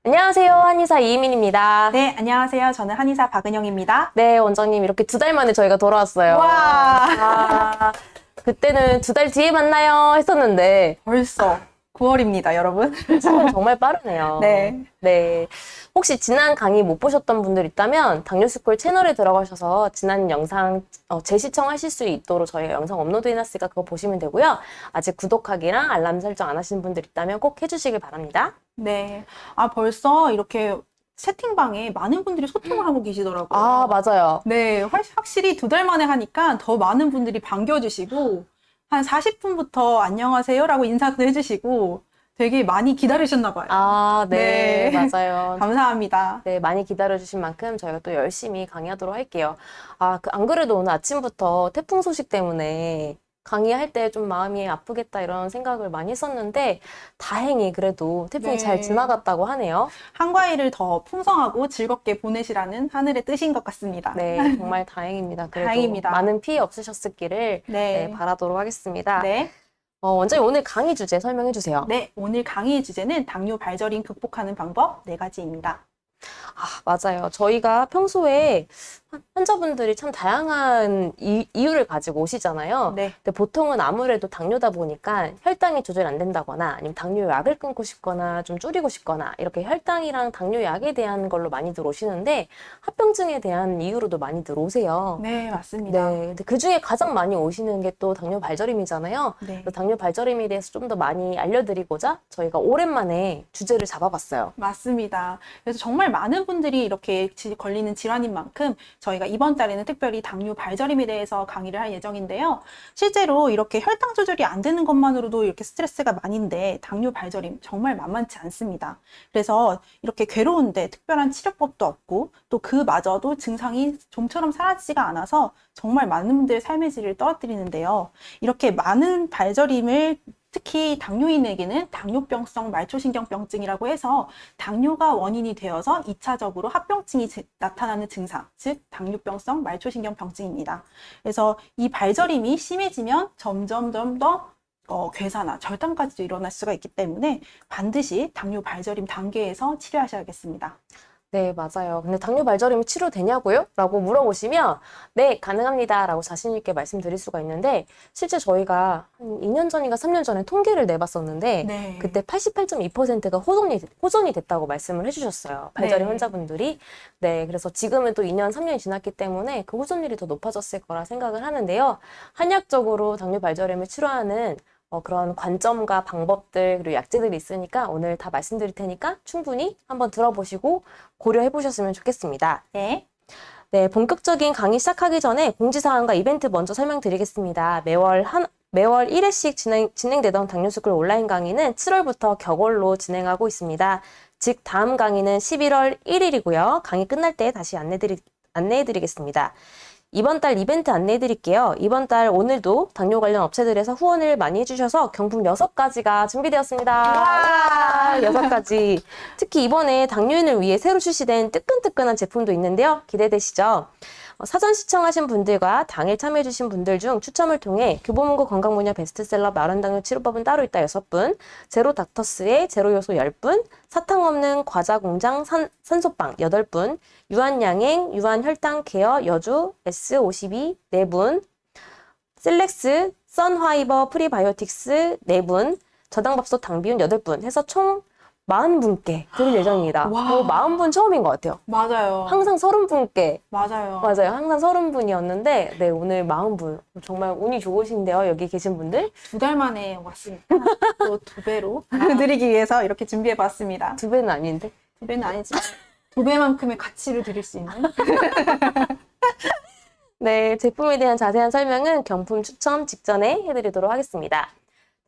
안녕하세요. 한의사 이희민입니다. 네, 안녕하세요. 저는 한의사 박은영입니다. 네, 원장님 이렇게 2달 만에 저희가 돌아왔어요. 와, 그때는 2달 뒤에 만나요 했었는데 벌써 9월입니다, 여러분. 시간 정말 빠르네요. 네. 네. 혹시 지난 강의 못 보셨던 분들 있다면 당뇨스쿨 채널에 들어가셔서 지난 영상 재시청하실 수 있도록 저희가 영상 업로드 해놨으니까 그거 보시면 되고요. 아직 구독하기랑 알람 설정 안 하신 분들 있다면 꼭 해주시길 바랍니다. 네. 벌써 이렇게 채팅방에 많은 분들이 소통을 하고 계시더라고요. 아, 맞아요. 네, 확실히 2달 만에 하니까 더 많은 분들이 반겨주시고, 한 40분부터 안녕하세요라고 인사도 해주시고, 되게 많이 기다리셨나 봐요. 아, 네, 네. 맞아요. 감사합니다. 네, 많이 기다려주신 만큼 저희가 또 열심히 강의하도록 할게요. 안 그래도 오늘 아침부터 태풍 소식 때문에 강의할 때 좀 마음이 아프겠다 이런 생각을 많이 했었는데 다행히 그래도 태풍이 네. 잘 지나갔다고 하네요. 한과일을 더 풍성하고 즐겁게 보내시라는 하늘의 뜻인 것 같습니다. 네, 정말 다행입니다. 그래도 다행입니다. 많은 피해 없으셨기를 네. 바라도록 하겠습니다. 네. 원장님 오늘 강의 주제 설명해 주세요. 네, 오늘 강의의 주제는 당뇨 발저림 극복하는 방법 4가지입니다. 맞아요. 저희가 평소에 환자분들이 참 다양한 이유를 가지고 오시잖아요. 네. 근데 보통은 아무래도 당뇨다 보니까 혈당이 조절이 안 된다거나 아니면 당뇨약을 끊고 싶거나 좀 줄이고 싶거나 이렇게 혈당이랑 당뇨약에 대한 걸로 많이들 오시는데 합병증에 대한 이유로도 많이들 오세요. 네, 맞습니다. 네, 근데 그 중에 가장 많이 오시는 게 또 당뇨 발저림이잖아요. 네. 그래서 당뇨 발저림에 대해서 좀 더 많이 알려드리고자 저희가 오랜만에 주제를 잡아봤어요. 맞습니다. 그래서 정말 많은 분들이 이렇게 걸리는 질환인 만큼 저희가 이번 달에는 특별히 당뇨 발저림에 대해서 강의를 할 예정인데요. 실제로 이렇게 혈당 조절이 안 되는 것만으로도 이렇게 스트레스가 많은데 당뇨 발저림 정말 만만치 않습니다. 그래서 이렇게 괴로운데 특별한 치료법도 없고 또 그마저도 증상이 좀처럼 사라지지가 않아서 정말 많은 분들의 삶의 질을 떨어뜨리는데요. 이렇게 많은 발저림을 특히 당뇨인에게는 당뇨병성 말초신경병증이라고 해서 당뇨가 원인이 되어서 2차적으로 합병증이 나타나는 증상, 즉 당뇨병성 말초신경병증입니다. 그래서 이 발저림이 심해지면 점점점 더 괴사나 절단까지도 일어날 수가 있기 때문에 반드시 당뇨 발저림 단계에서 치료하셔야겠습니다. 네, 맞아요. 근데 당뇨 발저림이 치료되냐고요? 라고 물어보시면 네, 가능합니다. 라고 자신 있게 말씀드릴 수가 있는데 실제 저희가 한 2년 전인가 3년 전에 통계를 내봤었는데 네. 그때 88.2%가 호전이 됐다고 말씀을 해주셨어요. 발저림 네. 환자분들이. 네, 그래서 지금은 또 2년, 3년이 지났기 때문에 그 호전율이 더 높아졌을 거라 생각을 하는데요. 한약적으로 당뇨 발저림을 치료하는 그런 관점과 방법들 그리고 약재들이 있으니까 오늘 다 말씀드릴 테니까 충분히 한번 들어보시고 고려해 보셨으면 좋겠습니다. 네. 네, 본격적인 강의 시작하기 전에 공지사항과 이벤트 먼저 설명드리겠습니다. 매월 1회씩 진행되던 당뇨스쿨 온라인 강의는 7월부터 격월로 진행하고 있습니다. 즉 다음 강의는 11월 1일이고요. 강의 끝날 때 다시 안내해드리겠습니다. 이번 달 이벤트 안내해드릴게요. 이번 달 오늘도 당뇨 관련 업체들에서 후원을 많이 해주셔서 경품 6가지가 준비되었습니다. 와! 6가지. 특히 이번에 당뇨인을 위해 새로 출시된 뜨끈뜨끈한 제품도 있는데요. 기대되시죠? 사전 시청하신 분들과 당일 참여해주신 분들 중 추첨을 통해 교보문고 건강 분야 베스트셀러 마른당뇨 치료법은 따로 있다 6분, 제로 닥터스의 제로요소 10분, 사탕 없는 과자 공장 산소빵 8분, 유한양행, 유한혈당 케어 여주 S52 4분, 셀렉스, 선화이버 프리바이오틱스 4분, 저당밥솥 당비운 8분 해서 총 40분께 드릴 예정입니다. 와. 40분 처음인 것 같아요. 맞아요. 항상 30분께. 맞아요. 맞아요. 항상 30분이었는데, 네, 오늘 40분. 정말 운이 좋으신데요, 여기 계신 분들. 2달 만에 왔으니까 또 2배로 드리기 위해서 이렇게 준비해봤습니다. 2배는 아닌데. 2배는 아니지만 2배만큼의 가치를 드릴 수 있는. 네, 제품에 대한 자세한 설명은 경품 추첨 직전에 해드리도록 하겠습니다.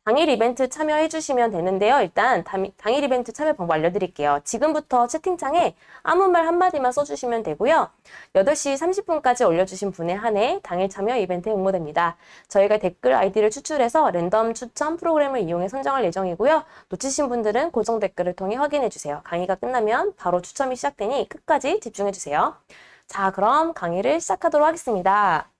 당일 이벤트 참여해주시면 되는데요. 일단 당일 이벤트 참여 방법 알려드릴게요. 지금부터 채팅창에 아무 말 한마디만 써주시면 되고요. 8시 30분까지 올려주신 분에 한해 당일 참여 이벤트에 응모됩니다. 저희가 댓글 아이디를 추출해서 랜덤 추첨 프로그램을 이용해 선정할 예정이고요. 놓치신 분들은 고정 댓글을 통해 확인해주세요. 강의가 끝나면 바로 추첨이 시작되니 끝까지 집중해주세요. 자, 그럼 강의를 시작하도록 하겠습니다.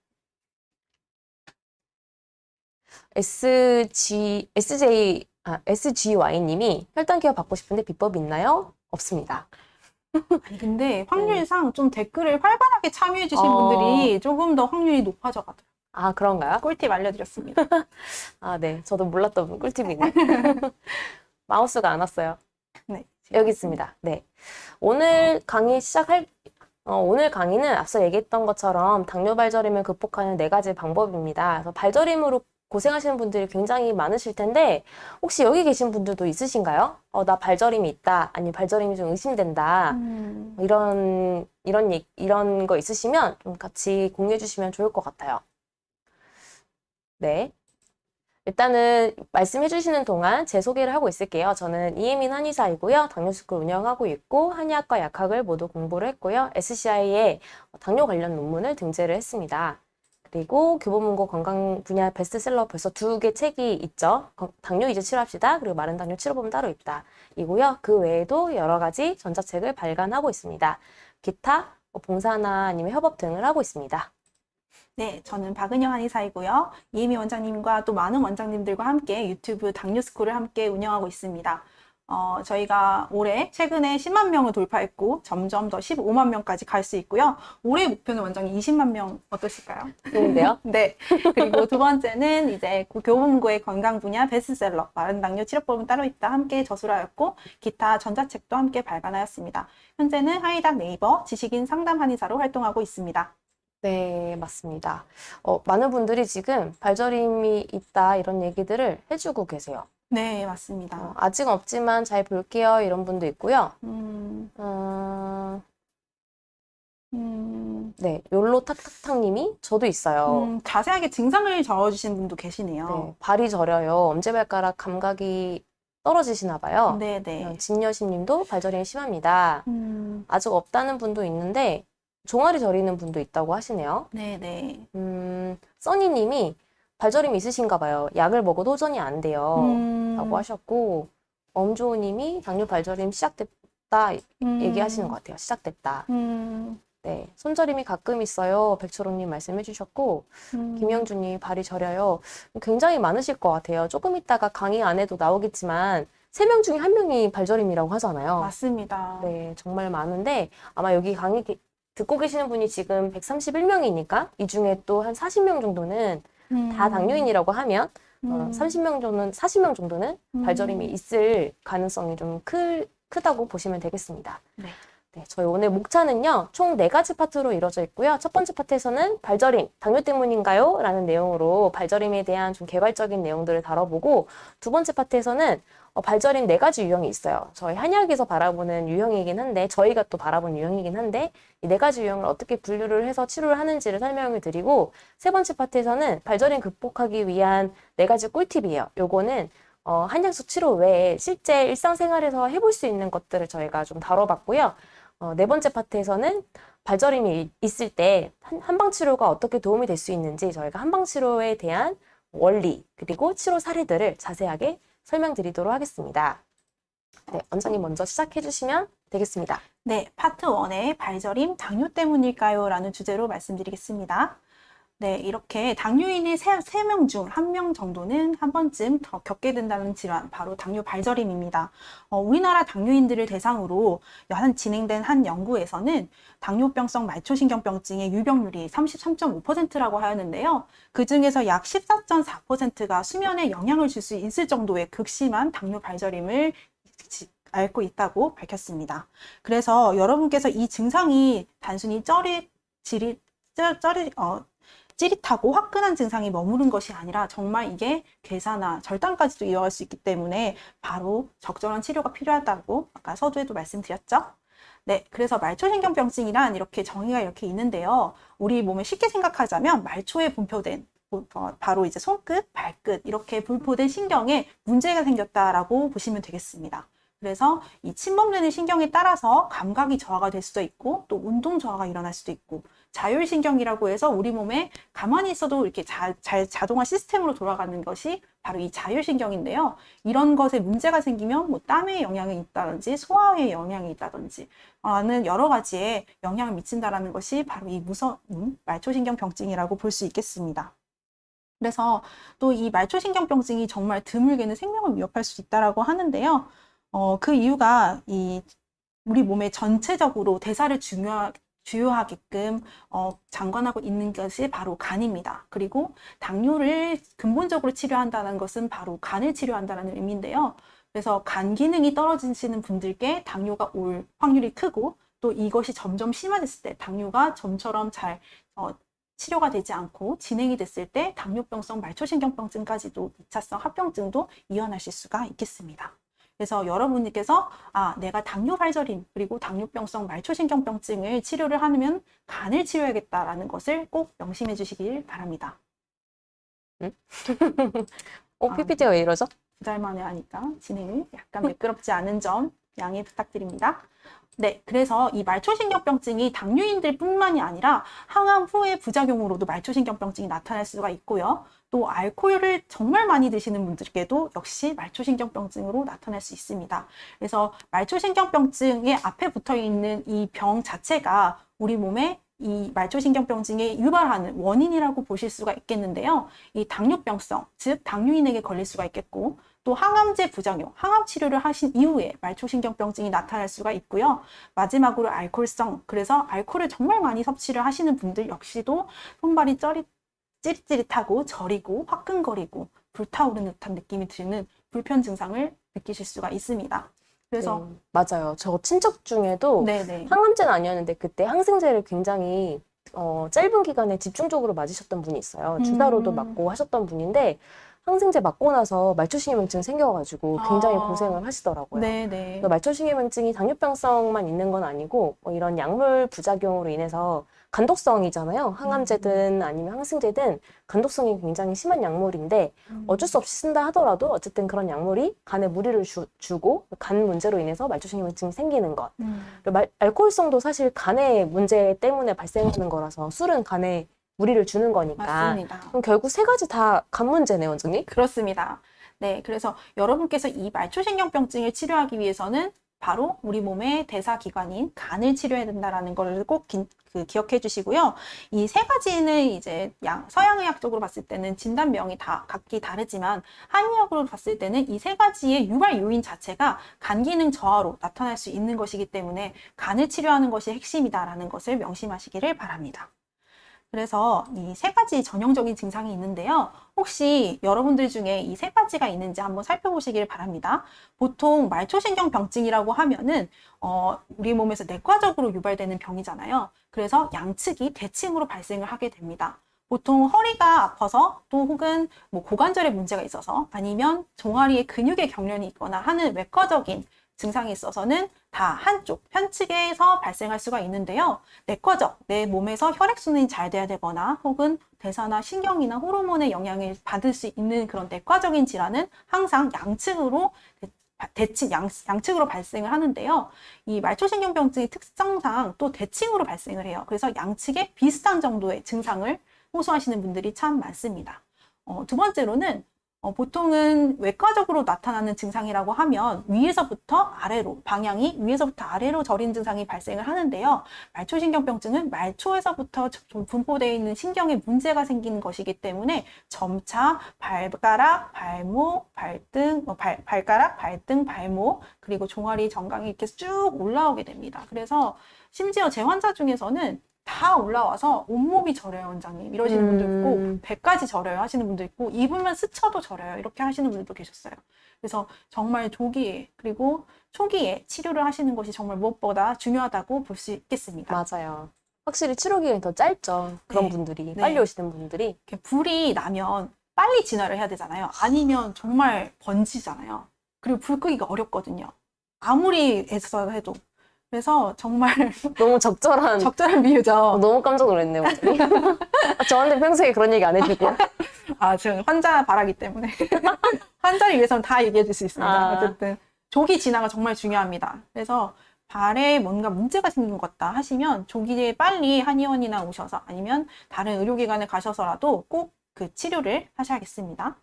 SGY님이 혈당 케어 받고 싶은데 비법이 있나요? 없습니다. 아니, 근데 확률상 좀 댓글을 활발하게 참여해주신 분들이 조금 더 확률이 높아져가더라고요. 아, 그런가요? 꿀팁 알려드렸습니다. 아, 네. 저도 몰랐던 꿀팁이네. 마우스가 안 왔어요. 네. 여기 있습니다. 네. 오늘 강의는 앞서 얘기했던 것처럼 당뇨 발저림을 극복하는 4가지 방법입니다. 그래서 발저림으로 고생하시는 분들이 굉장히 많으실 텐데, 혹시 여기 계신 분들도 있으신가요? 나 발저림이 있다. 아니면 발저림이 좀 의심된다. 이런 거 있으시면 좀 같이 공유해 주시면 좋을 것 같아요. 네. 일단은 말씀해 주시는 동안 제 소개를 하고 있을게요. 저는 이혜민 한의사이고요. 당뇨스쿨 운영하고 있고 한의학과 약학을 모두 공부를 했고요. SCI에 당뇨 관련 논문을 등재를 했습니다. 그리고 교보문고 건강 분야 베스트셀러 벌써 2개 책이 있죠. 당뇨 이제 치료합시다. 그리고 마른 당뇨 치료법은 따로 있다. 이고요. 그 외에도 여러 가지 전자책을 발간하고 있습니다. 기타, 봉사나 아니면 협업 등을 하고 있습니다. 네, 저는 박은영 한의사이고요. 이혜미 원장님과 또 많은 원장님들과 함께 유튜브 당뇨스쿨을 함께 운영하고 있습니다. 저희가 최근에 10만 명을 돌파했고 점점 더 15만 명까지 갈 수 있고요. 올해 목표는 원장님 20만 명 어떠실까요? 좋은데요? 네. 그리고 두 번째는 이제 교보문고의 건강 분야 베스트셀러 마른 당뇨 치료법은 따로 있다 함께 저술하였고 기타 전자책도 함께 발간하였습니다. 현재는 한의학 네이버 지식인 상담 한의사로 활동하고 있습니다. 네, 맞습니다. 많은 분들이 지금 발저림이 있다 이런 얘기들을 해주고 계세요. 네, 맞습니다. 아직은 없지만 잘 볼게요 이런 분도 있고요. 네, 욜로 탁탁탁님이 저도 있어요. 자세하게 증상을 적어주신 분도 계시네요. 네, 발이 저려요. 엄지발가락 감각이 떨어지시나 봐요. 네네. 진여신님도 발저림이 심합니다. 아직 없다는 분도 있는데 종아리 저리는 분도 있다고 하시네요. 네네. 써니님이 발저림이 있으신가 봐요. 약을 먹어도 호전이 안 돼요. 라고 하셨고, 엄조우님이 당뇨 발저림 시작됐다 얘기하시는 것 같아요. 시작됐다. 네, 손저림이 가끔 있어요. 백초롱님 말씀해 주셨고, 김영주님 발이 저려요. 굉장히 많으실 것 같아요. 조금 있다가 강의 안에도 나오겠지만 3명 중에 1명이 발저림이라고 하잖아요. 맞습니다. 네, 정말 많은데 아마 여기 강의 듣고 계시는 분이 지금 131명이니까 이 중에 또 한 40명 정도는 다 당뇨인이라고 하면 30명 정도는 40명 정도는 발저림이 있을 가능성이 좀 크다고 보시면 되겠습니다. 네. 네, 저희 오늘 목차는요, 총 4가지 파트로 이루어져 있고요. 첫 번째 파트에서는 발저림, 당뇨 때문인가요? 라는 내용으로 발저림에 대한 좀 개괄적인 내용들을 다뤄보고, 두 번째 파트에서는 발저림 4가지 유형이 있어요. 저희 한의학에서 바라보는 유형이긴 한데, 저희가 또 바라보는 유형이긴 한데, 이 4가지 유형을 어떻게 분류를 해서 치료를 하는지를 설명을 드리고, 세 번째 파트에서는 발저림 극복하기 위한 4가지 꿀팁이에요. 요거는 한약수 치료 외에 실제 일상생활에서 해볼 수 있는 것들을 저희가 좀 다뤄봤고요. 네 번째 파트에서는 발저림이 있을 때 한방 치료가 어떻게 도움이 될 수 있는지 저희가 한방 치료에 대한 원리 그리고 치료 사례들을 자세하게 설명드리도록 하겠습니다. 네, 원장님 먼저 시작해 주시면 되겠습니다. 네, 파트 1의 발저림 당뇨 때문일까요? 라는 주제로 말씀드리겠습니다. 네, 이렇게 당뇨인의 3명 중 1명 정도는 한 번쯤 더 겪게 된다는 질환, 바로 당뇨 발저림입니다. 우리나라 당뇨인들을 대상으로 진행된 한 연구에서는 당뇨병성 말초신경병증의 유병률이 33.5%라고 하였는데요. 그 중에서 약 14.4%가 수면에 영향을 줄 수 있을 정도의 극심한 당뇨 발저림을 앓고 있다고 밝혔습니다. 그래서 여러분께서 이 증상이 단순히 찌릿하고 화끈한 증상이 머무른 것이 아니라 정말 이게 괴사나 절단까지도 이어갈 수 있기 때문에 바로 적절한 치료가 필요하다고 아까 서두에도 말씀드렸죠. 네, 그래서 말초신경병증이란 이렇게 정의가 이렇게 있는데요. 우리 몸에 쉽게 생각하자면 말초에 분포된 바로 이제 손끝, 발끝 이렇게 분포된 신경에 문제가 생겼다라고 보시면 되겠습니다. 그래서 이 침범되는 신경에 따라서 감각이 저하가 될 수도 있고 또 운동 저하가 일어날 수도 있고 자율신경이라고 해서 우리 몸에 가만히 있어도 이렇게 자동화 시스템으로 돌아가는 것이 바로 이 자율신경인데요. 이런 것에 문제가 생기면 뭐 땀에 영향이 있다든지 소화에 영향이 있다든지 하는 여러 가지에 영향을 미친다라는 것이 바로 이 무서운 말초신경병증이라고 볼 수 있겠습니다. 그래서 또 이 말초신경병증이 정말 드물게는 생명을 위협할 수 있다라고 하는데요. 그 이유가 우리 몸의 전체적으로 대사를 주요하게끔 장관하고 있는 것이 바로 간입니다. 그리고 당뇨를 근본적으로 치료한다는 것은 바로 간을 치료한다는 의미인데요. 그래서 간 기능이 떨어지시는 분들께 당뇨가 올 확률이 크고, 또 이것이 점점 심해졌을 때 당뇨가 좀처럼 잘 치료가 되지 않고 진행이 됐을 때 당뇨병성 말초신경병증까지도 2차성 합병증도 이어나실 수가 있겠습니다. 그래서 여러분께서 내가 당뇨 발저림 그리고 당뇨병성 말초신경병증을 치료를 하면 간을 치료해야겠다라는 것을 꼭 명심해 주시길 바랍니다. PPT가 왜 이러죠? 2달 만에 하니까 진행이 약간 매끄럽지 않은 점 양해 부탁드립니다. 네, 그래서 이 말초신경병증이 당뇨인들 뿐만이 아니라 항암 후의 부작용으로도 말초신경병증이 나타날 수가 있고요. 또 알코올을 정말 많이 드시는 분들께도 역시 말초신경병증으로 나타날 수 있습니다. 그래서 말초신경병증의 앞에 붙어 있는 이 병 자체가 우리 몸에 이 말초신경병증에 유발하는 원인이라고 보실 수가 있겠는데요. 이 당뇨병성, 즉 당뇨인에게 걸릴 수가 있겠고, 또 항암제 부작용, 항암 치료를 하신 이후에 말초신경병증이 나타날 수가 있고요. 마지막으로 알코올성, 그래서 알코올을 정말 많이 섭취를 하시는 분들 역시도 손발이 찌릿찌릿하고 저리고 화끈거리고 불타오르는 듯한 느낌이 드는 불편 증상을 느끼실 수가 있습니다. 그래서 맞아요. 저 친척 중에도 네네. 항암제는 아니었는데 그때 항생제를 굉장히 짧은 기간에 집중적으로 맞으셨던 분이 있어요. 주사로도 맞고 하셨던 분인데 항생제 맞고 나서 말초신경병증 생겨가지고 굉장히 고생을 하시더라고요. 네네. 말초신경병증이 당뇨병성만 있는 건 아니고 이런 약물 부작용으로 인해서 간독성이잖아요. 항암제든 아니면 항생제든 간독성이 굉장히 심한 약물인데 어쩔 수 없이 쓴다 하더라도 어쨌든 그런 약물이 간에 무리를 주고 간 문제로 인해서 말초신경병증이 생기는 것. 그리고 알코올성도 사실 간의 문제 때문에 발생하는 거라서 술은 간에 무리를 주는 거니까. 맞습니다. 그럼 결국 세 가지 다 간 문제네요, 원장님? 그렇습니다. 네, 그래서 여러분께서 이 말초신경병증을 치료하기 위해서는 바로 우리 몸의 대사기관인 간을 치료해야 된다는 걸 꼭 기억해 주시고요. 이 세 가지는 이제 서양의학적으로 봤을 때는 진단명이 다 각기 다르지만 한의학으로 봤을 때는 이 세 가지의 유발 요인 자체가 간 기능 저하로 나타날 수 있는 것이기 때문에 간을 치료하는 것이 핵심이다라는 것을 명심하시기를 바랍니다. 그래서 이 세 가지 전형적인 증상이 있는데요. 혹시 여러분들 중에 이 세 가지가 있는지 한번 살펴보시길 바랍니다. 보통 말초신경병증이라고 하면은 우리 몸에서 내과적으로 유발되는 병이잖아요. 그래서 양측이 대칭으로 발생을 하게 됩니다. 보통 허리가 아파서 또 혹은 뭐 고관절에 문제가 있어서 아니면 종아리에 근육의 경련이 있거나 하는 외과적인 증상이 있어서는 다 한쪽, 편측에서 발생할 수가 있는데요. 내과적, 내 몸에서 혈액순환이 잘 돼야 되거나 혹은 대사나 신경이나 호르몬의 영향을 받을 수 있는 그런 내과적인 질환은 항상 양측으로 양측으로 발생을 하는데요. 이 말초신경병증의 특성상 또 대칭으로 발생을 해요. 그래서 양측에 비슷한 정도의 증상을 호소하시는 분들이 참 많습니다. 두 번째로는 보통은 외과적으로 나타나는 증상이라고 하면 위에서부터 아래로, 방향이 위에서부터 아래로 저린 증상이 발생을 하는데요. 말초신경병증은 말초에서부터 분포되어 있는 신경에 문제가 생기는 것이기 때문에 점차 발가락, 발목, 발등, 발가락, 발등, 발목, 그리고 종아리, 정강이 이렇게 쭉 올라오게 됩니다. 그래서 심지어 제 환자 중에서는 다 올라와서 온몸이 저려요, 원장님. 이러시는 분도 있고, 배까지 저려요 하시는 분도 있고, 입으면 스쳐도 저려요. 이렇게 하시는 분들도 계셨어요. 그래서 정말 조기에, 그리고 초기에 치료를 하시는 것이 정말 무엇보다 중요하다고 볼 수 있겠습니다. 맞아요. 확실히 치료 기간이 더 짧죠. 그런 네. 분들이, 네. 빨리 오시는 분들이. 이렇게 불이 나면 빨리 진화를 해야 되잖아요. 아니면 정말 번지잖아요. 그리고 불 끄기가 어렵거든요. 아무리 애써서 해도. 그래서 정말 너무 적절한 비유죠. 너무 깜짝 놀랐네요. 저한테 평소에 그런 얘기 안 해주고. 저는 환자 바라기 때문에 환자를 위해서는 다 얘기해 줄 수 있습니다. 어쨌든 조기 진화가 정말 중요합니다. 그래서 발에 뭔가 문제가 생긴 것 같다 하시면 조기에 빨리 한의원이나 오셔서 아니면 다른 의료기관에 가셔서라도 꼭 그 치료를 하셔야겠습니다.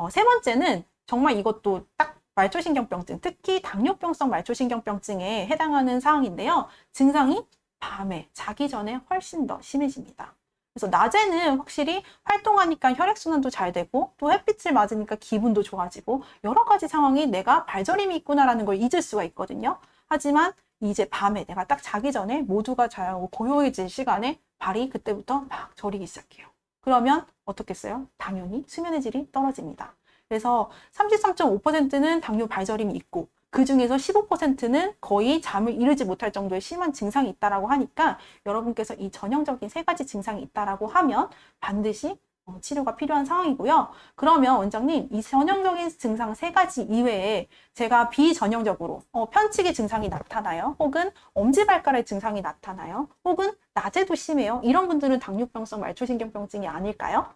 세 번째는 정말 이것도 딱 말초신경병증, 특히 당뇨병성 말초신경병증에 해당하는 사항인데요. 증상이 밤에 자기 전에 훨씬 더 심해집니다. 그래서 낮에는 확실히 활동하니까 혈액순환도 잘 되고 또 햇빛을 맞으니까 기분도 좋아지고 여러 가지 상황이 내가 발저림이 있구나라는 걸 잊을 수가 있거든요. 하지만 이제 밤에 내가 딱 자기 전에 모두가 자고 고요해질 시간에 발이 그때부터 막 저리기 시작해요. 그러면 어떻겠어요? 당연히 수면의 질이 떨어집니다. 그래서 33.5%는 당뇨 발저림이 있고 그 중에서 15%는 거의 잠을 이루지 못할 정도의 심한 증상이 있다라고 하니까 여러분께서 이 전형적인 세 가지 증상이 있다라고 하면 반드시 치료가 필요한 상황이고요. 그러면 원장님, 이 전형적인 증상 세 가지 이외에 제가 비전형적으로 편치기 증상이 나타나요? 혹은 엄지발가락 증상이 나타나요? 혹은 낮에도 심해요? 이런 분들은 당뇨병성 말초신경병증이 아닐까요?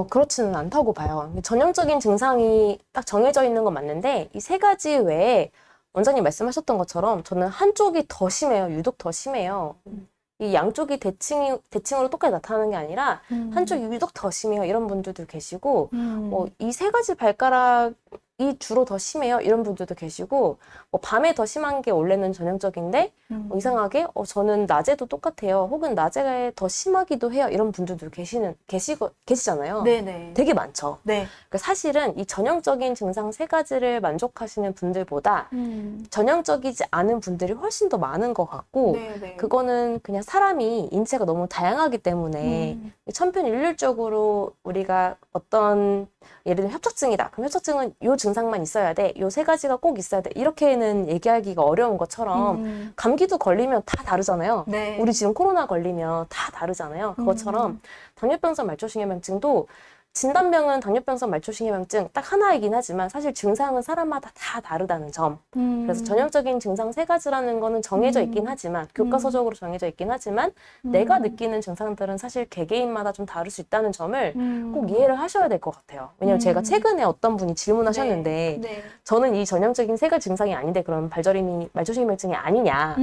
그렇지는 않다고 봐요. 전형적인 증상이 딱 정해져 있는 건 맞는데 이 세 가지 외에 원장님 말씀하셨던 것처럼 저는 한쪽이 더 심해요. 유독 더 심해요. 이 양쪽이 대칭으로 똑같이 나타나는 게 아니라 한쪽이 유독 더 심해요. 이런 분들도 계시고 이 세 가지 발가락이 주로 더 심해요. 이런 분들도 계시고 밤에 더 심한 게 원래는 전형적인데 이상하게 저는 낮에도 똑같아요. 혹은 낮에 더 심하기도 해요. 이런 분들도 계시잖아요. 네네. 되게 많죠. 네. 그러니까 사실은 이 전형적인 증상 세 가지를 만족하시는 분들보다 전형적이지 않은 분들이 훨씬 더 많은 것 같고 네네. 그거는 그냥 사람이 인체가 너무 다양하기 때문에 천편일률적으로 우리가 어떤 예를 들면 협착증이다. 그럼 협착증은 요 증상만 있어야 돼. 요 세 가지가 꼭 있어야 돼. 이렇게는 얘기하기가 어려운 것처럼 감기도 걸리면 다 다르잖아요. 네. 우리 지금 코로나 걸리면 다 다르잖아요. 그것처럼 당뇨병성 말초신경병증도 진단명은 당뇨병성 말초신경병증 딱 하나이긴 하지만 사실 증상은 사람마다 다 다르다는 점. 그래서 전형적인 증상 세 가지라는 거는 정해져 있긴 하지만 교과서적으로 정해져 있긴 하지만 내가 느끼는 증상들은 사실 개개인마다 좀 다를 수 있다는 점을 꼭 이해를 하셔야 될 것 같아요. 왜냐면 제가 최근에 어떤 분이 질문하셨는데 네. 저는 이 전형적인 세 가지 증상이 아닌데 그럼 발저림이 말초신경병증이 아니냐.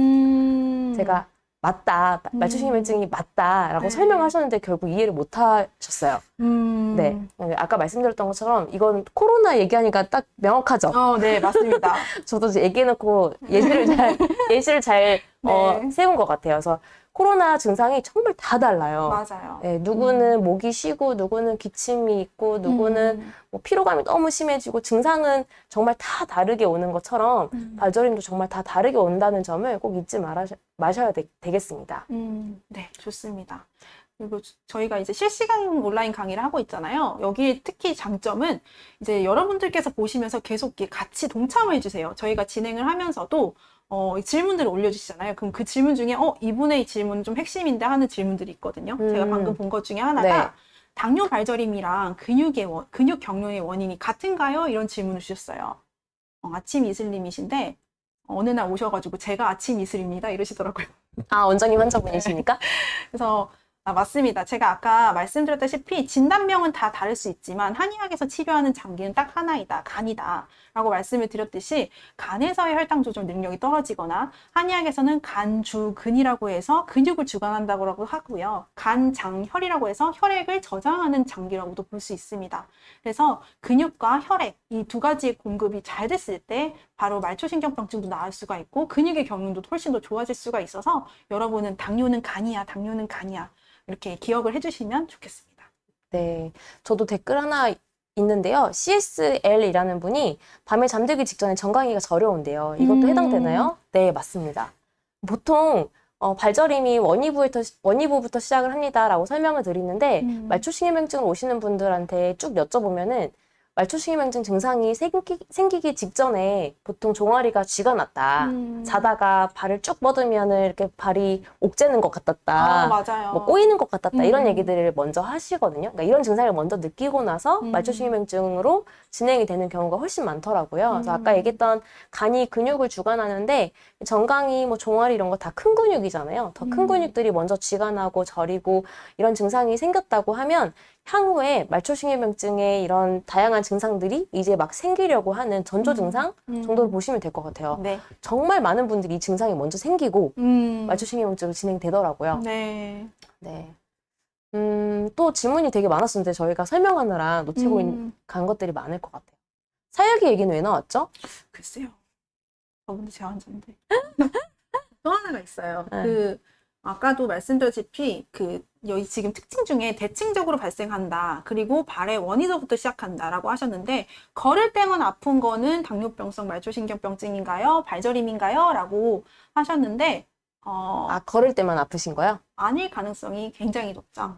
제가 맞다. 말초신경병증이 맞다라고 네. 설명하셨는데 결국 이해를 못 하셨어요. 네. 아까 말씀드렸던 것처럼 이건 코로나 얘기하니까 딱 명확하죠. 네, 맞습니다. 저도 이제 얘기해놓고 예시를 잘 네. 세운 것 같아요. 그래서 코로나 증상이 정말 다 달라요. 맞아요. 네, 누구는 목이 쉬고, 누구는 기침이 있고, 누구는 뭐 피로감이 너무 심해지고, 증상은 정말 다 다르게 오는 것처럼 발저림도 정말 다 다르게 온다는 점을 꼭 잊지 마셔야 되겠습니다. 네, 좋습니다. 그리고 저희가 이제 실시간 온라인 강의를 하고 있잖아요. 여기에 특히 장점은 이제 여러분들께서 보시면서 계속 이렇게 같이 동참을 해주세요. 저희가 진행을 하면서도 질문들을 올려주시잖아요. 그럼 그 질문 중에 이분의 질문은 좀 핵심인데 하는 질문들이 있거든요. 제가 방금 본 것 중에 하나가 네. 당뇨 발저림이랑 근육 경련의 원인이 같은가요? 이런 질문을 주셨어요. 아침 이슬님이신데 어느 날 오셔가지고 제가 아침 이슬입니다 이러시더라고요. 아, 원장님 환자분이십니까? 그래서 맞습니다. 제가 아까 말씀드렸다시피 진단명은 다 다를 수 있지만 한의학에서 치료하는 장기는 딱 하나이다. 간이다. 라고 말씀을 드렸듯이 간에서의 혈당 조절 능력이 떨어지거나 한의학에서는 간주근이라고 해서 근육을 주관한다고 하고요. 간장혈이라고 해서 혈액을 저장하는 장기라고도 볼 수 있습니다. 그래서 근육과 혈액 이 두 가지의 공급이 잘 됐을 때 바로 말초신경병증도 나을 수가 있고 근육의 경련도 훨씬 더 좋아질 수가 있어서 여러분은 당뇨는 간이야. 당뇨는 간이야. 이렇게 기억을 해주시면 좋겠습니다. 네. 저도 댓글 하나 있는데요. CSL이라는 분이 밤에 잠들기 직전에 정강이가 저려온대요. 이것도 해당되나요? 네, 맞습니다. 보통 발저림이 원이부부터 시작을 합니다라고 설명을 드리는데 말초신경병증을 오시는 분들한테 쭉 여쭤보면은 말초신경병증 증상이 생기기 직전에 보통 종아리가 쥐가 났다. 자다가 발을 쭉 뻗으면은 이렇게 발이 옥죄는 것 같았다. 맞아요. 뭐 꼬이는 것 같았다. 이런 얘기들을 먼저 하시거든요. 그러니까 이런 증상을 먼저 느끼고 나서 말초신경병증으로 진행이 되는 경우가 훨씬 많더라고요. 그래서 아까 얘기했던 간이 근육을 주관하는데 정강이 뭐 종아리 이런 거 다 큰 근육이잖아요. 더 큰 근육들이 먼저 쥐가 나고 저리고 이런 증상이 생겼다고 하면 향후에 말초신경병증의 이런 다양한 증상들이 이제 막 생기려고 하는 전조 증상 정도로 보시면 될 것 같아요. 네. 정말 많은 분들이 이 증상이 먼저 생기고 말초신경병증으로 진행되더라고요. 네. 네. 또 질문이 되게 많았었는데 저희가 설명하느라 놓치고 간 것들이 많을 것 같아요. 사열기 얘기는 왜 나왔죠? 글쎄요. 저분도 제 환자인데. 또 하나가 있어요. 네. 아까도 말씀드렸다시피 여기 지금 특징 중에 대칭적으로 발생한다. 그리고 발의 원인서부터 시작한다라고 하셨는데 걸을 때만 아픈 거는 당뇨병성 말초신경병증인가요? 발저림인가요? 라고 하셨는데 걸을 때만 아프신 거요? 아닐 가능성이 굉장히 높죠.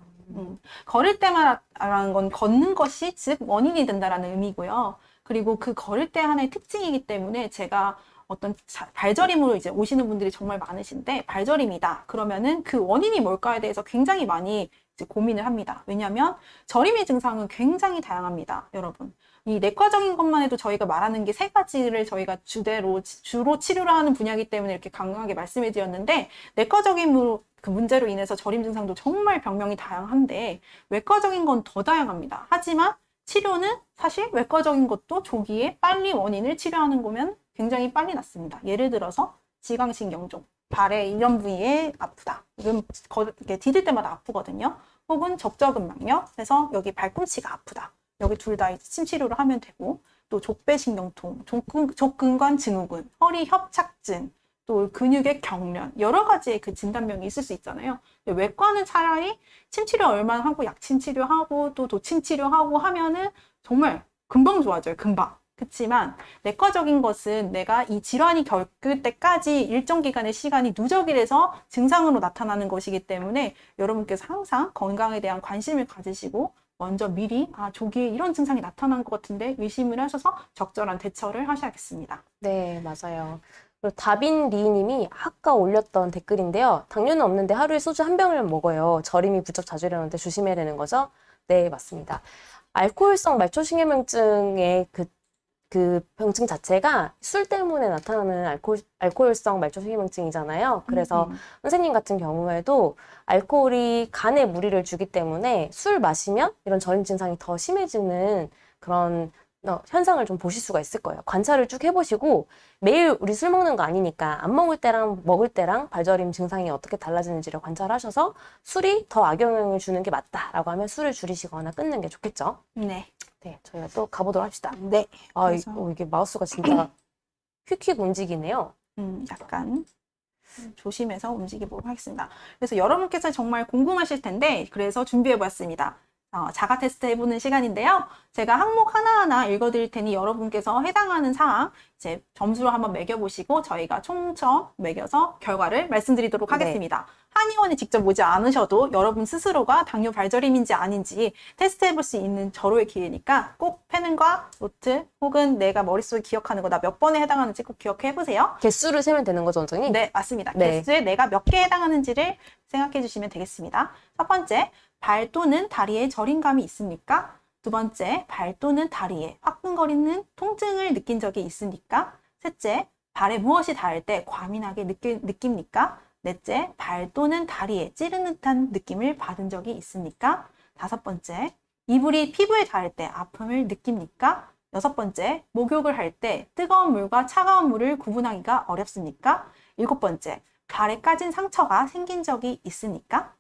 걸을 때만이라는 건 걷는 것이 즉 원인이 된다라는 의미고요. 그리고 그 걸을 때 하나의 특징이기 때문에 제가 어떤 발저림으로 이제 오시는 분들이 정말 많으신데 발저림이다. 그러면은 그 원인이 뭘까에 대해서 굉장히 많이 이제 고민을 합니다. 왜냐하면 저림의 증상은 굉장히 다양합니다, 여러분. 이 내과적인 것만 해도 저희가 말하는 게 세 가지를 저희가 주로 치료를 하는 분야이기 때문에 이렇게 강하게 말씀해 드렸는데 내과적인 그 문제로 인해서 저림 증상도 정말 병명이 다양한데 외과적인 건 더 다양합니다. 하지만 치료는 사실 외과적인 것도 조기에 빨리 원인을 치료하는 거면 굉장히 빨리 낫습니다. 예를 들어서 지광신경종, 발의 이런 부위에 아프다. 이렇게 디딜 때마다 아프거든요. 혹은 접저근막염, 그래서 여기 발꿈치가 아프다. 여기 둘 다 침 치료를 하면 되고, 또 족배신경통, 족근관 증후군, 허리 협착증, 또 근육의 경련, 여러 가지의 그 진단명이 있을 수 있잖아요. 외과는 차라리 침 치료 얼마나 하고 약침 치료하고 또 도침 치료하고 하면은 정말 금방 좋아져요. 금방. 그렇지만 내과적인 것은 내가 이 질환이 겪을 때까지 일정 기간의 시간이 누적이 돼서 증상으로 나타나는 것이기 때문에 여러분께서 항상 건강에 대한 관심을 가지시고 먼저 미리 조기에 이런 증상이 나타난 것 같은데 의심을 하셔서 적절한 대처를 하셔야겠습니다. 네, 맞아요. 그리고 다빈 리님이 아까 올렸던 댓글인데요. 당뇨는 없는데 하루에 소주 한 병을 먹어요. 저림이 부쩍 자주 일어나는데 조심해야 되는 거죠? 네, 맞습니다. 알코올성 말초신경증의 그 병증 자체가 술 때문에 나타나는 알코올성 말초신경증이잖아요. 그래서 선생님 같은 경우에도 알코올이 간에 무리를 주기 때문에 술 마시면 이런 저림 증상이 더 심해지는 그런 현상을 좀 보실 수가 있을 거예요. 관찰을 쭉 해보시고 매일 우리 술 먹는 거 아니니까 안 먹을 때랑 먹을 때랑 발저림 증상이 어떻게 달라지는지를 관찰하셔서 술이 더 악영향을 주는 게 맞다라고 하면 술을 줄이시거나 끊는 게 좋겠죠. 네. 네, 저희가 또 가보도록 합시다. 네. 그래서 이게 마우스가 진짜 휙휙 움직이네요. 약간 조심해서 움직여보도록 하겠습니다. 그래서 여러분께서 정말 궁금하실 텐데 그래서 준비해보았습니다. 자가 테스트 해보는 시간인데요. 제가 항목 하나하나 읽어드릴 테니 여러분께서 해당하는 사항 이제 점수를 한번 매겨보시고 저희가 총점 매겨서 결과를 말씀드리도록 하겠습니다. 한의원에 직접 오지 않으셔도 여러분 스스로가 당뇨 발저림인지 아닌지 테스트해볼 수 있는 절호의 기회니까 꼭 펜과 노트 혹은 내가 머릿속에 기억하는 거 나 몇 번에 해당하는지 꼭 기억해보세요. 개수를 세면 되는 거죠, 원장님? 네, 맞습니다. 네. 개수에 내가 몇 개 해당하는지를 생각해 주시면 되겠습니다. 첫 번째, 발 또는 다리에 저림감이 있습니까? 두 번째, 발 또는 다리에 화끈거리는 통증을 느낀 적이 있습니까? 셋째, 발에 무엇이 닿을 때 과민하게 느낍니까? 넷째, 발 또는 다리에 찌르는 듯한 느낌을 받은 적이 있습니까? 다섯 번째, 이불이 피부에 닿을 때 아픔을 느낍니까? 여섯 번째, 목욕을 할 때 뜨거운 물과 차가운 물을 구분하기가 어렵습니까? 일곱 번째, 발에 까진 상처가 생긴 적이 있습니까?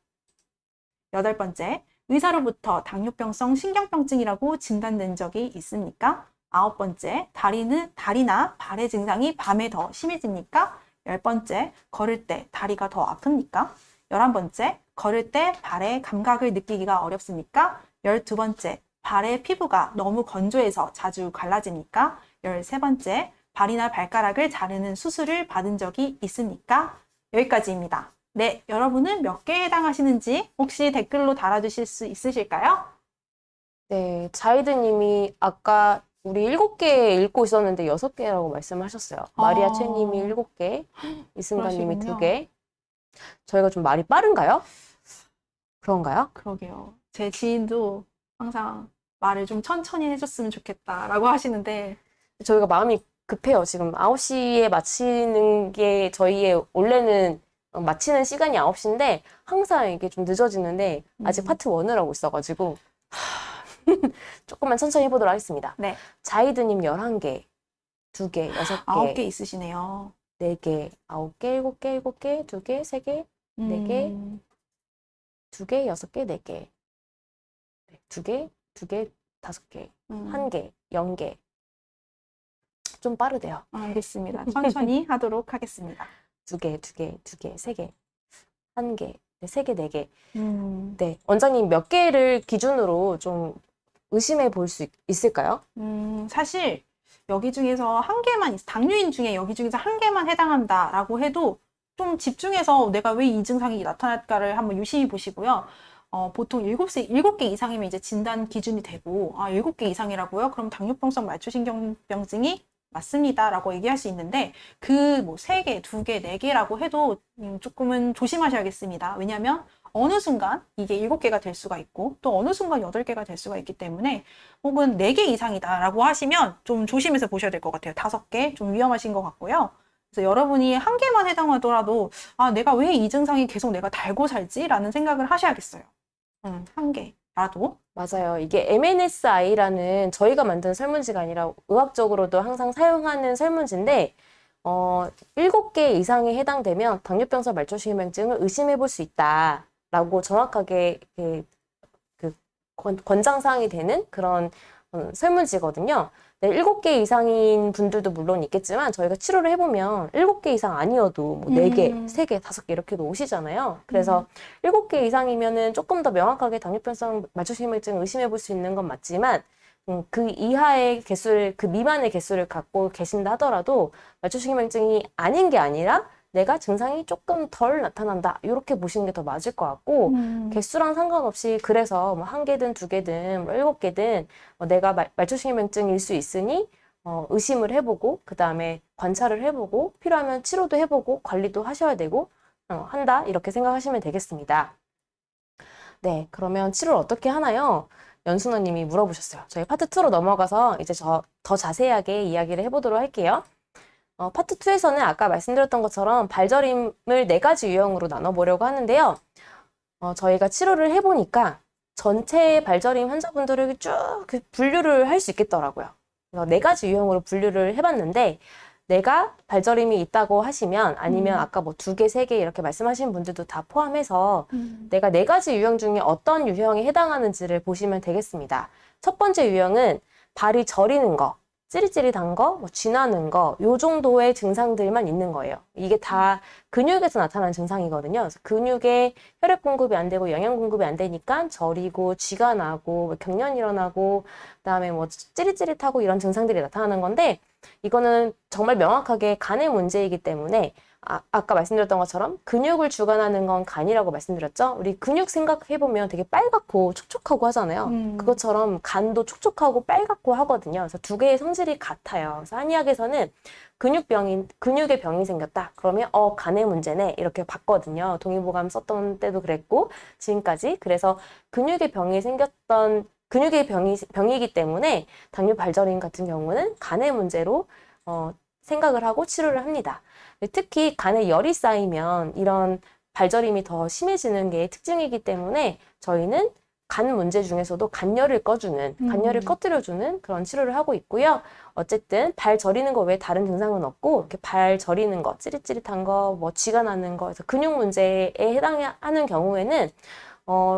여덟 번째, 의사로부터 당뇨병성 신경병증이라고 진단된 적이 있습니까? 아홉 번째, 다리나 발의 증상이 밤에 더 심해집니까? 열 번째, 걸을 때 다리가 더 아픕니까? 11번째, 걸을 때 발의 감각을 느끼기가 어렵습니까? 12번째, 발의 피부가 너무 건조해서 자주 갈라집니까? 13번째, 발이나 발가락을 자르는 수술을 받은 적이 있습니까? 여기까지입니다. 네, 여러분은 몇 개에 해당하시는지 혹시 댓글로 달아주실 수 있으실까요? 네, 자이드님이 아까 우리 7개 읽고 있었는데 6개라고 말씀하셨어요. 마리아 채님이 7개, 이승가님이 그러시군요. 2개. 저희가 좀 말이 빠른가요? 그런가요? 그러게요. 제 지인도 항상 말을 좀 천천히 해줬으면 좋겠다라고 하시는데 저희가 마음이 급해요. 지금 9시에 마치는 게 저희의 원래는 마치는 시간이 9시인데 항상 이게 좀 늦어지는데 아직 파트 1을 하고 있어가지고 조금만 천천히 해보도록 하겠습니다. 네. 자이드님 11개, 2개, 6개, 9개 있으시네요. 4개, 9개, 7개, 7개, 2개, 3개, 4개, 2개, 6개, 4개, 2개, 2개, 5개, 1개, 0개. 좀 빠르대요. 알겠습니다. 천천히 하도록 하겠습니다. 2개, 2개, 2개, 3개. 1개, 3개, 4개. 음, 네, 원장님 몇 개를 기준으로 좀 의심해 볼 수 있을까요? 사실 여기 중에서 한 개만, 당뇨인 중에 여기 중에서 한 개만 해당한다라고 해도 좀 집중해서 내가 왜 이 증상이 나타날까를 한번 유심히 보시고요. 보통 7개 이상이면 이제 진단 기준이 되고, 7개 이상이라고요? 그럼 당뇨병성 말초신경병증이 맞습니다라고 얘기할 수 있는데, 그 뭐 3개, 2개, 4개라고 해도 조금은 조심하셔야겠습니다. 왜냐하면 어느 순간 이게 7개가 될 수가 있고, 또 어느 순간 8개가 될 수가 있기 때문에, 혹은 4개 이상이다라고 하시면 좀 조심해서 보셔야 될 것 같아요. 5개 좀 위험하신 것 같고요. 그래서 여러분이 한 개만 해당하더라도, 내가 왜 이 증상이 계속 내가 달고 살지라는 생각을 하셔야겠어요. 한 개라도. 맞아요. 이게 MNSI라는 저희가 만든 설문지가 아니라 의학적으로도 항상 사용하는 설문지인데, 7개 이상에 해당되면 당뇨병성 말초신경증을 의심해 볼 수 있다라고 정확하게 권장사항이 되는 그런 설문지거든요. 네, 7개 이상인 분들도 물론 있겠지만 저희가 치료를 해보면 7개 이상 아니어도 뭐 4개, 3개, 5개 이렇게도 오시잖아요. 그래서 7개 이상이면은 조금 더 명확하게 당뇨병성 말초신경증을 의심해 볼 수 있는 건 맞지만 그 이하의 개수를, 그 미만의 개수를 갖고 계신다 하더라도 말초신경증이 아닌 게 아니라 내가 증상이 조금 덜 나타난다. 이렇게 보시는 게 더 맞을 것 같고, 개수랑 상관없이 그래서 뭐 1개든 2개든 뭐 7개든 내가 말초신경병증일 수 있으니 의심을 해보고, 그 다음에 관찰을 해보고, 필요하면 치료도 해보고, 관리도 하셔야 되고, 한다. 이렇게 생각하시면 되겠습니다. 네, 그러면 치료를 어떻게 하나요? 연순호 님이 물어보셨어요. 저희 파트 2로 넘어가서 이제 더 자세하게 이야기를 해보도록 할게요. 파트 2에서는 아까 말씀드렸던 것처럼 발저림을 4가지 유형으로 나눠보려고 하는데요. 저희가 치료를 해보니까 전체 발저림 환자분들을 쭉 분류를 할 수 있겠더라고요. 그래서 4가지 유형으로 분류를 해봤는데, 내가 발저림이 있다고 하시면, 아니면 아까 뭐 2개, 3개 이렇게 말씀하신 분들도 다 포함해서 내가 4가지 유형 중에 어떤 유형에 해당하는지를 보시면 되겠습니다. 첫 번째 유형은 발이 저리는 거, 찌릿찌릿한 거, 뭐 쥐나는 거, 요 정도의 증상들만 있는 거예요. 이게 다 근육에서 나타나는 증상이거든요. 그래서 근육에 혈액 공급이 안 되고 영양 공급이 안 되니까 저리고 쥐가 나고 뭐 경련이 일어나고 그다음에 뭐 찌릿찌릿하고 이런 증상들이 나타나는 건데, 이거는 정말 명확하게 간의 문제이기 때문에 아까 말씀드렸던 것처럼 근육을 주관하는 건 간이라고 말씀드렸죠. 우리 근육 생각해보면 되게 빨갛고 촉촉하고 하잖아요. 그것처럼 간도 촉촉하고 빨갛고 하거든요. 그래서 2개의 성질이 같아요. 그래서 한의학에서는 근육의 병이 생겼다. 그러면 간의 문제네. 이렇게 봤거든요. 동의보감 썼던 때도 그랬고 지금까지. 그래서 근육의 병이기 때문에 당뇨 발저림 같은 경우는 간의 문제로 생각을 하고 치료를 합니다. 특히 간에 열이 쌓이면 이런 발저림이 더 심해지는 게 특징이기 때문에 저희는 간 문제 중에서도 간열을 간열을 꺼뜨려주는 그런 치료를 하고 있고요. 어쨌든 발 저리는 거 외에 다른 증상은 없고, 이렇게 발 저리는 거, 찌릿찌릿한 거, 뭐 쥐가 나는 거, 그래서 근육 문제에 해당하는 경우에는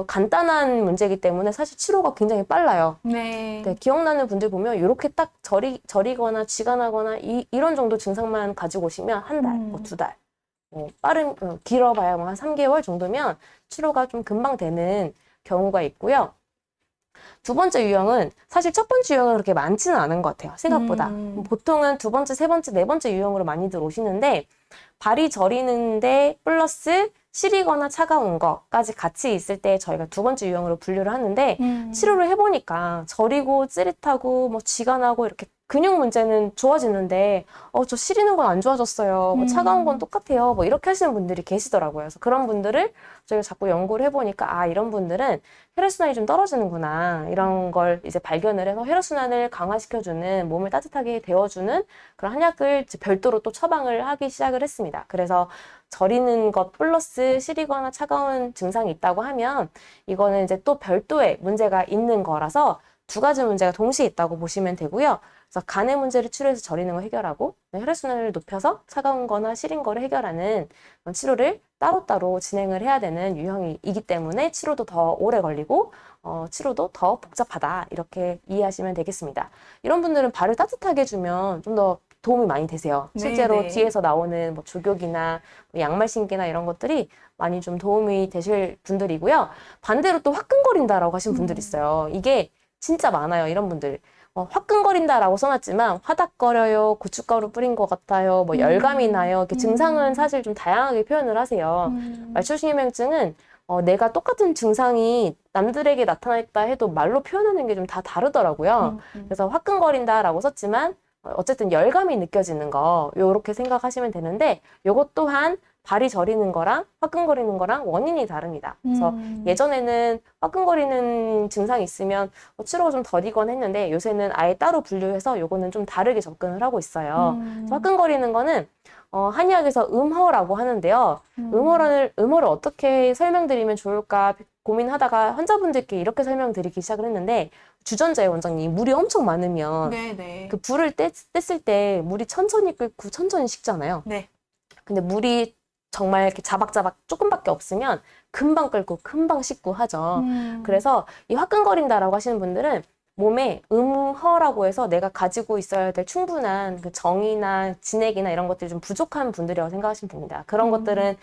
간단한 문제이기 때문에 사실 치료가 굉장히 빨라요. 네. 네, 기억나는 분들 보면 이렇게 딱 저리거나 쥐가 나거나 이런 정도 증상만 가지고 오시면 한 달, 뭐 2달, 길어봐야 뭐 한 3개월 정도면 치료가 좀 금방 되는 경우가 있고요. 2번째 유형은 사실 첫 번째 유형은 그렇게 많지는 않은 것 같아요. 생각보다. 보통은 2번째, 3번째, 4번째 유형으로 많이들 오시는데, 발이 저리는데 플러스 시리거나 차가운 거까지 같이 있을 때 저희가 2번째 유형으로 분류를 하는데, 치료를 해보니까 저리고 찌릿하고 뭐 쥐가 나고 이렇게 근육 문제는 좋아지는데 저 시리는 건 안 좋아졌어요. 뭐 차가운 건 똑같아요. 뭐 이렇게 하시는 분들이 계시더라고요. 그래서 그런 분들을 저희가 자꾸 연구를 해보니까 이런 분들은 혈액순환이 좀 떨어지는구나. 이런 걸 이제 발견을 해서 혈액순환을 강화시켜주는, 몸을 따뜻하게 데워주는 그런 한약을 별도로 또 처방을 하기 시작을 했습니다. 그래서 저리는 것 플러스 시리거나 차가운 증상이 있다고 하면 이거는 이제 또 별도의 문제가 있는 거라서 2가지 문제가 동시에 있다고 보시면 되고요. 그래서 간의 문제를 치료해서 저리는 거 해결하고, 혈액순환을 높여서 차가운 거나 시린 거를 해결하는 치료를 따로따로 진행을 해야 되는 유형이기 때문에 치료도 더 오래 걸리고 치료도 더 복잡하다. 이렇게 이해하시면 되겠습니다. 이런 분들은 발을 따뜻하게 해주면 좀 더 도움이 많이 되세요. 네, 실제로 네. 뒤에서 나오는 뭐 족욕이나 뭐 양말 신기나 이런 것들이 많이 좀 도움이 되실 분들이고요. 반대로 또 화끈거린다라고 하신 분들이 있어요. 이게 진짜 많아요. 이런 분들. 화끈거린다라고 써놨지만 화닥거려요, 고춧가루 뿌린 것 같아요, 뭐 열감이 나요. 이렇게 증상은 사실 좀 다양하게 표현을 하세요. 말초신경증은 내가 똑같은 증상이 남들에게 나타났다 해도 말로 표현하는 게 좀 다 다르더라고요. 그래서 화끈거린다라고 썼지만 어쨌든 열감이 느껴지는 거 요렇게 생각하시면 되는데 요것 또한 발이 저리는 거랑 화끈거리는 거랑 원인이 다릅니다. 그래서 예전에는 화끈거리는 증상이 있으면 치료가 좀 더디건 했는데 요새는 아예 따로 분류해서 요거는 좀 다르게 접근을 하고 있어요. 그래서 화끈거리는 거는 한의학에서 음허라고 하는데요. 음허를 어떻게 설명드리면 좋을까 고민하다가 환자분들께 이렇게 설명드리기 시작을 했는데 주전자의 원장님 물이 엄청 많으면 네네. 그 불을 뗐을 때 물이 천천히 끓고 천천히 식잖아요. 네. 근데 물이 정말 이렇게 자박자박 조금밖에 없으면 금방 끓고 금방 식고 하죠. 그래서 이 화끈거린다라고 하시는 분들은 몸에 음허라고 해서 내가 가지고 있어야 될 충분한 그 정이나 진액이나 이런 것들이 좀 부족한 분들이라고 생각하시면 됩니다. 그런 것들은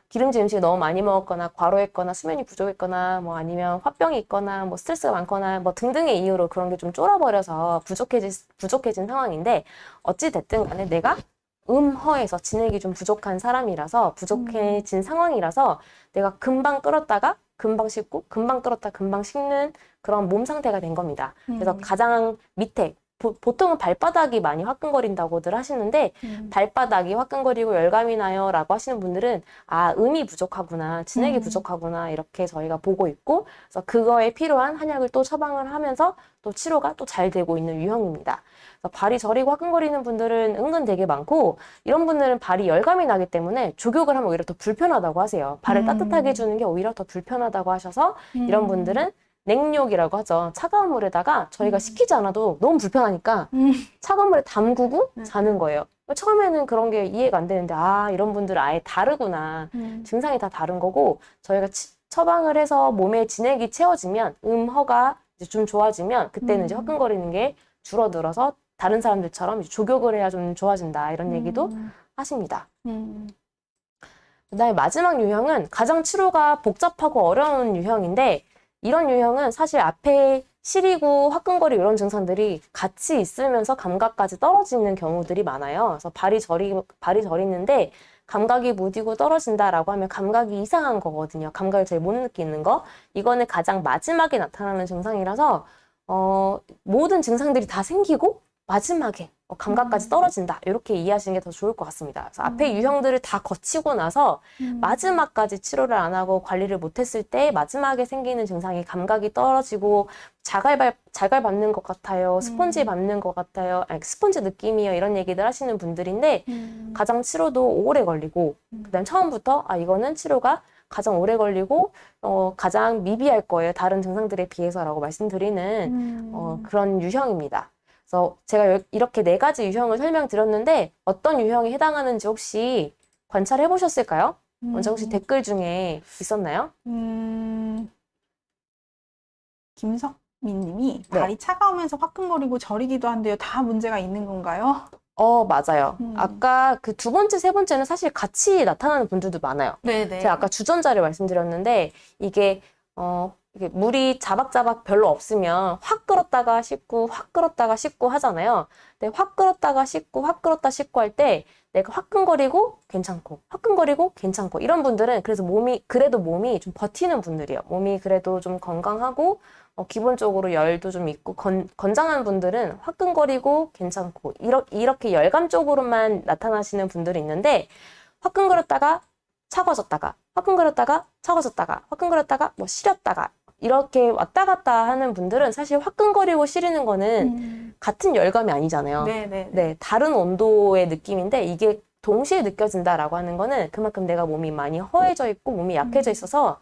기름진 음식을 너무 많이 먹었거나 과로했거나 수면이 부족했거나 뭐 아니면 화병이 있거나 뭐 스트레스가 많거나 뭐 등등의 이유로 그런 게 좀 쫄아버려서 부족해진 상황인데 어찌 됐든 간에 내가 음허에서 진액이 좀 부족한 사람이라서 부족해진 상황이라서 내가 금방 끓었다가 금방 식고 금방 끓었다 금방 식는 그런 몸 상태가 된 겁니다. 그래서 가장 밑에 보통은 발바닥이 많이 화끈거린다고들 하시는데 발바닥이 화끈거리고 열감이 나요 라고 하시는 분들은 음이 부족하구나 진액이 부족하구나 이렇게 저희가 보고 있고 그래서 그거에 필요한 한약을 또 처방을 하면서 또 치료가 또 잘 되고 있는 유형입니다. 그래서 발이 저리고 화끈거리는 분들은 은근 되게 많고 이런 분들은 발이 열감이 나기 때문에 족욕을 하면 오히려 더 불편하다고 하세요. 발을 따뜻하게 해주는 게 오히려 더 불편하다고 하셔서 이런 분들은 냉욕이라고 하죠. 차가운 물에다가 저희가 식히지 않아도 너무 불편하니까 차가운 물에 담그고 자는 거예요. 처음에는 그런 게 이해가 안 되는데 이런 분들은 아예 다르구나. 증상이 다 다른 거고 저희가 처방을 해서 몸에 진액이 채워지면 음허가 이제 좀 좋아지면 그때는 이제 화끈거리는 게 줄어들어서 다른 사람들처럼 이제 족욕을 해야 좀 좋아진다 이런 얘기도 하십니다. 그다음에 마지막 유형은 가장 치료가 복잡하고 어려운 유형인데 이런 유형은 사실 앞에 시리고 화끈거리고 이런 증상들이 같이 있으면서 감각까지 떨어지는 경우들이 많아요. 그래서 발이 저리는데 감각이 무디고 떨어진다라고 하면 감각이 이상한 거거든요. 감각을 잘 못 느끼는 거. 이거는 가장 마지막에 나타나는 증상이라서 모든 증상들이 다 생기고 마지막에 감각까지 떨어진다. 이렇게 이해하시는 게 더 좋을 것 같습니다. 그래서 앞에 유형들을 다 거치고 나서 마지막까지 치료를 안 하고 관리를 못했을 때 마지막에 생기는 증상이 감각이 떨어지고 자갈 밟는 것 같아요. 스펀지 밟는 것 같아요. 아니, 스펀지 느낌이요. 이런 얘기들 하시는 분들인데 가장 치료도 오래 걸리고 그다음 처음부터 이거는 치료가 가장 오래 걸리고 가장 미비할 거예요. 다른 증상들에 비해서라고 말씀드리는 그런 유형입니다. 그래서 제가 이렇게 4가지 유형을 설명드렸는데 어떤 유형에 해당하는지 혹시 관찰해 보셨을까요? 먼저 혹시 댓글 중에 있었나요? 김석민님이 네. 발이 차가우면서 화끈거리고 저리기도 한데요. 다 문제가 있는 건가요? 맞아요. 아까 그 2번째, 3번째는 사실 같이 나타나는 분들도 많아요. 네네. 제가 아까 주전자를 말씀드렸는데 이게 물이 자박자박 별로 없으면 확 끓었다가 식고 확 끓었다가 식고 하잖아요. 근데 확 끓었다가 식고 확 끓었다 식고 할 때 내가 화끈거리고 괜찮고 화끈거리고 괜찮고 이런 분들은 그래서 그래도 몸이 좀 버티는 분들이에요. 몸이 그래도 좀 건강하고 기본적으로 열도 좀 있고 건장한 분들은 화끈거리고 괜찮고 이렇게 열감 쪽으로만 나타나시는 분들이 있는데 화끈거렸다가 차가워졌다가 화끈거렸다가 차가워졌다가 화끈거렸다가 뭐 시렸다가 이렇게 왔다 갔다 하는 분들은 사실 화끈거리고 시리는 거는 같은 열감이 아니잖아요. 네네. 네, 다른 온도의 느낌인데 이게 동시에 느껴진다라고 하는 거는 그만큼 내가 몸이 많이 허해져 있고 몸이 약해져 있어서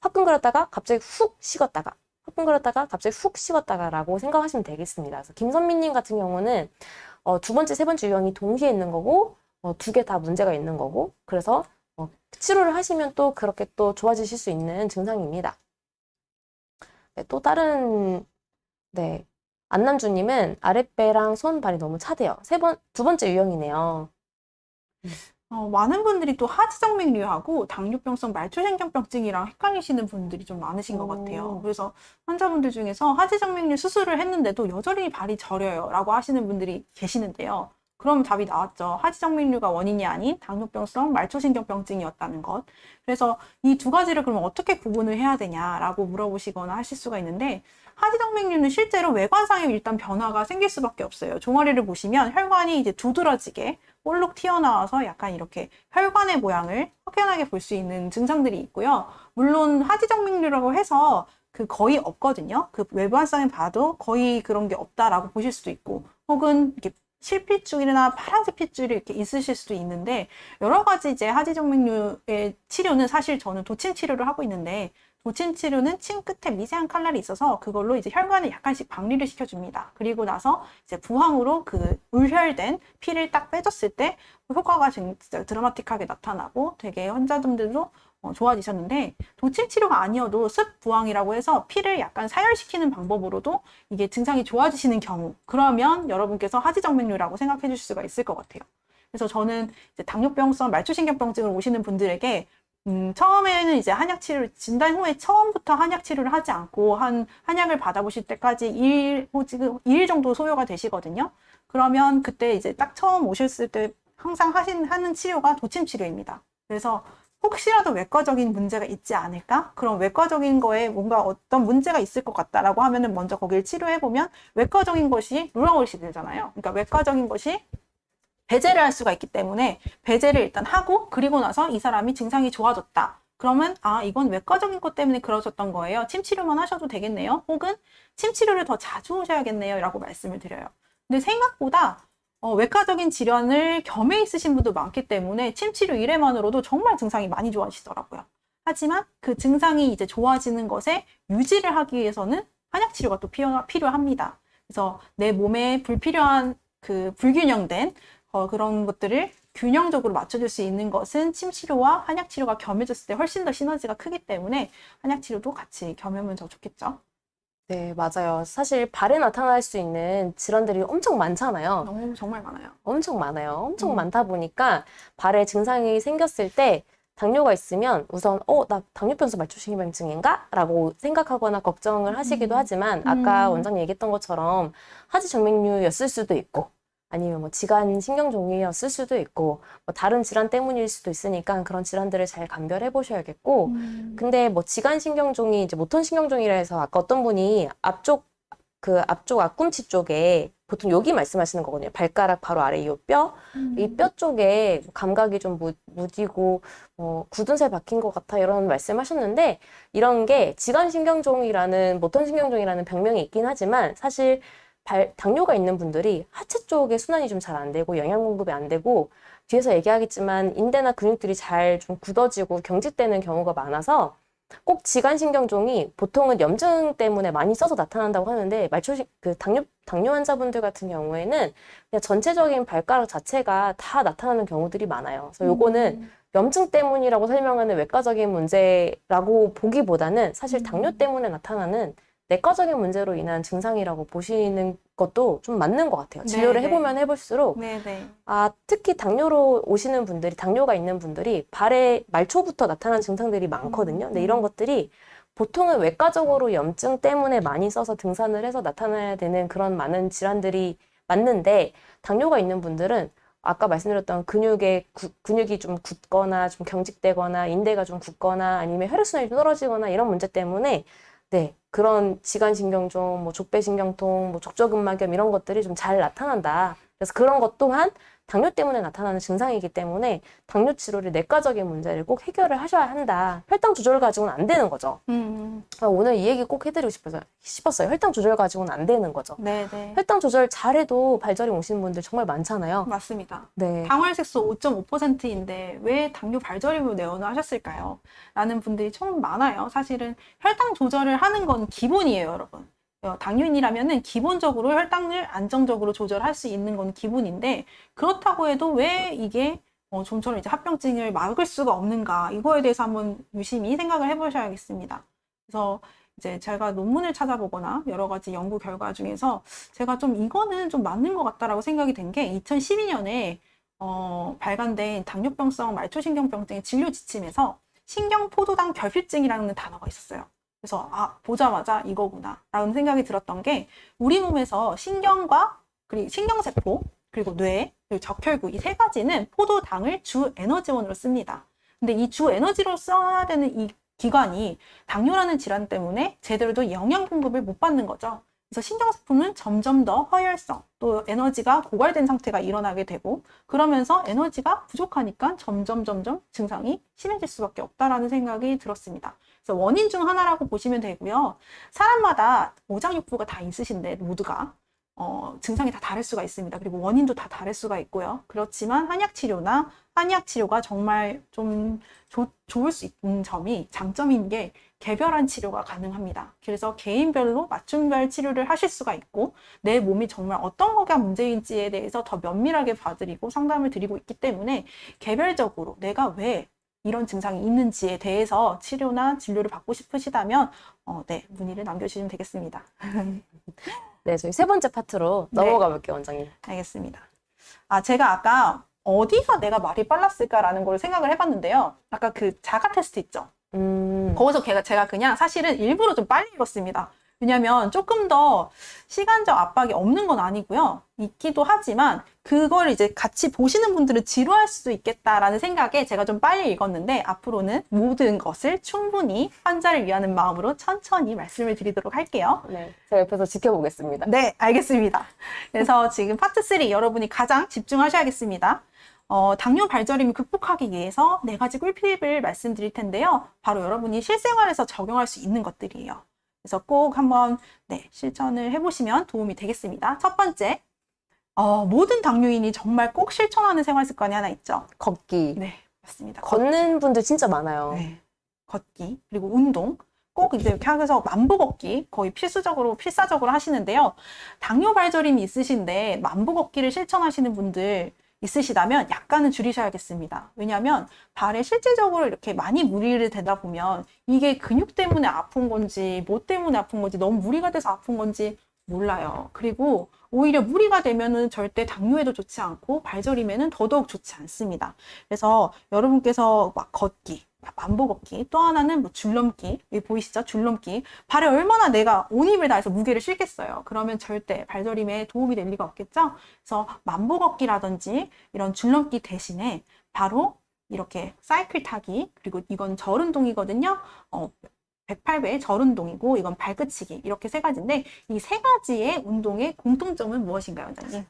화끈거렸다가 갑자기 훅 식었다가 화끈거렸다가 갑자기 훅 식었다가라고 생각하시면 되겠습니다. 그래서 김선미님 같은 경우는 2번째, 3번째 유형이 동시에 있는 거고 2개 다 문제가 있는 거고 그래서 치료를 하시면 또 그렇게 또 좋아지실 수 있는 증상입니다. 네, 또 다른 안남주님은 아랫배랑 손, 발이 너무 차대요. 두 번째 유형이네요. 많은 분들이 또 하지정맥류하고 당뇨병성 말초신경병증이랑 헷갈리시는 분들이 좀 많으신 것 같아요. 그래서 환자분들 중에서 하지정맥류 수술을 했는데도 여전히 발이 저려요 라고 하시는 분들이 계시는데요. 그럼 답이 나왔죠. 하지정맥류가 원인이 아닌 당뇨병성 말초신경병증이었다는 것. 그래서 이 두 가지를 그러면 어떻게 구분을 해야 되냐라고 물어보시거나 하실 수가 있는데, 하지정맥류는 실제로 외관상에 일단 변화가 생길 수밖에 없어요. 종아리를 보시면 혈관이 이제 두드러지게 볼록 튀어나와서 약간 이렇게 혈관의 모양을 확연하게 볼 수 있는 증상들이 있고요. 물론 하지정맥류라고 해서 거의 없거든요. 외관상에 봐도 거의 그런 게 없다라고 보실 수도 있고, 혹은 이렇게 실핏줄이나 파란색 핏줄이 이렇게 있으실 수도 있는데, 여러 가지 이제 하지정맥류의 치료는 사실 저는 도침 치료를 하고 있는데, 도침 치료는 침 끝에 미세한 칼날이 있어서 그걸로 이제 혈관을 약간씩 박리를 시켜줍니다. 그리고 나서 이제 부항으로 울혈된 피를 딱 빼줬을 때 효과가 진짜 드라마틱하게 나타나고 되게 환자분들도 좋아지셨는데, 도침 치료가 아니어도 습 부항이라고 해서 피를 약간 사열시키는 방법으로도 이게 증상이 좋아지시는 경우, 그러면 여러분께서 하지정맥류라고 생각해 주실 수가 있을 것 같아요. 그래서 저는 이제 당뇨병성 말초신경병증으로 오시는 분들에게 처음에는 이제 한약 치료를, 진단 후에 처음부터 한약 치료를 하지 않고 한약을 받아보실 때까지 2일 정도 소요가 되시거든요. 그러면 그때 이제 딱 처음 오셨을 때 항상 하는 치료가 도침 치료입니다. 그래서 혹시라도 외과적인 문제가 있지 않을까? 그럼 외과적인 거에 뭔가 어떤 문제가 있을 것 같다라고 하면은 먼저 거기를 치료해보면 외과적인 것이 누락올시 되잖아요. 그러니까 외과적인 것이 배제를 할 수가 있기 때문에 배제를 일단 하고, 그리고 나서 이 사람이 증상이 좋아졌다. 그러면 이건 외과적인 것 때문에 그러셨던 거예요. 침 치료만 하셔도 되겠네요. 혹은 침 치료를 더 자주 하셔야겠네요. 라고 말씀을 드려요. 근데 생각보다 외과적인 질환을 겸해 있으신 분도 많기 때문에 침 치료 1회만으로도 정말 증상이 많이 좋아지더라고요. 하지만 그 증상이 이제 좋아지는 것에 유지를 하기 위해서는 한약 치료가 또 필요합니다. 그래서 내 몸에 불필요한 불균형된 그런 것들을 균형적으로 맞춰줄 수 있는 것은 침 치료와 한약 치료가 겸해졌을 때 훨씬 더 시너지가 크기 때문에 한약 치료도 같이 겸하면 더 좋겠죠. 네, 맞아요. 사실 발에 나타날 수 있는 질환들이 엄청 많잖아요. 정말 많아요. 엄청 많아요. 엄청 많다 보니까 발에 증상이 생겼을 때 당뇨가 있으면 우선 나 당뇨병성 말초신경병증인가? 라고 생각하거나 걱정을 하시기도 하지만, 아까 원장님 얘기했던 것처럼 하지정맥류였을 수도 있고, 아니면 뭐 지간 신경종이었을 수도 있고, 뭐 다른 질환 때문일 수도 있으니까 그런 질환들을 잘 감별해 보셔야겠고, 근데 뭐 지간 신경종이 이제 모톤 신경종이라 해서 아까 어떤 분이 앞쪽 앞꿈치 쪽에 보통 여기 말씀하시는 거거든요. 발가락 바로 아래 이 뼈, 이 뼈 쪽에 감각이 좀 무디고 굳은 살 박힌 것 같아, 이런 말씀하셨는데, 이런 게 지간신경종이라는 모톤신경종이라는 병명이 있긴 하지만, 사실 당뇨가 있는 분들이 하체 쪽에 순환이 좀 잘 안 되고 영양 공급이 안 되고, 뒤에서 얘기하겠지만 인대나 근육들이 잘 좀 굳어지고 경직되는 경우가 많아서, 꼭 지간신경종이 보통은 염증 때문에 많이 써서 나타난다고 하는데, 당뇨 환자분들 같은 경우에는 그냥 전체적인 발가락 자체가 다 나타나는 경우들이 많아요. 그래서 요거는 염증 때문이라고 설명하는 외과적인 문제라고 보기보다는 사실 당뇨 때문에 나타나는 내과적인 문제로 인한 증상이라고 보시는 것도 좀 맞는 것 같아요. 진료를 해보면 해볼수록 특히 당뇨로 오시는 분들이, 당뇨가 있는 분들이 발에 말초부터 나타나는 증상들이 많거든요. 근데 이런 것들이 보통은 외과적으로 염증 때문에 많이 써서 등산을 해서 나타나야 되는 그런 많은 질환들이 맞는데, 당뇨가 있는 분들은 아까 말씀드렸던 근육이 좀 굳거나 좀 경직되거나 인대가 좀 굳거나 아니면 혈액순환이 좀 떨어지거나 이런 문제 때문에 그런 지간신경종, 뭐 족배신경통, 뭐 족저근막염 이런 것들이 좀 잘 나타난다. 그래서 그런 것 또한 당뇨 때문에 나타나는 증상이기 때문에 당뇨 치료를 내과적인 문제를 꼭 해결을 하셔야 한다. 혈당 조절 가지고는 안 되는 거죠. 오늘 이 얘기 꼭 해드리고 싶었어요. 혈당 조절 가지고는 안 되는 거죠. 혈당 조절 잘해도 발저림 오시는 분들 정말 많잖아요. 맞습니다. 네. 당화혈색소 5.5%인데 왜 당뇨 발저림으로 내원하셨을까요? 라는 분들이 참 많아요. 사실은 혈당 조절을 하는 건 기본이에요, 여러분. 당뇨인이라면은 기본적으로 혈당을 안정적으로 조절할 수 있는 건 기본인데, 그렇다고 해도 왜 이게 좀처럼 이제 합병증을 막을 수가 없는가, 이거에 대해서 한번 유심히 생각을 해보셔야겠습니다. 그래서 이제 제가 논문을 찾아보거나 여러 가지 연구 결과 중에서 제가 좀 이거는 좀 맞는 것 같다라고 생각이 된 게 2012년에 발간된 당뇨병성 말초신경병증의 진료 지침에서 신경포도당 결핍증이라는 단어가 있었어요. 그래서 보자마자 이거구나 라는 생각이 들었던 게 우리 몸에서 신경과 그리고 신경세포 그리고 뇌 그리고 적혈구 이 세 가지는 포도당을 주 에너지원으로 씁니다. 근데 이 주 에너지로 써야 되는 이 기관이 당뇨라는 질환 때문에 제대로 영양 공급을 못 받는 거죠. 그래서 신경세포는 점점 더 허혈성, 또 에너지가 고갈된 상태가 일어나게 되고 그러면서 에너지가 부족하니까 점점 증상이 심해질 수밖에 없다라는 생각이 들었습니다. 그래서 원인 중 하나라고 보시면 되고요. 사람마다 오장육부가 다 있으신데 모두가 증상이 다 다를 수가 있습니다. 그리고 원인도 다 다를 수가 있고요. 그렇지만 한약 치료가 정말 좀 좋을 수 있는 점이 장점인 게 개별한 치료가 가능합니다. 그래서 개인별로 맞춤별 치료를 하실 수가 있고 내 몸이 정말 어떤 거가 문제인지에 대해서 더 면밀하게 봐드리고 상담을 드리고 있기 때문에 개별적으로 내가 왜 이런 증상이 있는지에 대해서 치료나 진료를 받고 싶으시다면 네, 문의를 남겨주시면 되겠습니다. 네, 저희 세 번째 파트로 네. 넘어가 볼게요, 원장님. 알겠습니다. 제가 아까 어디가 내가 말이 빨랐을까라는 걸 생각을 해봤는데요. 아까 그 자가 테스트 있죠? 거기서 제가 그냥 사실은 일부러 좀 빨리 읽었습니다. 왜냐면 조금 더 시간적 압박이 없는 건 아니고요. 있기도 하지만 그걸 이제 같이 보시는 분들은 지루할 수도 있겠다라는 생각에 제가 좀 빨리 읽었는데 앞으로는 모든 것을 충분히 환자를 위하는 마음으로 천천히 말씀을 드리도록 할게요. 네, 제가 옆에서 지켜보겠습니다. 네, 알겠습니다. 그래서 지금 파트 3 여러분이 가장 집중하셔야겠습니다. 당뇨 발저림을 극복하기 위해서 4가지 꿀팁을 말씀드릴 텐데요. 바로 여러분이 실생활에서 적용할 수 있는 것들이에요. 그래서 꼭 한번 실천을 해보시면 도움이 되겠습니다. 첫 번째, 모든 당뇨인이 정말 꼭 실천하는 생활 습관이 하나 있죠. 걷기. 네, 맞습니다. 걷는 분들 진짜 많아요. 네, 걷기 그리고 운동. 꼭 이제 이렇게 하면서 만보 걷기 거의 필사적으로 하시는데요. 당뇨 발저림이 있으신데 만보 걷기를 실천하시는 분들 있으시다면 약간은 줄이셔야겠습니다. 왜냐하면 발에 실질적으로 이렇게 많이 무리를 대다 보면 이게 근육 때문에 아픈 건지 뭐 때문에 아픈 건지 너무 무리가 돼서 아픈 건지 몰라요. 그리고 오히려 무리가 되면은 절대 당뇨에도 좋지 않고 발저림에는 더더욱 좋지 않습니다. 그래서 여러분께서 막 걷기, 만보 걷기, 또 하나는 뭐 줄넘기, 여기 보이시죠? 줄넘기. 발에 얼마나 내가 온 힘을 다해서 무게를 실겠어요. 그러면 절대 발저림에 도움이 될 리가 없겠죠? 그래서 만보 걷기라든지 이런 줄넘기 대신에 바로 이렇게 사이클 타기, 그리고 이건 절운동이거든요. 108배 절운동이고 이건 발끝치기 이렇게 3가지인데 이 3가지의 운동의 공통점은 무엇인가요, 원장님?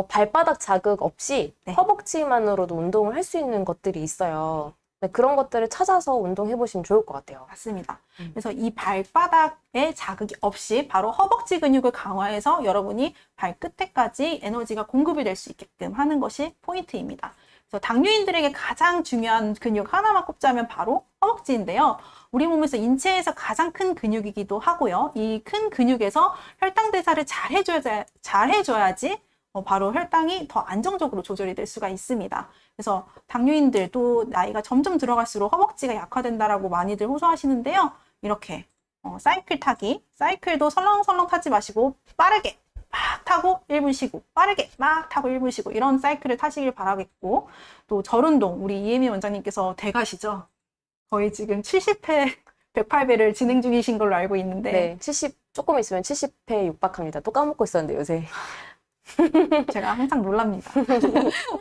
발바닥 자극 없이 네. 허벅지만으로도 운동을 할 수 있는 것들이 있어요. 네, 그런 것들을 찾아서 운동해보시면 좋을 것 같아요. 맞습니다. 그래서 이 발바닥에 자극이 없이 바로 허벅지 근육을 강화해서 여러분이 발끝에까지 에너지가 공급이 될 수 있게끔 하는 것이 포인트입니다. 그래서 당뇨인들에게 가장 중요한 근육 하나만 꼽자면 바로 허벅지인데요. 우리 몸에서 인체에서 가장 큰 근육이기도 하고요. 이 큰 근육에서 혈당 대사를 잘 해줘야지 바로 혈당이 더 안정적으로 조절이 될 수가 있습니다. 그래서 당뇨인들도 나이가 점점 들어갈수록 허벅지가 약화된다라고 많이들 호소하시는데요. 이렇게 사이클 타기, 사이클도 설렁설렁 타지 마시고 빠르게 막 타고 1분 쉬고 빠르게 막 타고 1분 쉬고 이런 사이클을 타시길 바라겠고 또 절운동 우리 이혜미 원장님께서 대가시죠. 거의 지금 70회 108배를 진행 중이신 걸로 알고 있는데 네, 조금 있으면 70회 육박합니다. 또 까먹고 있었는데 요새. 제가 항상 놀랍니다.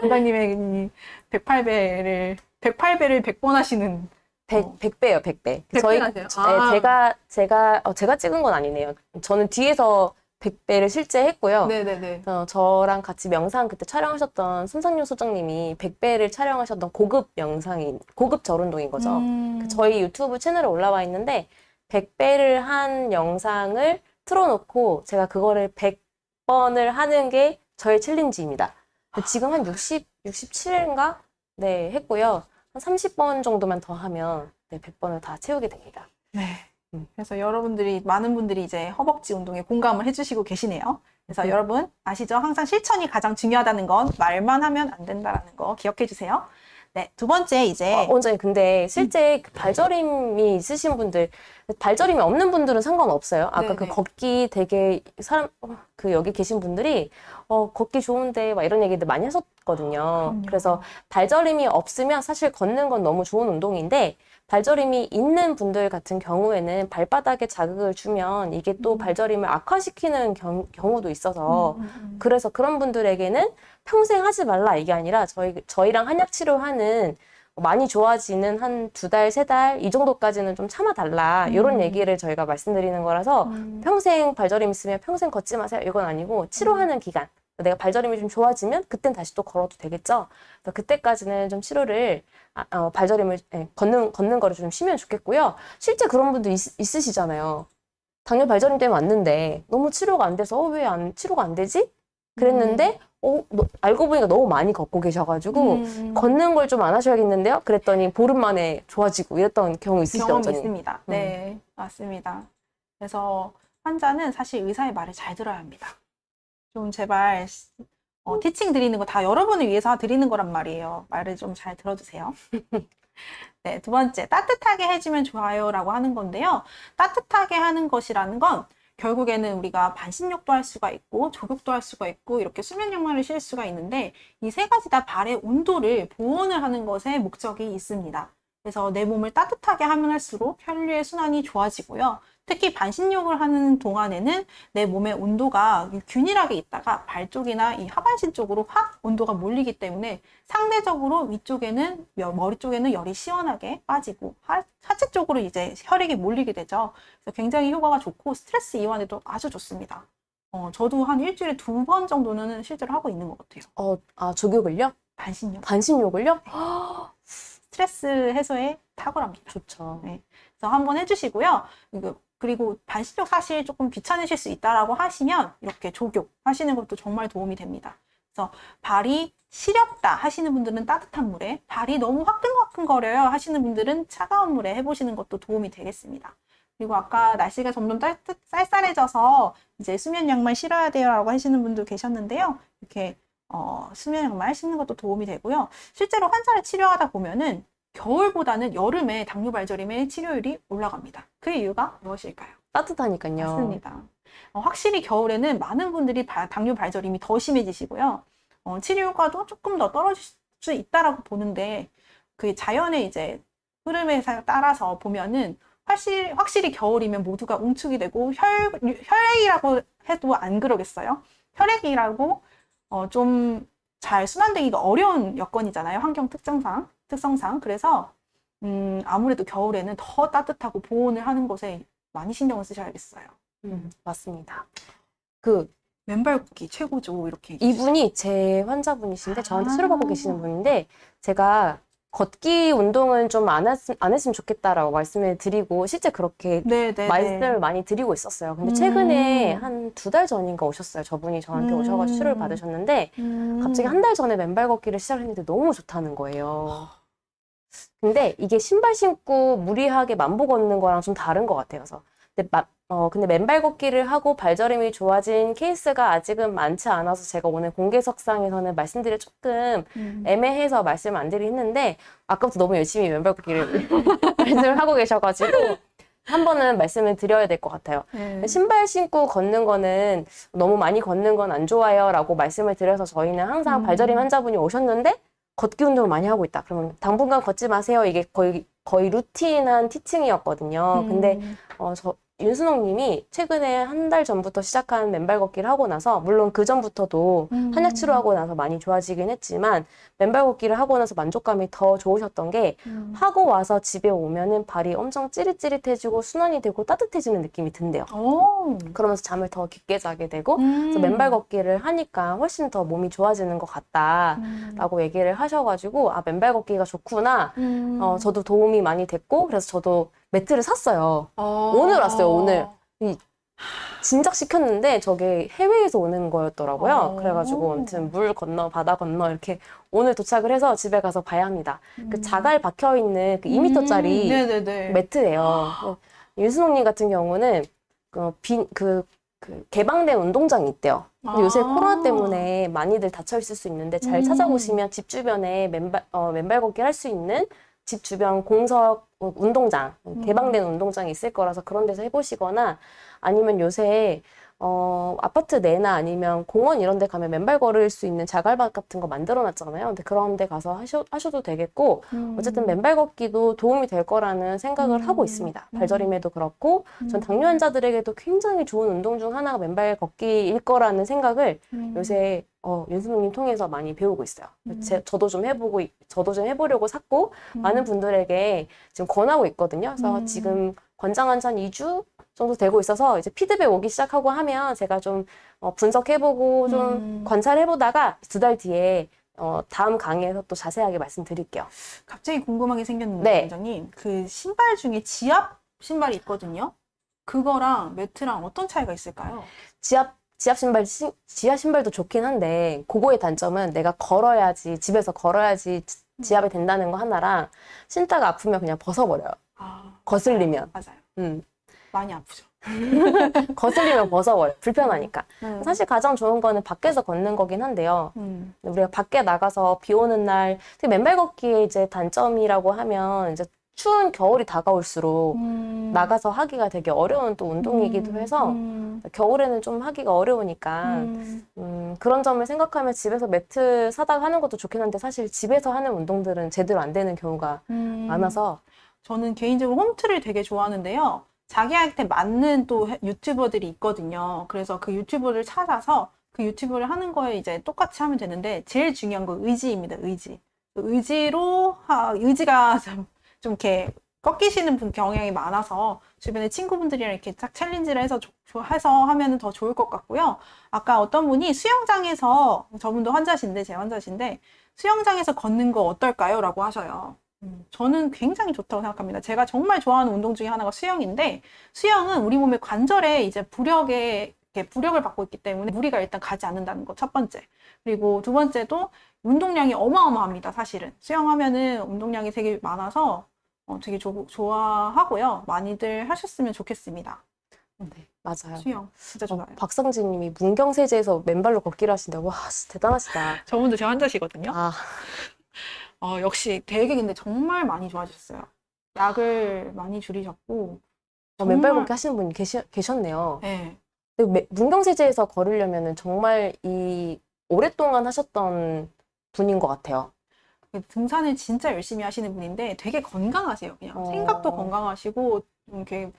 원장님의 이 108배를 100번 하시는 100배요, 100배. 100배 하세요? 네, 제가 찍은 건 아니네요. 저는 뒤에서 100배를 실제 했고요. 네네네. 저랑 같이 명상 그때 촬영하셨던 손상윤 소장님이 100배를 촬영하셨던 고급 절운동인 거죠. 저희 유튜브 채널에 올라와 있는데 100배를 한 영상을 틀어놓고 제가 그거를 100번을 하는 게 저의 챌린지입니다. 지금 한 67인가? 네, 했고요. 한 30번 정도만 더 하면 100번을 다 채우게 됩니다. 네. 그래서 많은 분들이 이제 허벅지 운동에 공감을 해주시고 계시네요. 그래서 여러분 아시죠? 항상 실천이 가장 중요하다는 건 말만 하면 안 된다라는 거 기억해 주세요. 네, 두 번째 이제 원장님, 근데 실제 그 발저림이 있으신 분들, 발저림이 없는 분들은 상관없어요. 아까 그 네네. 걷기 되게 그 여기 계신 분들이 걷기 좋은데 막 이런 얘기들 많이 하셨거든요. 그럼요. 그래서 발저림이 없으면 사실 걷는 건 너무 좋은 운동인데 발저림이 있는 분들 같은 경우에는 발바닥에 자극을 주면 이게 또 발저림을 악화시키는 경우도 있어서 그래서 그런 분들에게는 평생 하지 말라 이게 아니라 저희랑 한약 치료하는 많이 좋아지는 한 2달, 3달 이 정도까지는 좀 참아달라 이런 얘기를 저희가 말씀드리는 거라서 평생 발저림 있으면 평생 걷지 마세요 이건 아니고 치료하는 기간 내가 발저림이 좀 좋아지면 그땐 다시 또 걸어도 되겠죠. 그래서 그때까지는 좀 치료를 발저림을 걷는 거를 좀 쉬면 좋겠고요. 실제 그런 분도 있으시잖아요. 당뇨 발저림 때문에 왔는데 너무 치료가 안 돼서 왜 치료가 안 되지? 그랬는데 알고 보니까 너무 많이 걷고 계셔가지고 걷는 걸 좀 안 하셔야겠는데요? 그랬더니 보름 만에 좋아지고 이랬던 경우 있으시죠? 경험이 원장님? 있습니다. 네, 맞습니다. 그래서 환자는 사실 의사의 말을 잘 들어야 합니다. 좀 제발 티칭 드리는 거 다 여러분을 위해서 드리는 거란 말이에요. 말을 좀 잘 들어주세요. 네, 두 번째, 따뜻하게 해주면 좋아요라고 하는 건데요. 따뜻하게 하는 것이라는 건 결국에는 우리가 반신욕도 할 수가 있고 족욕도 할 수가 있고 이렇게 수면 양말을 실 수가 있는데 이 세 가지 다 발의 온도를 보온을 하는 것에 목적이 있습니다. 그래서 내 몸을 따뜻하게 하면 할수록 혈류의 순환이 좋아지고요. 특히 반신욕을 하는 동안에는 내 몸의 온도가 균일하게 있다가 발 쪽이나 이 하반신 쪽으로 확 온도가 몰리기 때문에 상대적으로 위쪽에는 머리 쪽에는 열이 시원하게 빠지고 하체 쪽으로 이제 혈액이 몰리게 되죠. 그래서 굉장히 효과가 좋고 스트레스 이완에도 아주 좋습니다. 저도 한 일주일에 2번 정도는 실제로 하고 있는 것 같아요. 족욕을요? 반신욕. 반신욕을요? 스트레스 해소에 탁월합니다. 좋죠. 네. 그래서 한번 해주시고요. 그리고 반신욕 사실 조금 귀찮으실 수 있다라고 하시면 이렇게 족욕 하시는 것도 정말 도움이 됩니다. 그래서 발이 시렵다 하시는 분들은 따뜻한 물에, 발이 너무 화끈화끈거려요 하시는 분들은 차가운 물에 해보시는 것도 도움이 되겠습니다. 그리고 아까 날씨가 점점 쌀쌀해져서 이제 수면 양말 신어야 돼요라고 하시는 분도 계셨는데요. 이렇게 수면 양말 신는 것도 도움이 되고요. 실제로 환자를 치료하다 보면은 겨울보다는 여름에 당뇨 발저림의 치료율이 올라갑니다. 그 이유가 무엇일까요? 따뜻하니까요. 맞습니다. 확실히 겨울에는 많은 분들이 당뇨 발저림이 더 심해지시고요. 치료 효과도 조금 더 떨어질 수 있다라고 보는데 그 자연의 이제 흐름에 따라서 보면은 확실히 겨울이면 모두가 웅축이 되고 혈액이라고 해도 안 그러겠어요? 혈액이라고 좀 잘 순환되기가 어려운 여건이잖아요. 환경 특성상. 그래서 아무래도 겨울에는 더 따뜻하고 보온을 하는 것에 많이 신경을 쓰셔야겠어요. 맞습니다. 맨발 걷기 최고죠. 이렇게 이분이 제 환자분이신데 저한테 치료받고 계시는 분인데 제가 걷기 운동은 좀 안 했으면 좋겠다라고 말씀을 드리고 실제 그렇게 말씀을 많이 드리고 있었어요. 근데 최근에 한 2달 전인가 오셨어요. 저분이 저한테 오셔가지고 치료를 받으셨는데 갑자기 한 달 전에 맨발 걷기를 시작했는데 너무 좋다는 거예요. 근데 이게 신발 신고 무리하게 만보 걷는 거랑 좀 다른 것 같아요. 그래서 근데 맨발 걷기를 하고 발저림이 좋아진 케이스가 아직은 많지 않아서 제가 오늘 공개석상에서는 말씀드릴 조금 애매해서 말씀 안 드리긴 했는데 아까부터 너무 열심히 맨발 걷기를 말씀을 하고 계셔가지고 한 번은 말씀을 드려야 될 것 같아요. 신발 신고 걷는 거는 너무 많이 걷는 건 안 좋아요 라고 말씀을 드려서 저희는 항상 발저림 환자분이 오셨는데 걷기 운동을 많이 하고 있다. 그러면 당분간 걷지 마세요. 이게 거의 루틴한 티칭이었거든요. 근데 윤순옥 님이 최근에 한 달 전부터 시작한 맨발 걷기를 하고 나서 물론 그 전부터도 한약 치료하고 나서 많이 좋아지긴 했지만 맨발 걷기를 하고 나서 만족감이 더 좋으셨던 게 하고 와서 집에 오면은 발이 엄청 찌릿찌릿해지고 순환이 되고 따뜻해지는 느낌이 든대요. 그러면서 잠을 더 깊게 자게 되고 그래서 맨발 걷기를 하니까 훨씬 더 몸이 좋아지는 것 같다라고 얘기를 하셔가지고 맨발 걷기가 좋구나. 저도 도움이 많이 됐고 그래서 저도 매트를 샀어요. 오늘 왔어요, 오늘. 진작 시켰는데 저게 해외에서 오는 거였더라고요. 그래가지고 아무튼 물 건너 바다 건너 이렇게 오늘 도착을 해서 집에 가서 봐야 합니다. 그 자갈 박혀있는 그 2m짜리 매트예요. 윤순옥님 같은 경우는 그 개방된 운동장이 있대요. 근데 요새 코로나 때문에 많이들 닫혀 있을 수 있는데 잘 찾아보시면 집 주변에 맨발 걷기 할 수 있는 집 주변 공석 운동장, 개방된 운동장이 있을 거라서 그런 데서 해보시거나 아니면 요새 아파트 내나 아니면 공원 이런 데 가면 맨발 걸을 수 있는 자갈밭 같은 거 만들어 놨잖아요. 근데 그런 데 가서 하셔도 되겠고, 어쨌든 맨발 걷기도 도움이 될 거라는 생각을 하고 있습니다. 발저림에도 그렇고, 전 당뇨 환자들에게도 굉장히 좋은 운동 중 하나가 맨발 걷기일 거라는 생각을 요새 윤수님님 통해서 많이 배우고 있어요. 저도 좀 해보려고 샀고, 많은 분들에게 지금 권하고 있거든요. 그래서 지금 권장한 지 한 2주 정도 되고 있어서 이제 피드백 오기 시작하고 하면 제가 좀 분석해보고 좀 관찰해보다가 2달 뒤에 다음 강의에서 또 자세하게 말씀드릴게요. 갑자기 궁금한 게 생겼는데, 네. 원장님. 그 신발 중에 지압 신발이 있거든요. 그거랑 매트랑 어떤 차이가 있을까요? 지압 신발도 좋긴 한데 그거의 단점은 내가 걸어야지 집에서 걸어야지 지압이 된다는 거 하나랑 신다가 아프면 그냥 벗어버려요. 거슬리면. 맞아요. 많이 아프죠. 거슬리면 벗어버려요. 불편하니까. 사실 가장 좋은 거는 밖에서 걷는 거긴 한데요. 우리가 밖에 나가서 비 오는 날, 특히 맨발 걷기의 이제 단점이라고 하면 이제 추운 겨울이 다가올수록 나가서 하기가 되게 어려운 또 운동이기도 해서 겨울에는 좀 하기가 어려우니까 그런 점을 생각하면 집에서 매트 사다가 하는 것도 좋긴 한데 사실 집에서 하는 운동들은 제대로 안 되는 경우가 많아서 저는 개인적으로 홈트를 되게 좋아하는데요. 자기한테 맞는 또 유튜버들이 있거든요. 그래서 그 유튜버를 찾아서 그 유튜브를 하는 거에 이제 똑같이 하면 되는데 제일 중요한 건 의지입니다. 의지가 좀 이렇게 꺾이시는 분 경향이 많아서 주변에 친구분들이랑 이렇게 딱 챌린지를 해서 하면 더 좋을 것 같고요. 아까 어떤 분이 수영장에서, 저분도 제 환자신데 수영장에서 걷는 거 어떨까요? 라고 하셔요. 저는 굉장히 좋다고 생각합니다. 제가 정말 좋아하는 운동 중에 하나가 수영인데, 수영은 우리 몸의 관절에 이제 부력을 받고 있기 때문에 무리가 일단 가지 않는다는 거, 첫 번째. 그리고 두 번째도 운동량이 어마어마합니다, 사실은. 수영하면은 운동량이 되게 많아서 되게 좋아하고요. 많이들 하셨으면 좋겠습니다. 네, 맞아요. 수영 진짜 좋아요. 박성진 님이 문경세제에서 맨발로 걷기를 하신다고. 와, 진짜 대단하시다. 저분도 제 환자시거든요. 아, 역시 되게 근데 정말 많이 좋아지셨어요. 약을 많이 줄이셨고. 맨발 걷기 하시는 분이 계셨네요. 네. 문경세제에서 걸으려면은 정말 오랫동안 하셨던 분인 것 같아요. 등산을 진짜 열심히 하시는 분인데 되게 건강하세요. 그냥 생각도 건강하시고 이렇게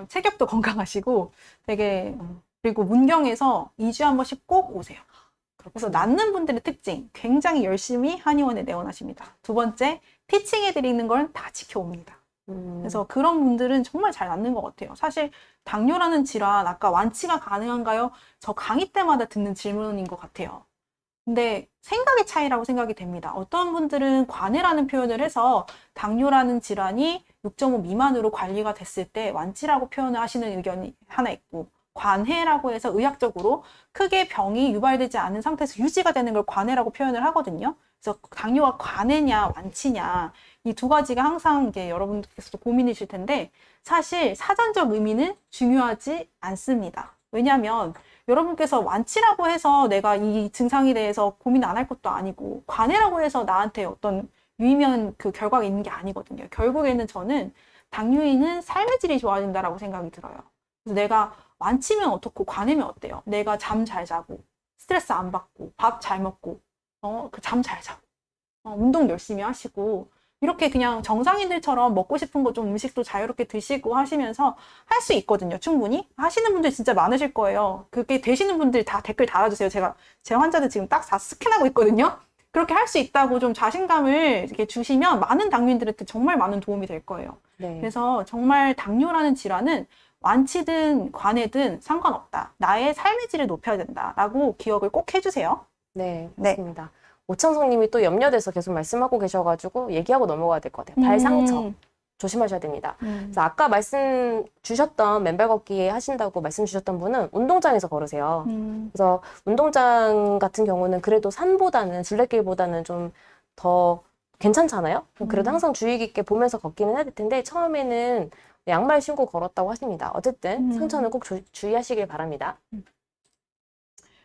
체격도 건강하시고 되게 그리고 문경에서 2주에 한 번씩 꼭 오세요. 그래서 낫는 분들의 특징 굉장히 열심히 한의원에 내원하십니다. 두 번째 티칭해드리는 걸 다 지켜옵니다. 그래서 그런 분들은 정말 잘 낫는 것 같아요. 사실 당뇨라는 질환 아까 완치가 가능한가요? 저 강의 때마다 듣는 질문인 것 같아요. 근데 생각의 차이라고 생각이 됩니다. 어떤 분들은 관해라는 표현을 해서 당뇨라는 질환이 6.5 미만으로 관리가 됐을 때 완치라고 표현을 하시는 의견이 하나 있고, 관해라고 해서 의학적으로 크게 병이 유발되지 않은 상태에서 유지가 되는 걸 관해라고 표현을 하거든요. 그래서 당뇨가 관해냐 완치냐 이 두 가지가 항상 이제 여러분들께서도 고민이실 텐데 사실 사전적 의미는 중요하지 않습니다. 왜냐하면 여러분께서 완치라고 해서 내가 이 증상에 대해서 고민 안 할 것도 아니고 관해라고 해서 나한테 어떤 유의미한 그 결과가 있는 게 아니거든요. 결국에는 저는 당뇨인은 삶의 질이 좋아진다라고 생각이 들어요. 그래서 내가 완치면 어떻고 관해면 어때요? 내가 잠 잘 자고 스트레스 안 받고 밥 잘 먹고 잠 잘 자고 운동 열심히 하시고 이렇게 그냥 정상인들처럼 먹고 싶은 거 좀 음식도 자유롭게 드시고 하시면서 할 수 있거든요. 충분히. 하시는 분들 진짜 많으실 거예요. 그렇게 되시는 분들 다 댓글 달아주세요. 제 환자들 지금 딱 다 스캔하고 있거든요. 그렇게 할 수 있다고 좀 자신감을 이렇게 주시면 많은 당뇨인들한테 정말 많은 도움이 될 거예요. 네. 그래서 정말 당뇨라는 질환은 완치든 관해든 상관없다. 나의 삶의 질을 높여야 된다라고 기억을 꼭 해주세요. 네, 맞습니다. 오창성 님이 또 염려돼서 계속 말씀하고 계셔가지고 얘기하고 넘어가야 될 것 같아요. 발 상처 조심하셔야 됩니다. 그래서 아까 말씀 주셨던 맨발 걷기 하신다고 말씀 주셨던 분은 운동장에서 걸으세요. 그래서 운동장 같은 경우는 그래도 산보다는 둘레길보다는 좀 더 괜찮잖아요. 그래도 항상 주의 깊게 보면서 걷기는 해야 될 텐데 처음에는 양말 신고 걸었다고 하십니다. 어쨌든 상처는 꼭 주의하시길 바랍니다.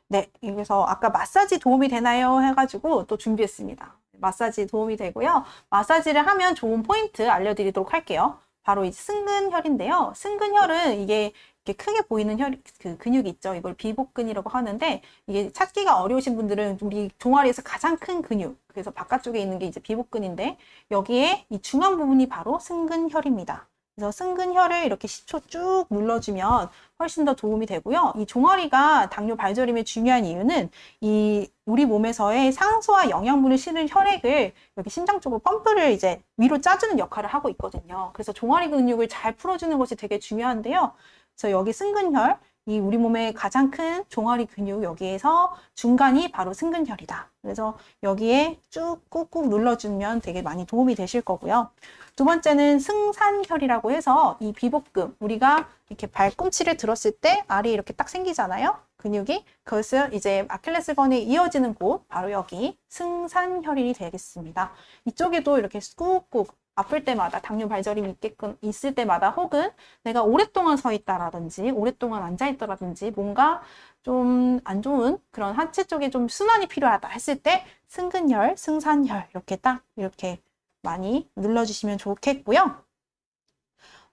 네, 그래서 아까 마사지 도움이 되나요? 해가지고 또 준비했습니다. 마사지 도움이 되고요. 마사지를 하면 좋은 포인트 알려드리도록 할게요. 바로 이 승근혈인데요. 승근혈은 이게 이렇게 크게 보이는 그 근육이 있죠. 이걸 비복근이라고 하는데 이게 찾기가 어려우신 분들은 우리 종아리에서 가장 큰 근육, 그래서 바깥쪽에 있는 게 이제 비복근인데 여기에 이 중앙 부분이 바로 승근혈입니다. 그래서 승근혈을 이렇게 10초 쭉 눌러주면 훨씬 더 도움이 되고요. 이 종아리가 당뇨 발저림의 중요한 이유는 이 우리 몸에서의 상수와 영양분을 실은 혈액을 여기 심장 쪽으로 펌프를 이제 위로 짜주는 역할을 하고 있거든요. 그래서 종아리 근육을 잘 풀어주는 것이 되게 중요한데요. 그래서 여기 승근혈, 이 우리 몸의 가장 큰 종아리 근육 여기에서 중간이 바로 승근혈이다. 그래서 여기에 쭉 꾹꾹 눌러주면 되게 많이 도움이 되실 거고요. 두 번째는 승산혈이라고 해서 이 비복근, 우리가 이렇게 발꿈치를 들었을 때 알이 이렇게 딱 생기잖아요. 근육이. 그것을 이제 아킬레스건에 이어지는 곳, 바로 여기 승산혈이 되겠습니다. 이쪽에도 이렇게 꾹꾹 아플 때마다 당뇨 발저림이 있을 때마다 혹은 내가 오랫동안 서 있다라든지 오랫동안 앉아 있다라든지 뭔가 좀 안 좋은 그런 하체 쪽에 좀 순환이 필요하다 했을 때 승근혈, 승산혈 이렇게 딱 이렇게 많이 눌러주시면 좋겠고요.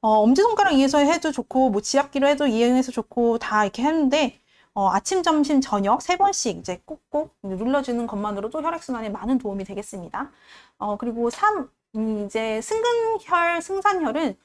엄지손가락 이용해서 해도 좋고 뭐 지압기로 해도 이용해서 좋고 다 이렇게 했는데 아침, 점심, 저녁 3번씩 이제 꾹꾹 눌러주는 것만으로도 혈액순환에 많은 도움이 되겠습니다. 그리고 이제 승근혈, 승산혈은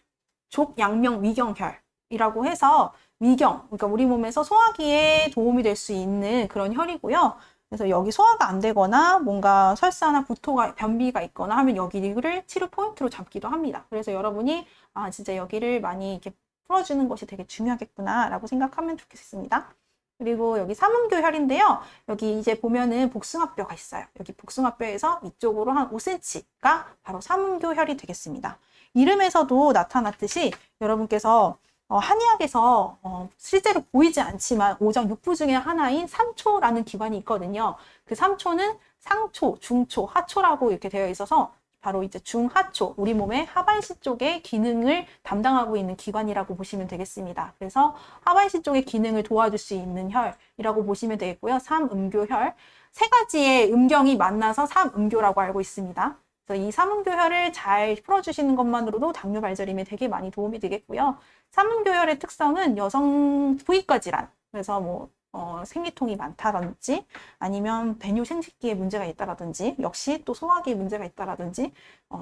족양명 위경혈이라고 해서 그러니까 우리 몸에서 소화기에 도움이 될 수 있는 그런 혈이고요. 그래서 여기 소화가 안 되거나 뭔가 설사나 구토가, 변비가 있거나 하면 여기를 치료 포인트로 잡기도 합니다. 그래서 여러분이 진짜 여기를 많이 이렇게 풀어주는 것이 되게 중요하겠구나라고 생각하면 좋겠습니다. 그리고 여기 삼음교혈인데요. 여기 이제 보면은 복숭아뼈가 있어요. 여기 복숭아뼈에서 이쪽으로 한 5cm가 바로 삼음교혈이 되겠습니다. 이름에서도 나타났듯이 여러분께서 한의학에서 실제로 보이지 않지만 오장 6부 중에 하나인 삼초라는 기관이 있거든요. 그 삼초는 상초, 중초, 하초라고 이렇게 되어 있어서 바로 이제 중하초, 우리 몸의 하반신 쪽의 기능을 담당하고 있는 기관이라고 보시면 되겠습니다. 그래서 하반신 쪽의 기능을 도와줄 수 있는 혈이라고 보시면 되겠고요. 삼음교혈, 3가지의 음경이 만나서 삼음교라고 알고 있습니다. 그래서 이 삼음교혈을 잘 풀어주시는 것만으로도 당뇨 발저림에 되게 많이 도움이 되겠고요. 삼음교혈의 특성은 여성 부위과 질환, 그래서 뭐 생리통이 많다든지 아니면 배뇨 생식기에 문제가 있다라든지 역시 또 소화기에 문제가 있다라든지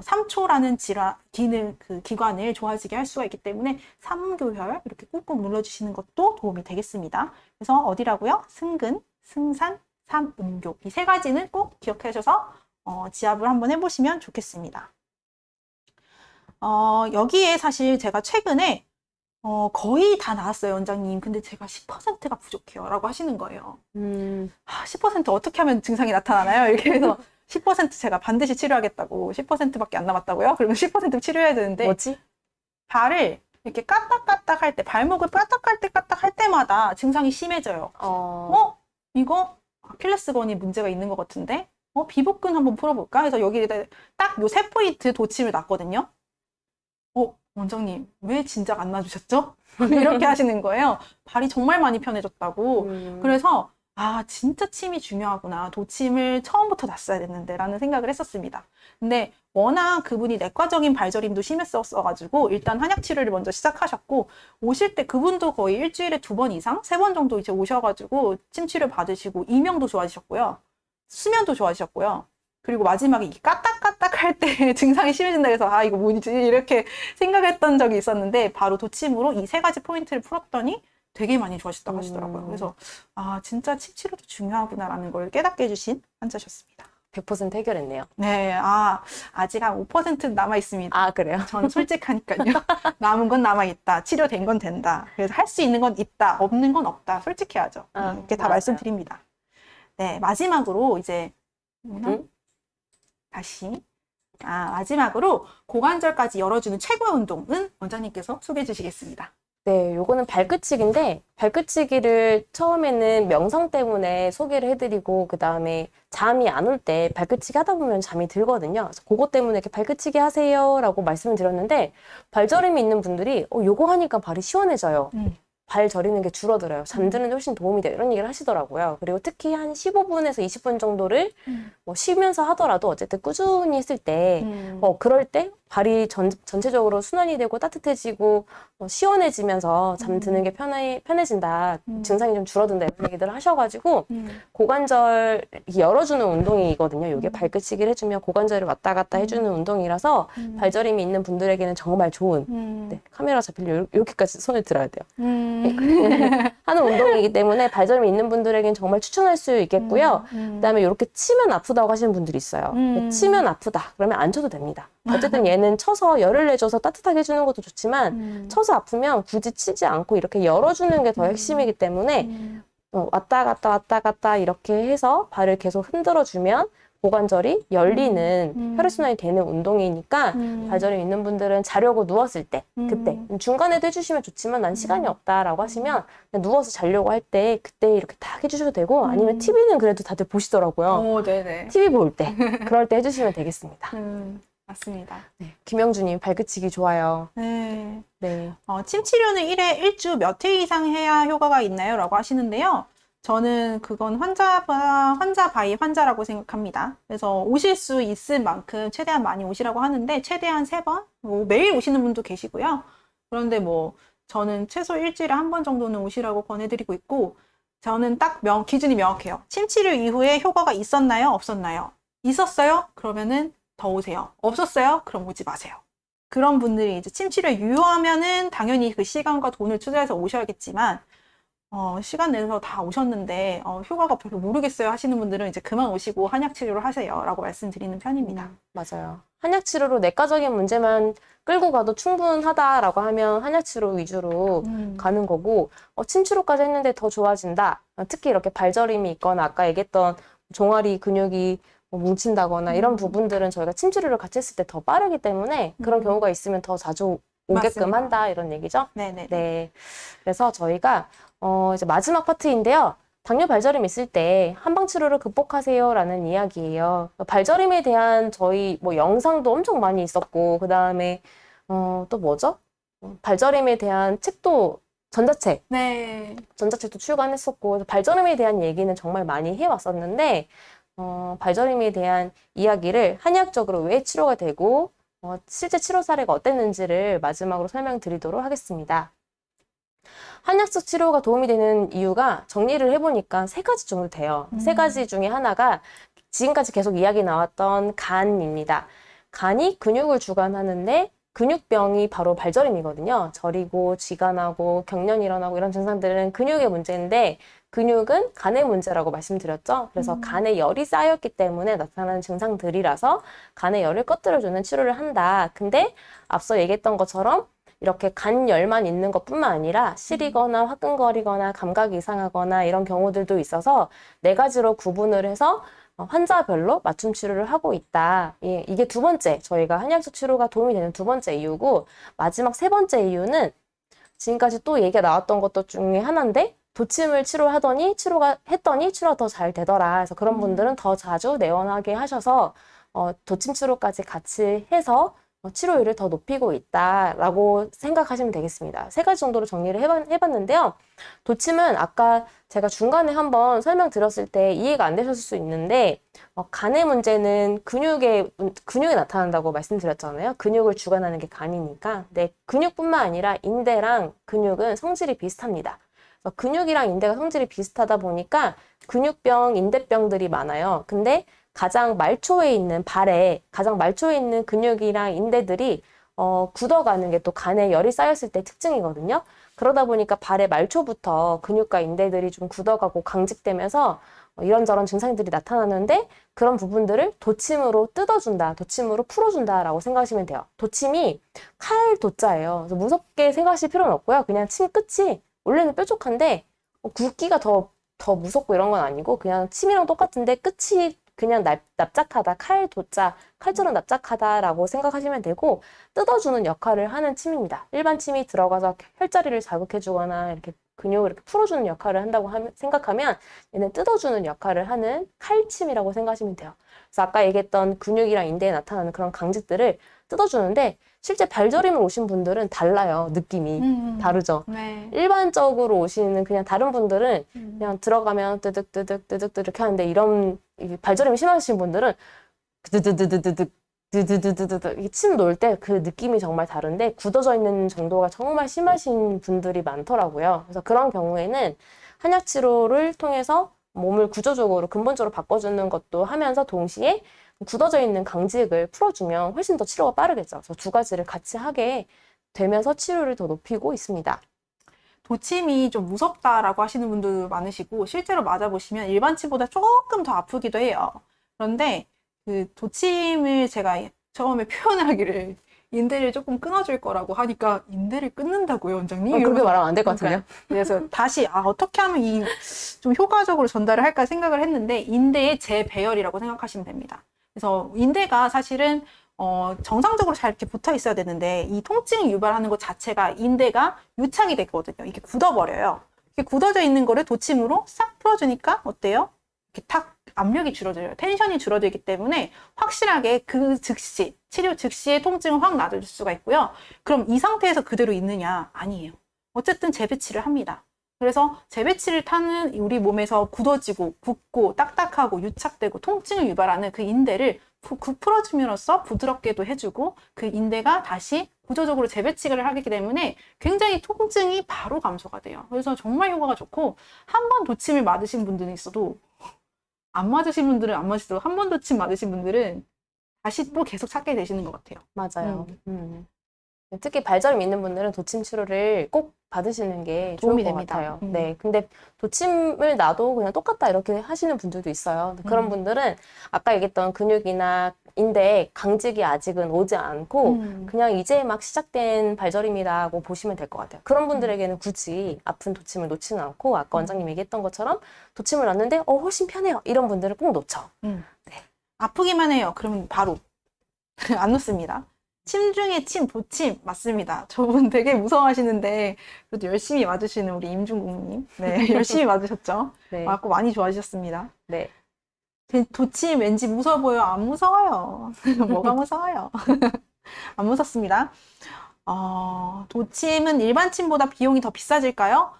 삼초라는 기관을 좋아지게 할 수가 있기 때문에 삼음교혈 이렇게 꾹꾹 눌러주시는 것도 도움이 되겠습니다. 그래서 어디라고요? 승근, 승산, 삼음교 이 3가지는 꼭 기억하셔서 지압을 한번 해보시면 좋겠습니다. 여기에 사실 제가 최근에 거의 다 나왔어요, 원장님. 근데 제가 10%가 부족해요. 라고 하시는 거예요. 10% 어떻게 하면 증상이 나타나나요? 이렇게 해서 10% 제가 반드시 치료하겠다고. 10%밖에 안 남았다고요? 그러면 10% 치료해야 되는데. 뭐지? 발을 이렇게 까딱까딱 할 때, 발목을 까딱 할 때마다 증상이 심해져요. 이거 아킬레스건이 문제가 있는 것 같은데? 비복근 한번 풀어볼까? 그래서 여기에 딱 요 3포인트 도침을 놨거든요. 원장님, 왜 진작 안 놔주셨죠? 이렇게 하시는 거예요. 발이 정말 많이 편해졌다고. 그래서, 진짜 침이 중요하구나. 도침을 처음부터 놨어야 됐는데, 라는 생각을 했었습니다. 근데 워낙 그분이 내과적인 발저림도 심했었어가지고, 일단 한약 치료를 먼저 시작하셨고, 오실 때 그분도 거의 일주일에 2번 이상, 3번 정도 이제 오셔가지고, 침 치료 받으시고, 이명도 좋아지셨고요. 수면도 좋아지셨고요. 그리고 마지막에 이게 까딱까딱 할 때 증상이 심해진다 해서 이거 뭐지? 이렇게 생각했던 적이 있었는데 바로 도침으로 이 3가지 포인트를 풀었더니 되게 많이 좋아지셨다고 하시더라고요. 그래서 진짜 침 치료도 중요하구나라는 걸 깨닫게 해주신 환자셨습니다. 100% 해결했네요. 네, 아직 한 5% 남아있습니다. 그래요? 저는 솔직하니까요. 남은 건 남아있다. 치료된 건 된다. 그래서 할 수 있는 건 있다. 없는 건 없다. 솔직해야죠. 이렇게 다 맞아요. 말씀드립니다. 네, 마지막으로 이제 응? 다시 마지막으로 고관절까지 열어주는 최고의 운동은 원장님께서 소개해 주시겠습니다. 네, 요거는 발끝치기인데 발끝치기를 처음에는 명성 때문에 소개를 해드리고 그 다음에 잠이 안 올 때 발끝치기 하다 보면 잠이 들거든요. 그래서 그것 때문에 이렇게 발끝치기 하세요 라고 말씀을 드렸는데 발저림이 있는 분들이 요거 하니까 발이 시원해져요. 발 저리는 게 줄어들어요. 잠드는 데 훨씬 도움이 돼요. 이런 얘기를 하시더라고요. 그리고 특히 한 15분에서 20분 정도를 뭐 쉬면서 하더라도 어쨌든 꾸준히 했을 때 그럴 때 발이 전체적으로 순환이 되고 따뜻해지고 시원해지면서 잠드는 게 편해진다. 증상이 좀 줄어든다. 이런 얘기들을 하셔가지고 고관절 열어주는 운동이거든요. 이게 발끝치기를 해주면 고관절을 왔다 갔다 해주는 운동이라서 발저림이 있는 분들에게는 정말 좋은 네, 카메라 잡히려 이렇게까지 손을 들어야 돼요. 하는 운동이기 때문에 발저림이 있는 분들에게는 정말 추천할 수 있겠고요. 그다음에 이렇게 치면 아프다고 하시는 분들이 있어요. 치면 아프다. 그러면 안 쳐도 됩니다. 어쨌든 얘는 쳐서 열을 내줘서 따뜻하게 해주는 것도 좋지만 쳐서 아프면 굳이 치지 않고 이렇게 열어주는 게 더 핵심이기 때문에 왔다 갔다 이렇게 해서 발을 계속 흔들어주면 고관절이 열리는 혈액순환이 되는 운동이니까 발저림 있는 분들은 자려고 누웠을 때 그때 중간에도 해주시면 좋지만 난 시간이 없다라고 하시면 그냥 누워서 자려고 할 때 그때 이렇게 딱 해주셔도 되고 아니면 TV는 그래도 다들 보시더라고요. 오, 네네. TV 볼 때 그럴 때 해주시면 되겠습니다. 맞습니다. 네, 김영주님 발끝치기 좋아요. 네. 네. 침 치료는 1회 1주 몇 회 이상 해야 효과가 있나요? 라고 하시는데요. 저는 그건 환자 바이 환자라고 생각합니다. 그래서 오실 수 있을 만큼 최대한 많이 오시라고 하는데 최대한 3번, 뭐 매일 오시는 분도 계시고요. 그런데 뭐 저는 최소 일주일에 한 번 정도는 오시라고 권해드리고 있고 저는 딱 기준이 명확해요. 침 치료 이후에 효과가 있었나요? 없었나요? 있었어요? 그러면은 더 오세요. 없었어요? 그럼 오지 마세요. 그런 분들이 이제 침 치료에 유효하면은 당연히 그 시간과 돈을 투자해서 오셔야겠지만 시간 내서 다 오셨는데 효과가 별로 모르겠어요 하시는 분들은 이제 그만 오시고 한약 치료를 하세요 라고 말씀드리는 편입니다. 맞아요. 한약 치료로 내과적인 문제만 끌고 가도 충분하다라고 하면 한약 치료 위주로 가는 거고 침 치료까지 했는데 더 좋아진다. 특히 이렇게 발저림이 있거나 아까 얘기했던 종아리 근육이 뭉친다거나 이런 부분들은 저희가 침 치료를 같이 했을 때 더 빠르기 때문에 그런 경우가 있으면 더 자주 오게끔 맞습니다. 한다 이런 얘기죠. 네네. 네. 그래서 저희가 이제 마지막 파트인데요. 당뇨 발저림 있을 때 한방 치료를 극복하세요라는 이야기예요. 발저림에 대한 저희 뭐 영상도 엄청 많이 있었고 그다음에 또 뭐죠? 발저림에 대한 책도 네. 전자책도 출간했었고 그래서 발저림에 대한 얘기는 정말 많이 해왔었는데 발저림에 대한 이야기를 한의학적으로 왜 치료가 되고 실제 치료 사례가 어땠는지를 마지막으로 설명드리도록 하겠습니다. 한약적 치료가 도움이 되는 이유가 정리를 해보니까 3가지 정도 돼요. 3가지 중에 하나가 지금까지 계속 이야기 나왔던 간입니다. 간이 근육을 주관하는데 근육병이 바로 발저림이거든요. 저리고 쥐가 나고 경련이 일어나고 이런 증상들은 근육의 문제인데 근육은 간의 문제라고 말씀드렸죠. 그래서 간에 열이 쌓였기 때문에 나타나는 증상들이라서 간의 열을 꺼뜨려주는 치료를 한다. 근데 앞서 얘기했던 것처럼 이렇게 간열만 있는 것뿐만 아니라 시리거나 화끈거리거나 감각이 이상하거나 이런 경우들도 있어서 4가지로 구분을 해서 환자별로 맞춤 치료를 하고 있다. 이게 2번째, 저희가 한의학적 치료가 도움이 되는 2번째 이유고 마지막 3번째 이유는 지금까지 또 얘기가 나왔던 것도 중에 하나인데 도침을 치료가 더 잘 되더라. 그래서 그런 분들은 더 자주 내원하게 하셔서 도침 치료까지 같이 해서 치료율을 더 높이고 있다라고 생각하시면 되겠습니다. 3가지 정도로 정리를 해봤는데요. 도침은 아까 제가 중간에 한번 설명드렸을 때 이해가 안 되셨을 수 있는데 간의 문제는 근육에 나타난다고 말씀드렸잖아요. 근육을 주관하는 게 간이니까. 네, 근육뿐만 아니라 인대랑 근육은 성질이 비슷합니다. 근육이랑 인대가 성질이 비슷하다 보니까 근육병, 인대병들이 많아요. 근데 가장 말초에 있는 근육이랑 인대들이 굳어가는 게 또 간에 열이 쌓였을 때 특징이거든요. 그러다 보니까 발의 말초부터 근육과 인대들이 좀 굳어가고 강직되면서 이런저런 증상들이 나타나는데 그런 부분들을 도침으로 뜯어준다, 도침으로 풀어준다라고 생각하시면 돼요. 도침이 칼 도자예요. 그래서 무섭게 생각하실 필요는 없고요. 그냥 침 끝이 원래는 뾰족한데 굵기가 더 무섭고 이런 건 아니고 그냥 침이랑 똑같은데 끝이 그냥 납작하다, 칼처럼 납작하다라고 생각하시면 되고 뜯어주는 역할을 하는 침입니다. 일반 침이 들어가서 혈자리를 자극해주거나 이렇게 근육을 이렇게 풀어주는 역할을 한다고 생각하면 얘는 뜯어주는 역할을 하는 칼침이라고 생각하시면 돼요. 그래서 아까 얘기했던 근육이랑 인대에 나타나는 그런 강직들을 뜯어주는데 실제 발저림을 오신 분들은 달라요. 느낌이 다르죠. 네. 일반적으로 오시는 그냥 다른 분들은 그냥 들어가면 뜨득뜨득 이렇게 하는데 이런 발저림이 심하신 분들은 드드드드드득 드드드드드 이게 침 놓을 때 그 느낌이 정말 다른데 굳어져 있는 정도가 정말 심하신 분들이 많더라고요. 그래서 그런 경우에는 한약 치료를 통해서 몸을 구조적으로 근본적으로 바꿔주는 것도 하면서 동시에 굳어져 있는 강직을 풀어주면 훨씬 더 치료가 빠르겠죠. 그래서 두 가지를 같이 하게 되면서 치료를 더 높이고 있습니다. 도침이 좀 무섭다라고 하시는 분들도 많으시고 실제로 맞아보시면 일반 침보다 조금 더 아프기도 해요. 그런데 그 도침을 제가 처음에 표현을 하기를 인대를 조금 끊어줄 거라고 하니까 인대를 끊는다고요, 원장님? 그렇게 이러면서 말하면 안 될 것 같은데요? 그래서 다시 어떻게 하면 이 좀 효과적으로 전달을 할까 생각을 했는데 인대의 재배열이라고 생각하시면 됩니다. 그래서 인대가 사실은 정상적으로 잘 이렇게 붙어 있어야 되는데 이 통증을 유발하는 것 자체가 인대가 유착이 되거든요. 이게 굳어버려요. 이렇게 굳어져 있는 거를 도침으로 싹 풀어주니까 어때요? 이렇게 탁 압력이 줄어들어요. 텐션이 줄어들기 때문에 확실하게 그 즉시, 치료 즉시의 통증을 확 놔줄 수가 있고요. 그럼 이 상태에서 그대로 있느냐? 아니에요. 어쨌든 재배치를 합니다. 그래서 재배치를 타는 우리 몸에서 굳어지고 붓고 딱딱하고 유착되고 통증을 유발하는 그 인대를 풀어줌으로써 부드럽게도 해주고 그 인대가 다시 구조적으로 재배치를 하기 때문에 굉장히 통증이 바로 감소가 돼요. 그래서 정말 효과가 좋고 한 번 도침을 맞으신 분들은 있어도 안 맞으신 분들은 안 맞으셔도 한 번 도침 맞으신 분들은 다시 또 계속 찾게 되시는 것 같아요. 맞아요. 특히 발저림 있는 분들은 도침 치료를 꼭 받으시는 게 좋을 도움이 것 됩니다. 같아요. 네, 근데 도침을 놔도 그냥 똑같다 이렇게 하시는 분들도 있어요. 그런 분들은 아까 얘기했던 근육이나 인대에 강직이 아직은 오지 않고 그냥 이제 막 시작된 발저림이라고 보시면 될 것 같아요. 그런 분들에게는 굳이 아픈 도침을 놓지는 않고 아까 원장님 얘기했던 것처럼 도침을 놨는데 훨씬 편해요. 이런 분들은 꼭 놓죠. 네. 아프기만 해요. 그러면 바로 안 놓습니다. 침 중에 침, 도침 맞습니다. 저분 되게 무서워하시는데 그래도 열심히 맞으시는 우리 임준국님, 네 열심히 맞으셨죠? 네. 맞고 많이 좋아지셨습니다. 네. 도침 왠지 무서워 보여? 안 무서워요. 뭐가 무서워요? 안 무섭습니다. 도침은 일반 침보다 비용이 더 비싸질까요?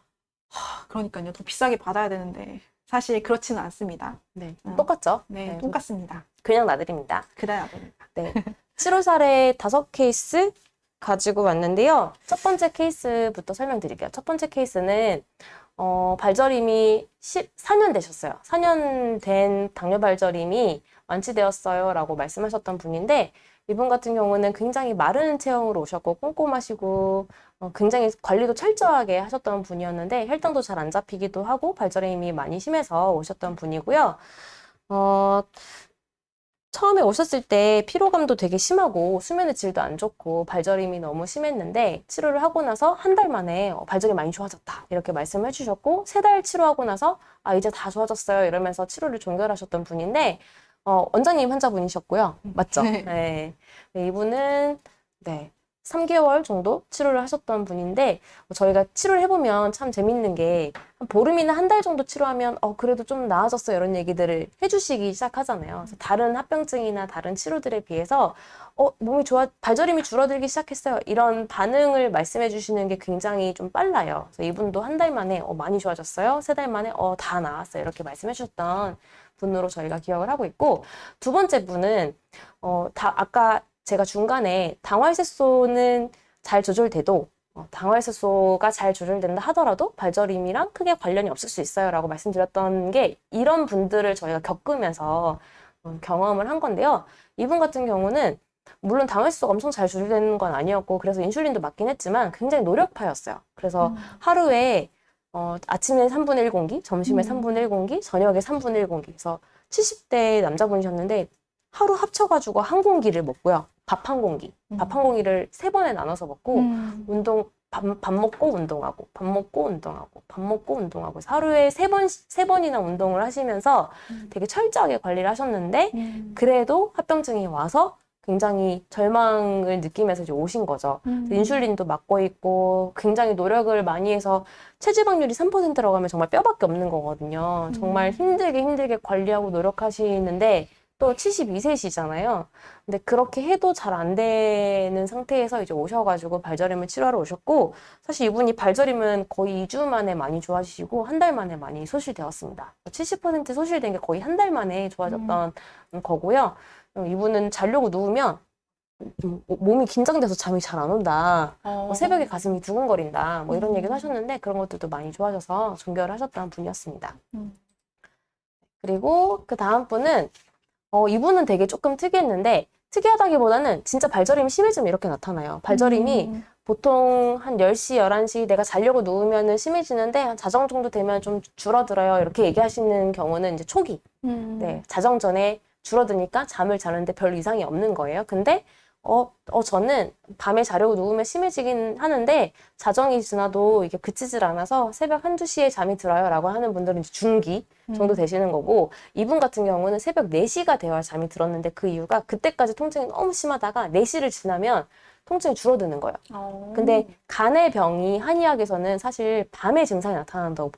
그러니까요. 더 비싸게 받아야 되는데 사실 그렇지는 않습니다. 네. 똑같죠? 네, 똑같습니다. 그냥 놔드립니다. 그래야 됩니다. 네. 치료 사례 5케이스 가지고 왔는데요. 첫 번째 케이스부터 설명드릴게요. 첫 번째 케이스는 발저림이 4년 되셨어요. 4년 된 당뇨 발저림이 완치되었어요 라고 말씀하셨던 분인데 이분 같은 경우는 굉장히 마른 체형으로 오셨고 꼼꼼하시고 굉장히 관리도 철저하게 하셨던 분이었는데 혈당도 잘 안 잡히기도 하고 발저림이 많이 심해서 오셨던 분이고요. 처음에 오셨을 때 피로감도 되게 심하고 수면의 질도 안 좋고 발저림이 너무 심했는데 치료를 하고 나서 한 달 만에 발저림이 많이 좋아졌다 이렇게 말씀을 해주셨고 3달 치료하고 나서 이제 다 좋아졌어요 이러면서 치료를 종결하셨던 분인데 원장님 환자분이셨고요. 맞죠? 네. 네, 이분은 3개월 정도 치료를 하셨던 분인데 저희가 치료를 해보면 참 재밌는 게 보름이나 한 달 정도 치료하면 그래도 좀 나아졌어 이런 얘기들을 해주시기 시작하잖아요. 그래서 다른 합병증이나 다른 치료들에 비해서 몸이 발저림이 줄어들기 시작했어요. 이런 반응을 말씀해 주시는 게 굉장히 좀 빨라요. 그래서 이분도 한 달 만에 많이 좋아졌어요. 3달 만에 다 나았어요. 이렇게 말씀해 주셨던 분으로 저희가 기억을 하고 있고 두 번째 분은 아까 제가 중간에 당활세소는 잘 조절돼도 당활세소가 잘 조절된다 하더라도 발저림이랑 크게 관련이 없을 수 있어요 라고 말씀드렸던 게 이런 분들을 저희가 겪으면서 경험을 한 건데요. 이분 같은 경우는 물론 당활세소가 엄청 잘 조절되는 건 아니었고 그래서 인슐린도 맞긴 했지만 굉장히 노력파였어요. 그래서 하루에 아침에 3분의 1공기, 점심에 3분의 1공기, 저녁에 3분의 1공기 그래서 70대 남자분이셨는데 하루 합쳐가지고 한 공기를 먹고요. 밥 한 공기. 밥 한 공기를 3번에 나눠서 먹고 밥 먹고 운동하고 밥 먹고 운동하고 밥 먹고 운동하고 그래서 하루에 3번이나 운동을 하시면서 되게 철저하게 관리를 하셨는데 그래도 합병증이 와서 굉장히 절망을 느끼면서 이제 오신 거죠. 인슐린도 맞고 있고 굉장히 노력을 많이 해서 체지방률이 3%라고 하면 정말 뼈밖에 없는 거거든요. 정말 힘들게 관리하고 노력하시는데 또 72세시잖아요. 근데 그렇게 해도 잘 안 되는 상태에서 이제 오셔가지고 발저림을 치료하러 오셨고, 사실 이분이 발저림은 거의 2주 만에 많이 좋아지시고, 한 달 만에 많이 소실되었습니다. 70% 소실된 게 거의 한 달 만에 좋아졌던 거고요. 이분은 자려고 누우면 몸이 긴장돼서 잠이 잘 안 온다. 뭐 새벽에 가슴이 두근거린다. 뭐 이런 얘기도 하셨는데, 그런 것들도 많이 좋아져서 종결을 하셨던 분이었습니다. 그리고 그 다음 분은 이분은 되게 조금 특이했는데, 특이하다기보다는 진짜 발저림이 심해지면 이렇게 나타나요. 발저림이 보통 한 10시, 11시 내가 자려고 누우면은 심해지는데, 한 자정 정도 되면 좀 줄어들어요. 이렇게 얘기하시는 경우는 이제 초기. 네, 자정 전에 줄어드니까 잠을 자는데 별 이상이 없는 거예요. 근데, 저는 밤에 자려고 누우면 심해지긴 하는데, 자정이 지나도 이게 그치질 않아서 새벽 1, 2시에 잠이 들어요. 라고 하는 분들은 이제 중기 정도 되시는 거고, 이분 같은 경우는 새벽 4시가 되어야 잠이 들었는데 그 이유가 그때까지 통증이 너무 심하다가 4시를 지나면 통증이 줄어드는 거예요. 근데 간의 병이 한의학에서는 사실 밤에 증상이 나타난다고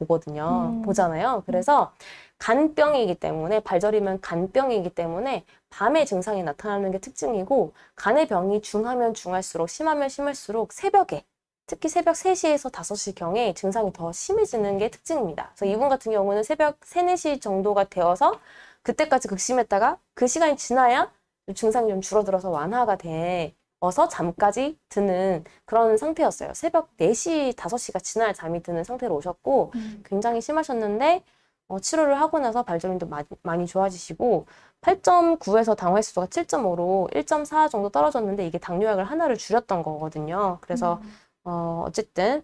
보잖아요. 그래서 간병이기 때문에, 발저림은 간병이기 때문에 밤에 증상이 나타나는 게 특징이고, 간의 병이 중하면 중할수록, 심하면 심할수록 새벽에, 특히 새벽 3시에서 5시 경에 증상이 더 심해지는 게 특징입니다. 그래서 이분 같은 경우는 새벽 3, 4시 정도가 되어서 그때까지 극심했다가 그 시간이 지나야 증상이 좀 줄어들어서 완화가 되어서 잠까지 드는 그런 상태였어요. 새벽 4시, 5시가 지나야 잠이 드는 상태로 오셨고, 굉장히 심하셨는데, 치료를 하고 나서 발저림도 많이 좋아지시고, 8.9에서 당화횟수가 7.5로 1.4 정도 떨어졌는데, 이게 당뇨약을 하나를 줄였던 거거든요. 그래서 어쨌든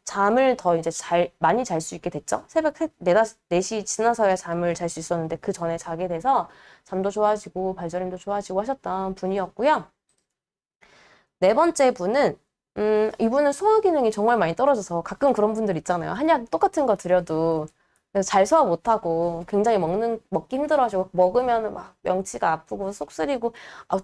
잠을 더 이제 많이 잘 수 있게 됐죠. 새벽 4시 지나서야 잠을 잘 수 있었는데 그 전에 자게 돼서 잠도 좋아지고 발저림도 좋아지고 하셨던 분이었고요. 네 번째 분은 이분은 소화 기능이 정말 많이 떨어져서, 가끔 그런 분들 있잖아요. 한약 똑같은 거 드려도 잘 소화 못하고 굉장히 먹기 힘들어하시고, 먹으면 막 명치가 아프고 속 쓰리고,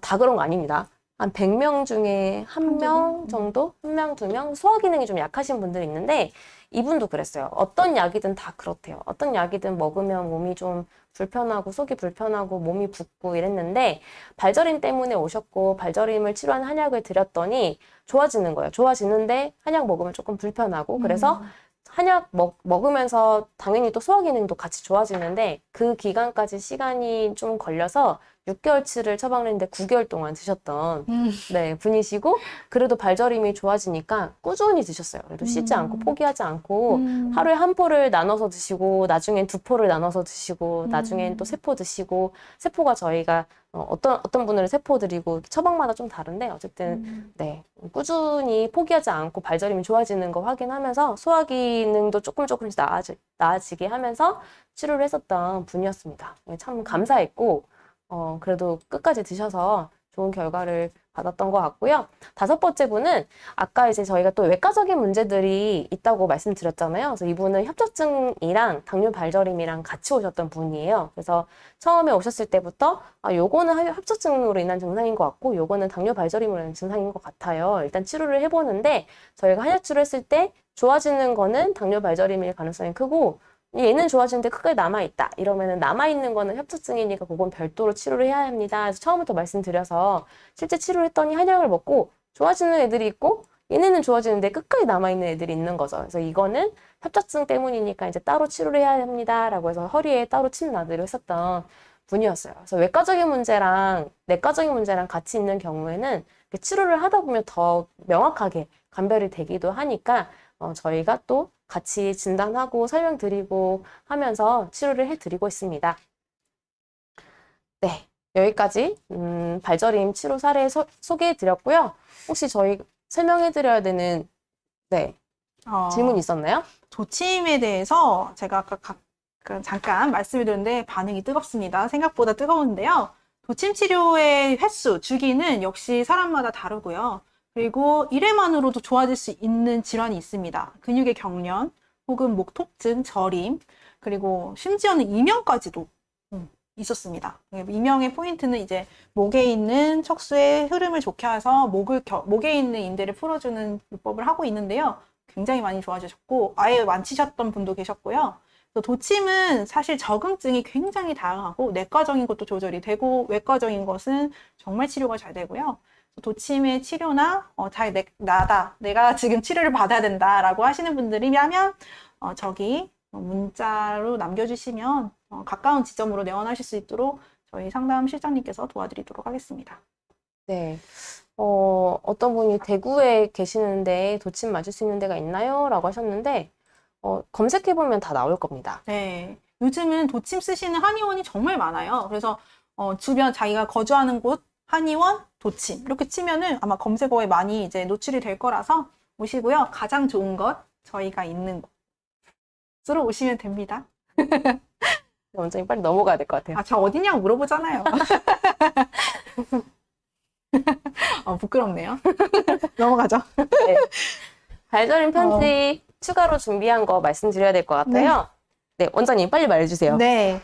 다 그런 거 아닙니다. 한 100명 중에 1명 정도? 1명, 2명? 소화 기능이 좀 약하신 분들이 있는데, 이분도 그랬어요. 어떤 약이든 다 그렇대요. 어떤 약이든 먹으면 몸이 좀 불편하고, 속이 불편하고, 몸이 붓고 이랬는데, 발저림 때문에 오셨고, 발저림을 치료한 한약을 드렸더니 좋아지는 거예요. 좋아지는데, 한약 먹으면 조금 불편하고, 그래서 한약 먹으면서 당연히 또 소화 기능도 같이 좋아지는데, 그 기간까지 시간이 좀 걸려서 6개월치를 처방을 했는데 9개월 동안 드셨던 네, 분이시고, 그래도 발저림이 좋아지니까 꾸준히 드셨어요. 그래도 쉬지 않고 포기하지 않고 하루에 한 포를 나눠서 드시고, 나중엔 2포를 나눠서 드시고, 나중엔 또 3포 드시고, 3포가 저희가 어떤 분들은 3포 드리고 처방마다 좀 다른데, 어쨌든 네, 꾸준히 포기하지 않고 발저림이 좋아지는 거 확인하면서 소화 기능도 조금씩 나아지게 하면서 치료를 했었던 분이었습니다. 참 감사했고, 그래도 끝까지 드셔서 좋은 결과를 받았던 것 같고요. 5번째 분은 아까 이제 저희가 또 외과적인 문제들이 있다고 말씀드렸잖아요. 그래서 이분은 협착증이랑 당뇨 발저림이랑 같이 오셨던 분이에요. 그래서 처음에 오셨을 때부터 요거는 협착증으로 인한 증상인 것 같고, 요거는 당뇨 발저림으로 인한 증상인 것 같아요. 일단 치료를 해보는데, 저희가 한약 치료했을 때 좋아지는 거는 당뇨 발저림일 가능성이 크고, 얘는 좋아지는데 끝까지 남아있다. 이러면은 남아있는 거는 협착증이니까 그건 별도로 치료를 해야 합니다. 그래서 처음부터 말씀드려서 실제 치료를 했더니 한약을 먹고 좋아지는 애들이 있고, 얘네는 좋아지는데 끝까지 남아있는 애들이 있는 거죠. 그래서 이거는 협착증 때문이니까 이제 따로 치료를 해야 합니다. 라고 해서 허리에 따로 침 놔드리고 했었던 분이었어요. 그래서 외과적인 문제랑 내과적인 문제랑 같이 있는 경우에는 치료를 하다 보면 더 명확하게 감별이 되기도 하니까 저희가 또 같이 진단하고 설명드리고 하면서 치료를 해드리고 있습니다. 네, 여기까지 발저림 치료 사례 소개해드렸고요. 혹시 저희 설명해드려야 되는 질문 있었나요? 도침에 대해서 제가 아까 잠깐 말씀을 드렸는데 반응이 뜨겁습니다. 생각보다 뜨거운데요. 도침 치료의 횟수, 주기는 역시 사람마다 다르고요. 그리고 1회만으로도 좋아질 수 있는 질환이 있습니다. 근육의 경련, 혹은 목 통증, 저림, 그리고 심지어는 이명까지도 있었습니다. 이명의 포인트는 이제 목에 있는 척수의 흐름을 좋게 해서 목에 있는 인대를 풀어주는 요법을 하고 있는데요. 굉장히 많이 좋아지셨고 아예 완치셨던 분도 계셨고요. 또 도침은 사실 적응증이 굉장히 다양하고 내과적인 것도 조절이 되고 외과적인 것은 정말 치료가 잘 되고요. 도침의 치료나 내가 지금 치료를 받아야 된다라고 하시는 분들이라면 저기 문자로 남겨주시면 가까운 지점으로 내원하실 수 있도록 저희 상담 실장님께서 도와드리도록 하겠습니다. 네. 어떤 분이 대구에 계시는데 도침 맞을 수 있는 데가 있나요? 라고 하셨는데, 검색해보면 다 나올 겁니다. 네. 요즘은 도침 쓰시는 한의원이 정말 많아요. 그래서 주변 자기가 거주하는 곳, 한의원, 도침 이렇게 치면은 아마 검색어에 많이 이제 노출이 될 거라서 오시고요. 가장 좋은 것, 저희가 있는 곳으로 오시면 됩니다. 원장님 빨리 넘어가야 될 것 같아요. 저 어디냐고 물어보잖아요. 부끄럽네요. 넘어가죠. 네. 발저림 편지 추가로 준비한 거 말씀드려야 될 것 같아요. 네, 원장님 빨리 말해주세요. 네.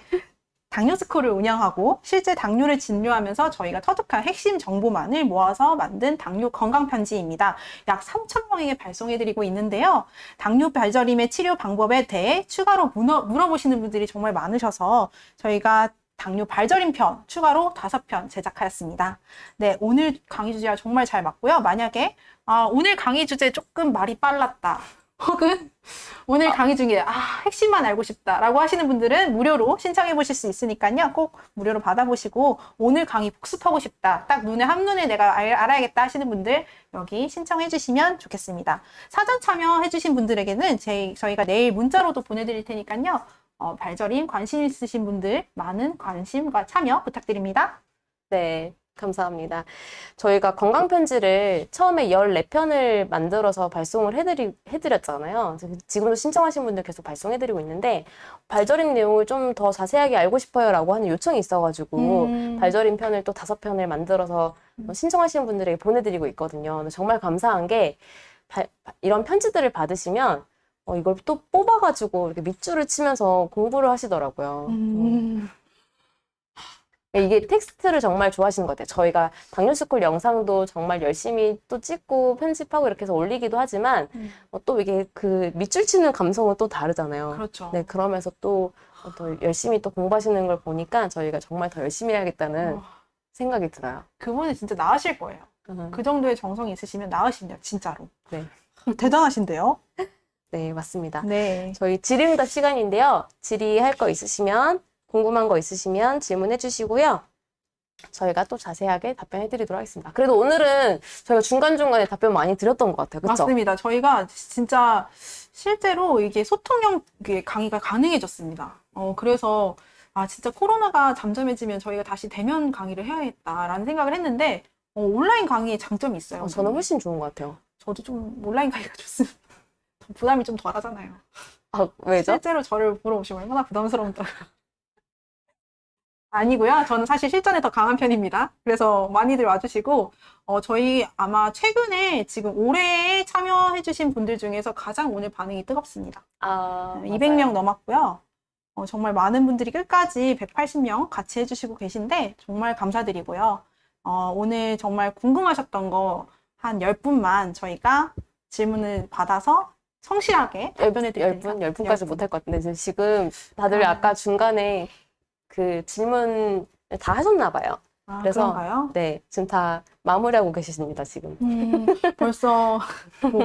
당뇨 스코어를 운영하고 실제 당뇨를 진료하면서 저희가 터득한 핵심 정보만을 모아서 만든 당뇨 건강 편지입니다. 약 3,000명에게 발송해드리고 있는데요. 당뇨 발저림의 치료 방법에 대해 추가로 물어보시는 분들이 정말 많으셔서 저희가 당뇨 발저림 편 추가로 5편 제작하였습니다. 네, 오늘 강의 주제와 정말 잘 맞고요. 만약에 오늘 강의 주제 조금 말이 빨랐다. 혹은 오늘 강의 중에 핵심만 알고 싶다라고 하시는 분들은 무료로 신청해 보실 수 있으니까요. 꼭 무료로 받아보시고 오늘 강의 복습하고 싶다. 딱 눈에 한눈에 내가 알아야겠다 하시는 분들 여기 신청해 주시면 좋겠습니다. 사전 참여해 주신 분들에게는 저희가 내일 문자로도 보내드릴 테니까요. 발저림 관심 있으신 분들 많은 관심과 참여 부탁드립니다. 네, 감사합니다. 저희가 건강편지를 처음에 14편을 만들어서 발송을 해드렸잖아요. 지금도 신청하신 분들 계속 발송해드리고 있는데, 발저림 내용을 좀 더 자세하게 알고 싶어요 라고 하는 요청이 있어가지고, 발저림 편을 또 5편을 만들어서 신청하시는 분들에게 보내드리고 있거든요. 근데 정말 감사한 게, 이런 편지들을 받으시면, 이걸 또 뽑아가지고 이렇게 밑줄을 치면서 공부를 하시더라고요. 이게 텍스트를 정말 좋아하시는 것 같아요. 저희가 당뇨스쿨 영상도 정말 열심히 또 찍고 편집하고 이렇게 해서 올리기도 하지만 또 이게 그 밑줄 치는 감성은 또 다르잖아요. 그렇죠. 네, 그러면서 또 더 열심히 또 공부하시는 걸 보니까 저희가 정말 더 열심히 해야겠다는 생각이 들어요. 그분은 진짜 나으실 거예요. 그 정도의 정성이 있으시면 나으신대요, 진짜로. 네. 대단하신데요? 네, 맞습니다. 네. 저희 질의응답 시간인데요. 질의할 거 있으시면, 궁금한 거 있으시면 질문해 주시고요. 저희가 또 자세하게 답변해 드리도록 하겠습니다. 그래도 오늘은 저희가 중간중간에 답변 많이 드렸던 것 같아요. 그렇죠? 맞습니다. 저희가 진짜 실제로 이게 소통형 강의가 가능해졌습니다. 그래서 진짜 코로나가 잠잠해지면 저희가 다시 대면 강의를 해야겠다라는 생각을 했는데 온라인 강의의 장점이 있어요. 저는 훨씬 좋은 것 같아요. 저도 좀 온라인 강의가 좋습니다. 부담이 좀 덜하잖아요. 왜죠? 실제로 저를 보러 오시면 얼마나 부담스러운가. 아니고요. 저는 사실 실전에 더 강한 편입니다. 그래서 많이들 와주시고 저희 아마 최근에 지금 올해에 참여해주신 분들 중에서 가장 오늘 반응이 뜨겁습니다. 200명 넘었고요. 정말 많은 분들이 끝까지 180명 같이 해주시고 계신데 정말 감사드리고요. 오늘 정말 궁금하셨던 거 한 10분만 저희가 질문을 받아서 성실하게 답변해 드릴 테니까 10분까지 못할 것 같은데 지금 다들 아까 중간에 그 질문 다 하셨나 봐요. 그래서 그런가요? 네, 지금 다 마무리하고 계십니다, 지금. 벌써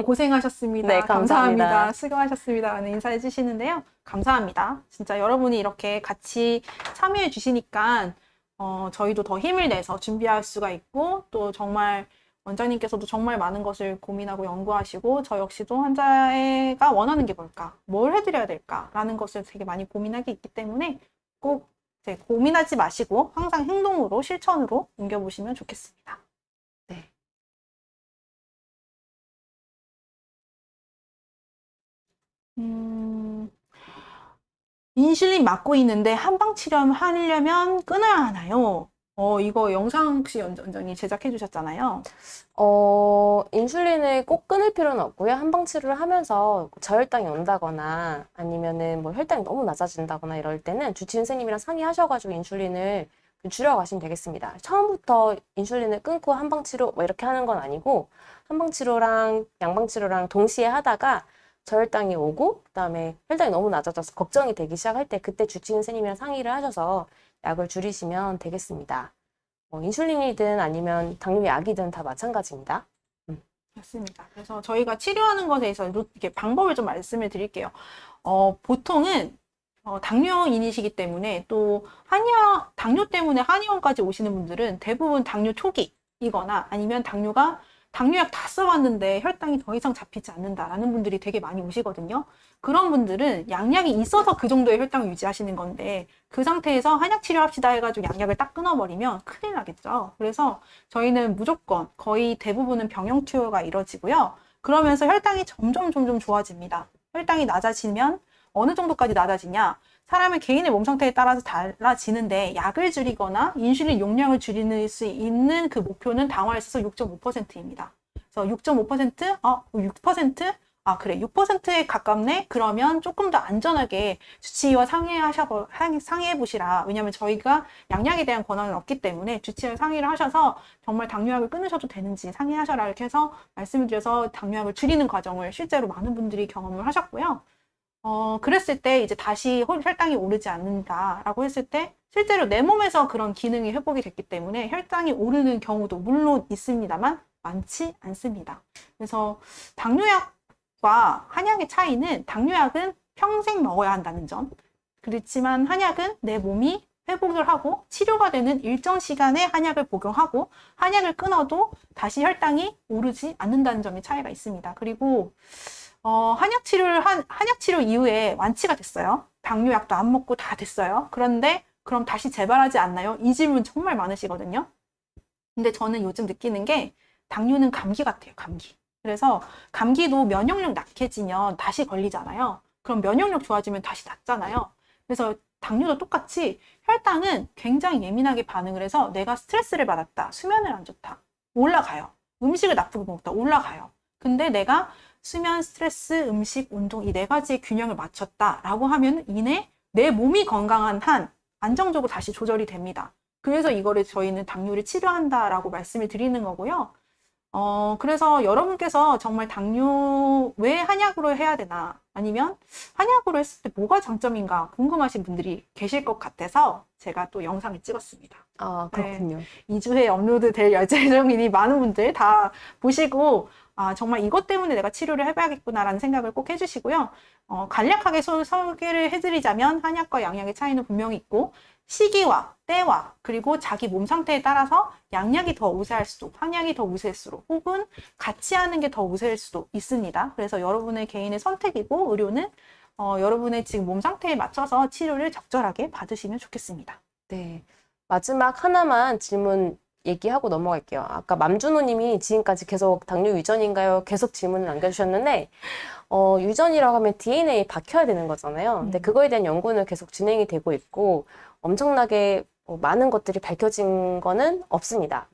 고생하셨습니다. 네, 감사합니다. 수고하셨습니다. 라는 인사해 주시는데요. 감사합니다. 진짜 여러분이 이렇게 같이 참여해 주시니까 저희도 더 힘을 내서 준비할 수가 있고 또 정말 원장님께서도 정말 많은 것을 고민하고 연구하시고 저 역시도 환자가 원하는 게 뭘까? 뭘 해드려야 될까? 라는 것을 되게 많이 고민하기 있기 때문에 꼭 고민하지 마시고 항상 행동으로 실천으로 옮겨보시면 좋겠습니다. 네. 인슐린 맞고 있는데 한방 치료하려면 끊어야 하나요? 이거 영상 혹시 원장님 제작해 주셨잖아요. 인슐린을 꼭 끊을 필요는 없고요. 한방 치료를 하면서 저혈당이 온다거나 아니면은 뭐 혈당이 너무 낮아진다거나 이럴 때는 주치의 선생님이랑 상의하셔가지고 인슐린을 줄여가시면 되겠습니다. 처음부터 인슐린을 끊고 한방 치료 뭐 이렇게 하는 건 아니고 한방 치료랑 양방 치료랑 동시에 하다가 저혈당이 오고 그다음에 혈당이 너무 낮아져서 걱정이 되기 시작할 때 그때 주치의 선생님이랑 상의를 하셔서 약을 줄이시면 되겠습니다. 인슐린이든 아니면 당뇨약이든 다 마찬가지입니다. 맞습니다. 그래서 저희가 치료하는 것에 있어서 이렇게 방법을 좀 말씀을 드릴게요. 보통은 당뇨인이시기 때문에 또 당뇨 때문에 한의원까지 오시는 분들은 대부분 당뇨 초기이거나 아니면 당뇨약 다 써봤는데 혈당이 더 이상 잡히지 않는다라는 분들이 되게 많이 오시거든요. 그런 분들은 양약이 있어서 그 정도의 혈당을 유지하시는 건데 그 상태에서 한약 치료합시다 해가지고 양약을 딱 끊어버리면 큰일 나겠죠. 그래서 저희는 무조건 거의 대부분은 병영 투여가 이뤄지고요. 그러면서 혈당이 점점 좋아집니다. 혈당이 낮아지면 어느 정도까지 낮아지냐? 사람의 개인의 몸 상태에 따라서 달라지는데 약을 줄이거나 인슐린 용량을 줄일 수 있는 그 목표는 당화에 있어서 6.5%입니다. 그래서 6.5%? 6%? 그래. 6%에 가깝네? 그러면 조금 더 안전하게 주치의와 상의해보시라. 왜냐면 저희가 양약에 대한 권한은 없기 때문에 주치의와 상의를 하셔서 정말 당뇨약을 끊으셔도 되는지 상의하셔라. 이렇게 해서 말씀을 드려서 당뇨약을 줄이는 과정을 실제로 많은 분들이 경험을 하셨고요. 그랬을 때 이제 다시 혈당이 오르지 않는다라고 했을 때 실제로 내 몸에서 그런 기능이 회복이 됐기 때문에 혈당이 오르는 경우도 물론 있습니다만 많지 않습니다. 그래서 당뇨약과 한약의 차이는 당뇨약은 평생 먹어야 한다는 점. 그렇지만 한약은 내 몸이 회복을 하고 치료가 되는 일정 시간에 한약을 복용하고 한약을 끊어도 다시 혈당이 오르지 않는다는 점의 차이가 있습니다. 그리고 한약 치료 이후에 완치가 됐어요. 당뇨약도 안 먹고 다 됐어요. 그런데 그럼 다시 재발하지 않나요? 이 질문 정말 많으시거든요. 근데 저는 요즘 느끼는 게 당뇨는 감기 같아요. 감기. 그래서 감기도 면역력 약해지면 다시 걸리잖아요. 그럼 면역력 좋아지면 다시 낫잖아요. 그래서 당뇨도 똑같이 혈당은 굉장히 예민하게 반응을 해서 내가 스트레스를 받았다. 수면을 안 좋다. 올라가요. 음식을 나쁘게 먹었다. 올라가요. 근데 내가 수면, 스트레스, 음식, 운동 이 네 가지의 균형을 맞췄다라고 하면 이내 내 몸이 건강한 한 안정적으로 다시 조절이 됩니다. 그래서 이거를 저희는 당뇨를 치료한다라고 말씀을 드리는 거고요. 그래서 여러분께서 정말 당뇨 왜 한약으로 해야 되나 아니면 한약으로 했을 때 뭐가 장점인가 궁금하신 분들이 계실 것 같아서 제가 또 영상을 찍었습니다. 그렇군요. 네, 2주에 업로드 될 예정이니 많은 분들 다 보시고 정말 이것 때문에 내가 치료를 해봐야겠구나라는 생각을 꼭 해주시고요. 간략하게 소개를 해드리자면 한약과 양약의 차이는 분명히 있고 시기와 때와 그리고 자기 몸 상태에 따라서 양약이 더 우세할 수도 한약이 더 우세할 수도 혹은 같이 하는 게 더 우세할 수도 있습니다. 그래서 여러분의 개인의 선택이고 의료는 여러분의 지금 몸 상태에 맞춰서 치료를 적절하게 받으시면 좋겠습니다. 네. 마지막 하나만 질문 얘기하고 넘어갈게요. 아까 맘준호님이 지금까지 계속 당뇨 유전인가요? 계속 질문을 남겨주셨는데 유전이라고 하면 DNA 박혀야 되는 거잖아요. 근데 그거에 대한 연구는 계속 진행이 되고 있고 엄청나게 많은 것들이 밝혀진 거는 없습니다.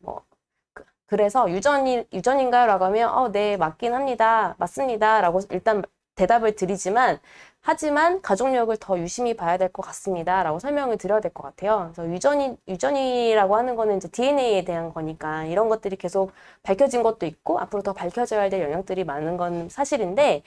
그래서 유전인가요? 라고 하면 네, 맞긴 합니다. 맞습니다. 라고 일단 대답을 드리지만 하지만 가족력을 더 유심히 봐야 될 것 같습니다. 라고 설명을 드려야 될 것 같아요. 그래서 유전이라고 하는 거는 이제 DNA에 대한 거니까 이런 것들이 계속 밝혀진 것도 있고 앞으로 더 밝혀져야 될 영역들이 많은 건 사실인데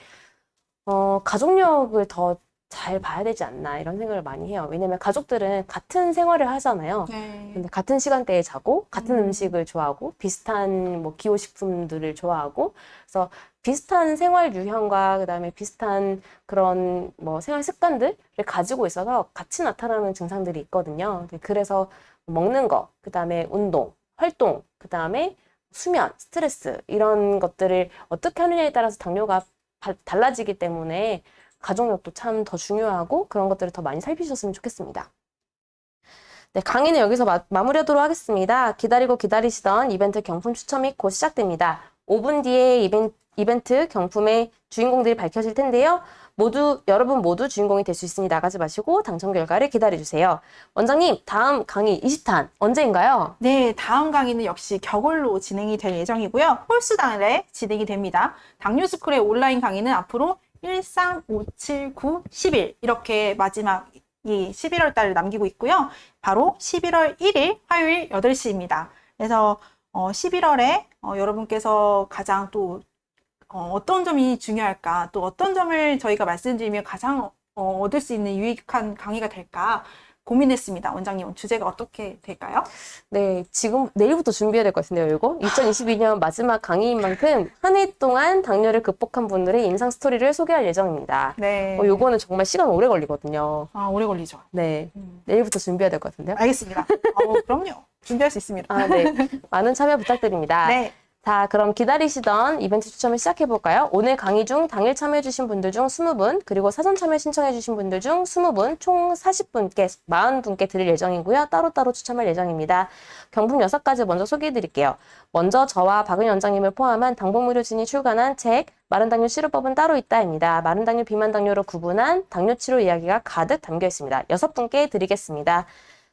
가족력을 더 잘 봐야 되지 않나 이런 생각을 많이 해요. 왜냐면 가족들은 같은 생활을 하잖아요. 네. 근데 같은 시간대에 자고 같은 음식을 좋아하고 비슷한 뭐 기호식품들을 좋아하고 그래서 비슷한 생활 유형과 그다음에 비슷한 그런 뭐 생활 습관들을 가지고 있어서 같이 나타나는 증상들이 있거든요. 그래서 먹는 거, 그다음에 운동, 활동, 그다음에 수면, 스트레스 이런 것들을 어떻게 하느냐에 따라서 당뇨가 달라지기 때문에 가족력도 참 더 중요하고 그런 것들을 더 많이 살피셨으면 좋겠습니다. 네, 강의는 여기서 마무리하도록 하겠습니다. 기다리시던 이벤트 경품 추첨이 곧 시작됩니다. 5분 뒤에 이벤트 경품의 주인공들이 밝혀질 텐데요. 여러분 모두 주인공이 될 수 있으니 나가지 마시고 당첨 결과를 기다려주세요. 원장님, 다음 강의 20탄 언제인가요? 네, 다음 강의는 역시 격월로 진행이 될 예정이고요. 홀수달에 진행이 됩니다. 당뇨스쿨의 온라인 강의는 앞으로 1, 3, 5, 7, 9, 10일 이렇게 마지막 이 11월 달을 남기고 있고요. 바로 11월 1일 화요일 8시입니다. 그래서 11월에 여러분께서 가장 또 어떤 점이 중요할까, 또 어떤 점을 저희가 말씀드리면 가장 얻을 수 있는 유익한 강의가 될까 고민했습니다. 원장님, 주제가 어떻게 될까요? 네, 지금 내일부터 준비해야 될 것 같은데요, 이거? 2022년 마지막 강의인 만큼 한 해 동안 당뇨를 극복한 분들의 인상 스토리를 소개할 예정입니다. 네. 요거는 정말 시간 오래 걸리거든요. 오래 걸리죠. 네, 내일부터 준비해야 될 것 같은데요? 알겠습니다. 그럼요. 준비할 수 있습니다. 네. 많은 참여 부탁드립니다. 네. 자, 그럼 기다리시던 이벤트 추첨을 시작해볼까요? 오늘 강의 중 당일 참여해주신 분들 중 20분, 그리고 사전 참여 신청해주신 분들 중 20분, 총 40분께, 40분께 드릴 예정이고요. 따로따로 추첨할 예정입니다. 경품 6가지 먼저 소개해드릴게요. 먼저 저와 박은희 원장님을 포함한 당복무료진이 출간한 책, 마른당뇨 치료법은 따로 있다입니다. 마른당뇨, 비만당뇨로 구분한 당뇨치료 이야기가 가득 담겨 있습니다. 6분께 드리겠습니다.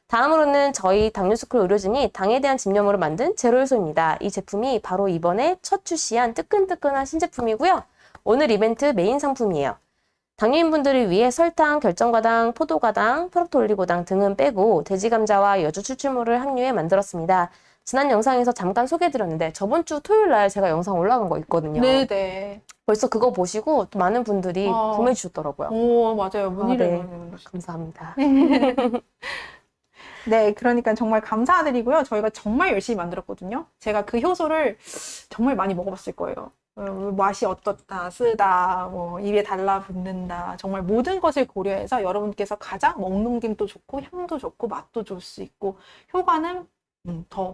다음으로는 저희 당뇨스쿨 의료진이 당에 대한 집념으로 만든 제로요소입니다. 이 제품이 바로 이번에 첫 출시한 뜨끈뜨끈한 신제품이고요. 오늘 이벤트 메인 상품이에요. 당뇨인분들을 위해 설탕, 결정과당, 포도과당, 프락톨리고당 등은 빼고 돼지감자와 여주 추출물을 함유해 만들었습니다. 지난 영상에서 잠깐 소개해드렸는데 저번 주 토요일 날 제가 영상 올라간 거 있거든요. 네네. 벌써 그거 보시고 또 많은 분들이 구매해 주셨더라고요. 오, 맞아요. 문의를 네. 많이 해주셨어요. 감사합니다. 네, 그러니까 정말 감사드리고요. 저희가 정말 열심히 만들었거든요. 제가 그 효소를 정말 많이 먹어봤을 거예요. 맛이 어떻다, 쓰다, 뭐 입에 달라붙는다, 정말 모든 것을 고려해서 여러분께서 가장 먹넘김도 좋고 향도 좋고 맛도 좋을 수 있고 효과는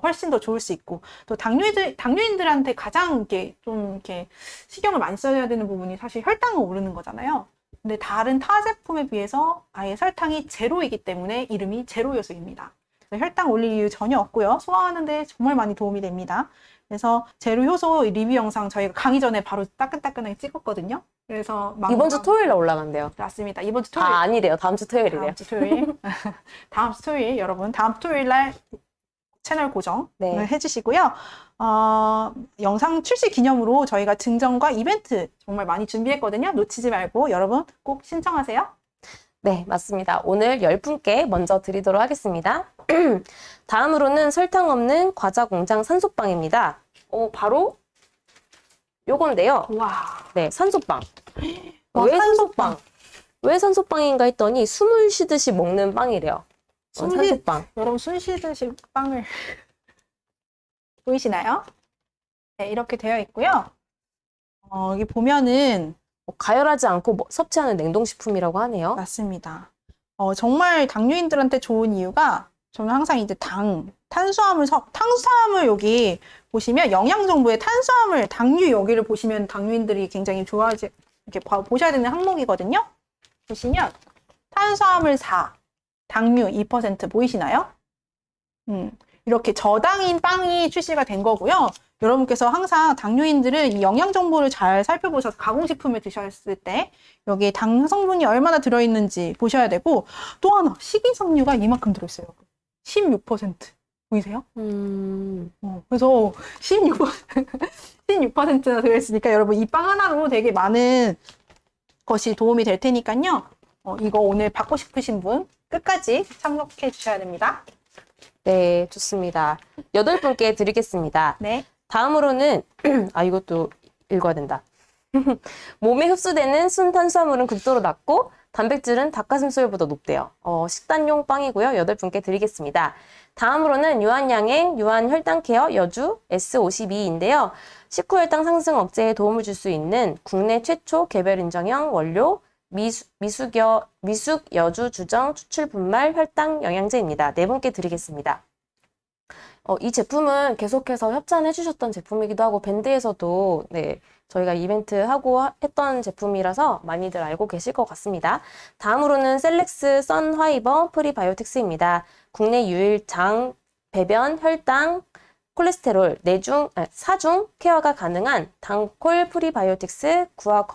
훨씬 더 좋을 수 있고 또 당뇨인들한테 가장 이렇게 좀 이렇게 신경을 많이 써야 되는 부분이 사실 혈당을 오르는 거잖아요. 근데 다른 타 제품에 비해서 아예 설탕이 제로이기 때문에 이름이 제로 요소입니다. 혈당 올릴 이유 전혀 없고요. 소화하는 데 정말 많이 도움이 됩니다. 그래서 제로 효소 리뷰 영상 저희가 강의 전에 바로 따끈따끈하게 찍었거든요. 그래서 이번 주 토요일 날 올라간대요. 맞습니다. 이번 주 토요일. 아니래요. 다음 주 토요일이래요. 다음 주 토요일. 다음 주 토요일 여러분. 다음 토요일 날 채널 고정을 해주시고요. 영상 출시 기념으로 저희가 증정과 이벤트 정말 많이 준비했거든요. 놓치지 말고 여러분 꼭 신청하세요. 네, 맞습니다. 오늘 10분께 먼저 드리도록 하겠습니다. 다음으로는 설탕 없는 과자 공장 산소빵입니다. 바로 요건데요. 와. 네, 산소빵. 왜 산소빵? 왜 산소빵인가 했더니 숨을 쉬듯이 먹는 빵이래요. 산소빵. 여러분 숨 쉬듯이 빵을 보이시나요? 네, 이렇게 되어 있고요. 여기 보면은 가열하지 않고 섭취하는 냉동식품이라고 하네요. 맞습니다. 정말 당뇨인들한테 좋은 이유가 저는 항상 이제 탄수화물 여기 보시면 영양 정보에 탄수화물 당류 여기를 보시면 당뇨인들이 굉장히 좋아하지 이렇게 보셔야 되는 항목이거든요. 보시면 탄수화물 4, 당류 2% 보이시나요? 이렇게 저당인 빵이 출시가 된 거고요. 여러분께서 항상 당뇨인들은 이 영양 정보를 잘 살펴보셔서 가공식품을 드셨을 때 여기에 당 성분이 얼마나 들어있는지 보셔야 되고 또 하나 식이섬유가 이만큼 들어있어요. 16% 보이세요? 그래서 16%나 들어있으니까 여러분 이 빵 하나로 되게 많은 것이 도움이 될 테니까요. 이거 오늘 받고 싶으신 분 끝까지 참석해 주셔야 됩니다. 네, 좋습니다. 8분께 드리겠습니다. 네. 다음으로는 이것도 읽어야 된다. 몸에 흡수되는 순탄수화물은 극도로 낮고 단백질은 닭가슴살보다 높대요. 식단용 빵이고요. 8분께 드리겠습니다. 다음으로는 유한양행, 유한혈당케어 여주 S52인데요. 식후 혈당 상승 억제에 도움을 줄 수 있는 국내 최초 개별 인정형 원료 미숙 여주 주정 추출 분말 혈당 영양제입니다. 4분께 드리겠습니다. 이 제품은 계속해서 협찬해 주셨던 제품이기도 하고 밴드에서도 저희가 이벤트 하고 했던 제품이라서 많이들 알고 계실 것 같습니다. 다음으로는 셀렉스 선화이버 프리바이오틱스입니다. 국내 유일 장, 배변, 혈당, 콜레스테롤, 사중 케어가 가능한 당콜 프리바이오틱스 구화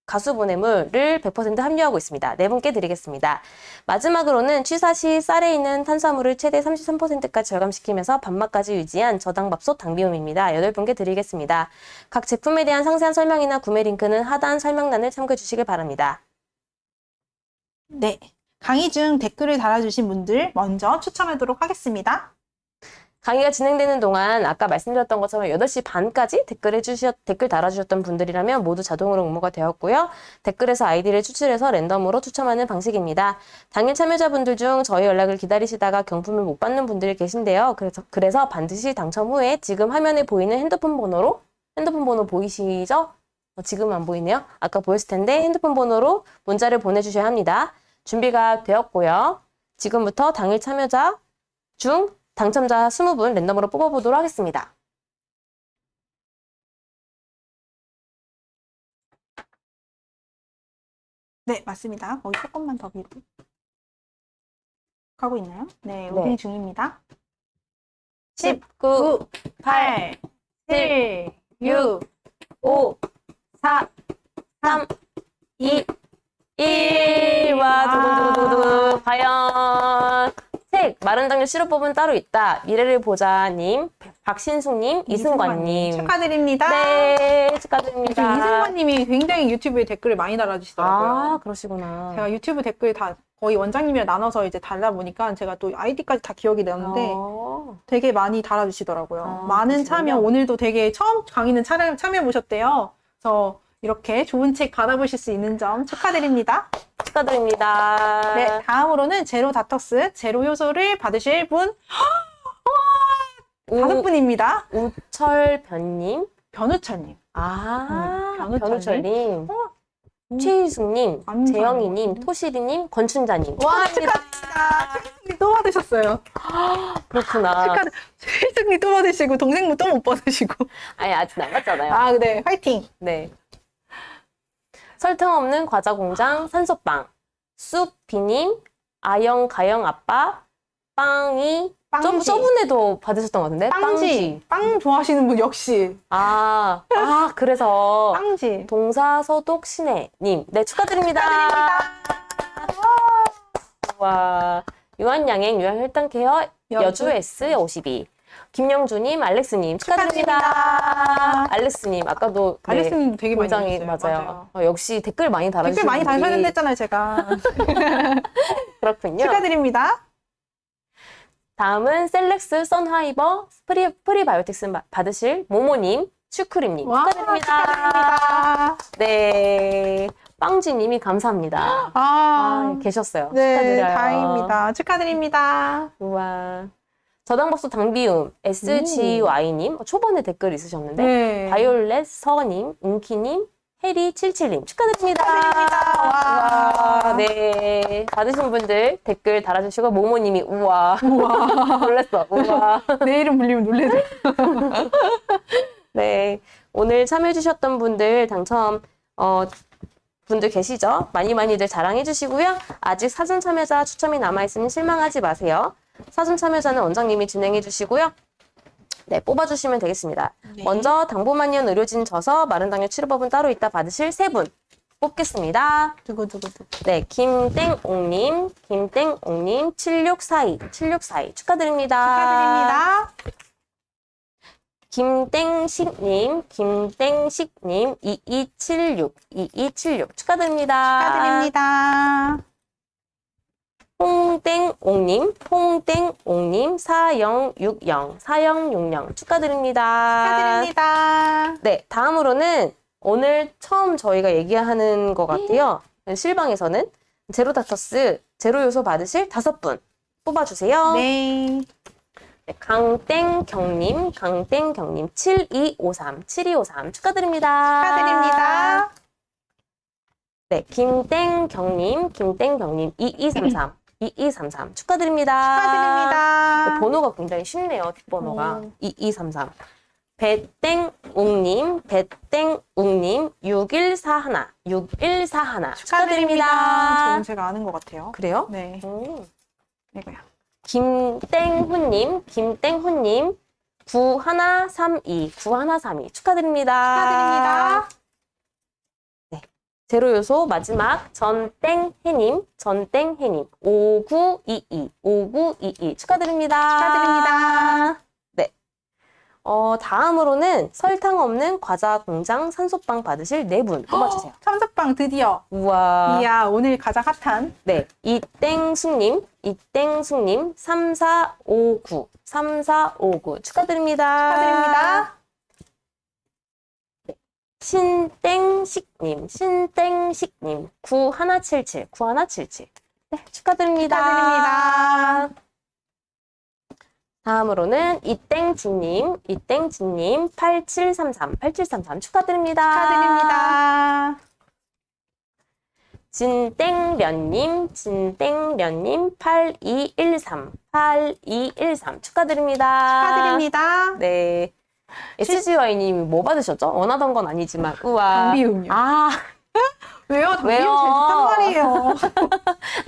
가수분해물을 100% 함유하고 있습니다. 4분께 드리겠습니다. 마지막으로는 취사 시 쌀에 있는 탄수화물을 최대 33%까지 절감시키면서 밥맛까지 유지한 저당밥솥 당비움입니다. 8분께 드리겠습니다. 각 제품에 대한 상세한 설명이나 구매 링크는 하단 설명란을 참고해 주시길 바랍니다. 네. 강의 중 댓글을 달아주신 분들 먼저 추첨하도록 하겠습니다. 강의가 진행되는 동안 아까 말씀드렸던 것처럼 8시 반까지 댓글 달아주셨던 분들이라면 모두 자동으로 응모가 되었고요. 댓글에서 아이디를 추출해서 랜덤으로 추첨하는 방식입니다. 당일 참여자분들 중 저희 연락을 기다리시다가 경품을 못 받는 분들이 계신데요. 그래서 반드시 당첨 후에 지금 화면에 보이는 핸드폰 번호 보이시죠? 지금은 안 보이네요. 아까 보였을 텐데 핸드폰 번호로 문자를 보내주셔야 합니다. 준비가 되었고요. 지금부터 당일 참여자 중 당첨자 20분 랜덤으로 뽑아보도록 하겠습니다. 네, 맞습니다. 거기 조금만 더 위로 가고 있나요? 네, 로딩 중입니다. 19, 8, 7, 6, 5, 4, 3, 2, 1. 와, 두구두구두구. 과연 책, 마른 당뇨 시럽법은 따로 있다. 미래를 보자님, 박신숙님, 이승관님. 축하드립니다. 네, 축하드립니다. 이승관님이 굉장히 유튜브에 댓글을 많이 달아주시더라고요. 아, 그러시구나. 제가 유튜브 댓글 다 거의 원장님이랑 나눠서 이제 달라보니까 제가 또 아이디까지 다 기억이 나는데 되게 많이 달아주시더라고요. 많은 그러시군요. 참여, 오늘도 되게 처음 강의는 참여해보셨대요. 그래서 이렇게 좋은 책 받아보실 수 있는 점 축하드립니다. 축하드립니다. 네, 다음으로는 제로 다톡스, 제로 효소를 받으실 분, 5분입니다. 우철변님. 변우철님. 변우철님. 변우철님. 최희숙님, 완전. 재영이님, 토시리님, 권춘자님. 와, 축하드립니다. 축하드립니다. 최희숙님 또 받으셨어요. 그렇구나. 최희숙님 또 받으시고, 동생분 또 못 받으시고. 아니, 아직 남았잖아요. 아, 네, 화이팅. 네. 설탕 없는 과자 공장 산소빵. 쑥비님, 아영, 가영 아빠, 빵이. 빵지. 저번에도 받으셨던 것 같은데? 빵지. 빵 좋아하시는 분 역시. 그래서. 빵지. 동사서독 신혜님. 네, 축하드립니다. 와. 유한양행, 유한혈당케어, 여주 S52. 김영주님, 알렉스님, 축하드립니다. 알렉스님, 아까도. 네, 알렉스님 되게 많이 굉장히 달아주셨어요. 맞아요. 역시 댓글 많이 달아주시는 댓글 많이 분들이 달으셨는데 했잖아요, 제가. 그렇군요. 축하드립니다. 다음은 셀렉스 선하이버 프리바이오틱스 받으실 모모님, 슈크림님 축하드립니다. 축하드립니다. 네, 빵지님이 감사합니다. 계셨어요. 네, 축하드려요. 다행입니다. 축하드립니다. 우와. 저당박수 당비움 SGY님 초반에 댓글 있으셨는데 네. 바이올렛 서님, 은키님, 해리77님 축하드립니다. 와. 네. 받으신 분들 댓글 달아주시고, 모모님이, 우와. 놀랬어. 우와. 내 이름 불리면 놀래죠. 네. 오늘 참여해주셨던 분들 당첨, 분들 계시죠? 많이들 자랑해주시고요. 아직 사전 참여자 추첨이 남아있으니 실망하지 마세요. 사전 참여자는 원장님이 진행해주시고요. 네, 뽑아주시면 되겠습니다. 네. 먼저 당보만년 의료진 져서 마른 당뇨 치료법은 따로 있다 받으실 3분 뽑겠습니다. 두구두구두구. 네, 김땡옥님, 7642 축하드립니다. 축하드립니다. 김땡식님, 2276 축하드립니다. 축하드립니다. 홍땡옥님, 4060 축하드립니다. 축하드립니다. 네, 다음으로는 오늘 처음 저희가 얘기하는 것 같아요. 실방에서는 제로닥터스 제로요소 받으실 5분 뽑아주세요. 네. 네, 강땡경님, 7253 축하드립니다. 축하드립니다. 네, 김땡경님, 2233 축하드립니다. 축하드립니다. 번호가 굉장히 쉽네요, 뒷번호가. 오. 2233. 배땡웅님, 6141 축하드립니다. 축하드립니다. 저는 제가 아는 것 같아요. 그래요? 네. 오. 이거야. 김땡훈님, 9132 축하드립니다. 네. 제로 요소 마지막 전땡해님 5922 축하드립니다. 네. 다음으로는 설탕 없는 과자 공장 산소빵 받으실 4분 뽑아주세요. 삼사빵 드디어. 우와. 이야, 오늘 가장 핫한. 네. 이땡숙님 3459 축하드립니다. 네. 신땡식님 9177 네, 축하드립니다. 다음으로는 이땡진님 8733 축하드립니다. 진땡련님 8213 축하드립니다. 네. SGY님이 뭐 받으셨죠? 원하던 건 아니지만 우와. 당비음료. 아, 왜요? 당비음 왜요? 재밌단 말이에요.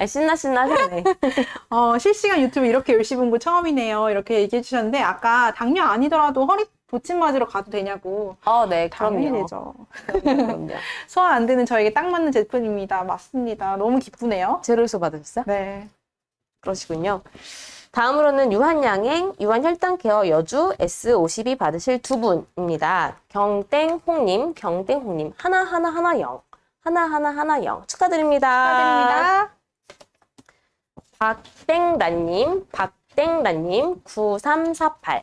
신나시네. 실시간 유튜브 이렇게 열심히 본 거 처음이네요. 이렇게 얘기해 주셨는데 아까 당뇨 아니더라도 허리 보침 맞으러 가도 되냐고. 네, 당연히 그럼요. 되죠. 그럼요. 소화 안 되는 저에게 딱 맞는 제품입니다. 맞습니다. 너무 기쁘네요. 제로유소 받으셨어요? 네. 그러시군요. 다음으로는 유한양행, 유한혈당케어 여주 S52 받으실 2분입니다. 경땡홍님 하나하나하나영 축하드립니다. 박땡란님 9348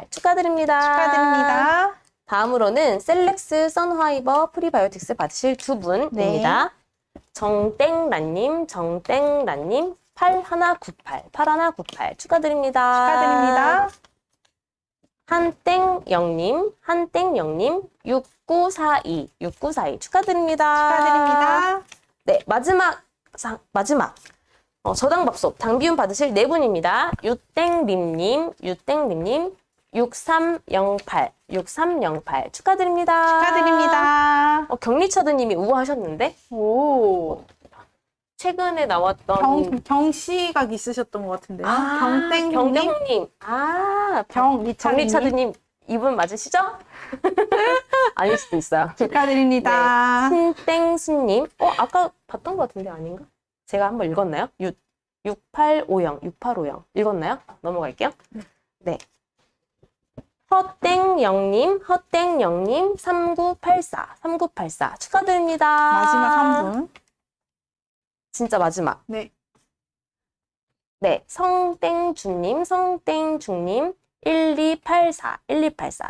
축하드립니다. 다음으로는 셀렉스 선화이버 프리바이오틱스 받으실 2분입니다. 네. 정땡란님 8198 축하드립니다. 한땡영님 6942 축하드립니다. 네, 마지막 저당밥솥 당비움 받으실 4분입니다. 유땡림님 6308 축하드립니다. 경리차드님이 우아하셨는데 오. 최근에 나왔던 경씨가 있으셨던 것 같은데요. 경땡님. 경땡님. 경리차드님 이분 맞으시죠? 아닐 수도 있어요. 축하드립니다. 네. 신땡수님. 아까 봤던 것 같은데 아닌가? 제가 한번 읽었나요? 6850 읽었나요? 넘어갈게요. 네. 허땡영님 3984 축하드립니다. 마지막 3분. 진짜 마지막. 네. 네, 성땡중님 1284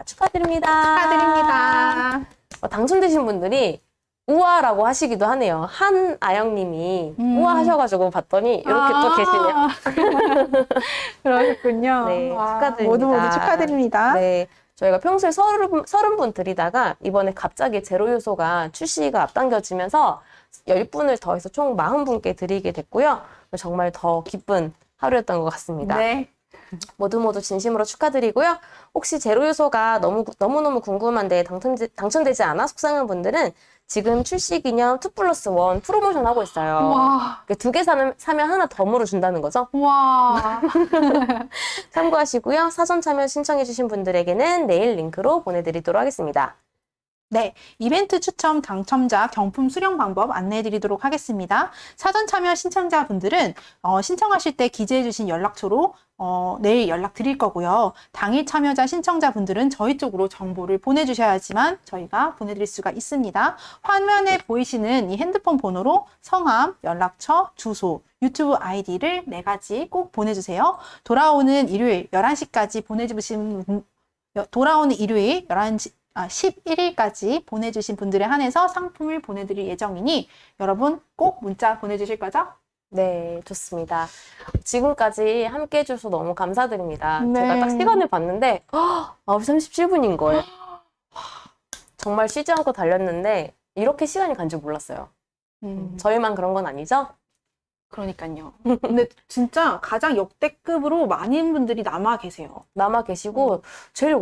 축하드립니다. 당첨되신 분들이 우아라고 하시기도 하네요. 한아영님이 우아하셔가지고 봤더니 이렇게 또 계시네요. 그러셨군요. 네, 축하드립니다. 모두 축하드립니다. 네, 저희가 평소에 30분 드리다가 이번에 갑자기 제로요소가 출시가 앞당겨지면서 10분을 더해서 총 40분께 드리게 됐고요. 정말 더 기쁜 하루였던 것 같습니다. 네. 모두 진심으로 축하드리고요. 혹시 제로요소가 너무너무 궁금한데 당첨되지 않아 속상한 분들은 지금 출시 기념 2+1 프로모션 하고 있어요. 와. 2개 사면 하나 덤으로 준다는 거죠. 와. 참고하시고요. 사전 참여 신청해주신 분들에게는 내일 링크로 보내드리도록 하겠습니다. 네, 이벤트 추첨 당첨자 경품 수령 방법 안내해드리도록 하겠습니다. 사전 참여 신청자분들은 신청하실 때 기재해주신 연락처로 내일 연락드릴 거고요. 당일 참여자 신청자분들은 저희 쪽으로 정보를 보내주셔야지만 저희가 보내드릴 수가 있습니다. 화면에 보이시는 이 핸드폰 번호로 성함, 연락처, 주소, 유튜브 아이디를 4가지 꼭 보내주세요. 돌아오는 일요일 11시까지 돌아오는 일요일 11일까지 보내주신 분들에 한해서 상품을 보내드릴 예정이니 여러분 꼭 문자 보내주실 거죠? 네, 좋습니다. 지금까지 함께 해주셔서 너무 감사드립니다. 네. 제가 딱 시간을 봤는데 9시 37분인 거예요. 정말 쉬지 않고 달렸는데 이렇게 시간이 간 줄 몰랐어요. 저희만 그런 건 아니죠? 그러니까요. 근데 진짜 가장 역대급으로 많은 분들이 남아 계세요. 남아 계시고 제일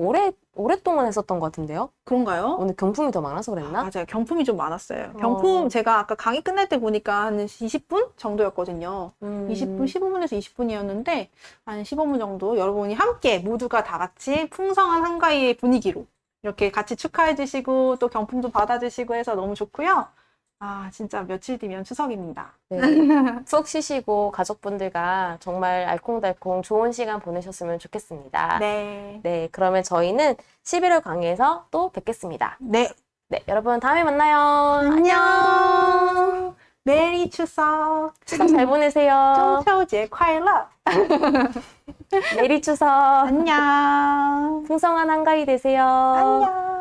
오랫동안 했었던 것 같은데요? 그런가요? 오늘 경품이 더 많아서 그랬나? 맞아요. 경품이 좀 많았어요. 경품 제가 아까 강의 끝날 때 보니까 한 20분 정도였거든요. 20분, 15분에서 20분이었는데 한 15분 정도 여러분이 함께 모두가 다 같이 풍성한 한가위의 분위기로 이렇게 같이 축하해 주시고 또 경품도 받아 주시고 해서 너무 좋고요. 아, 진짜 며칠 뒤면 추석입니다. 네. 푹 쉬시고 가족분들과 정말 알콩달콩 좋은 시간 보내셨으면 좋겠습니다. 네. 네, 그러면 저희는 11월 강의에서 또 뵙겠습니다. 네. 네, 여러분 다음에 만나요. 안녕. 메리 추석. 추석 잘 보내세요. 中秋节快乐. 메리 추석. 안녕. 풍성한 한가위 되세요. 안녕.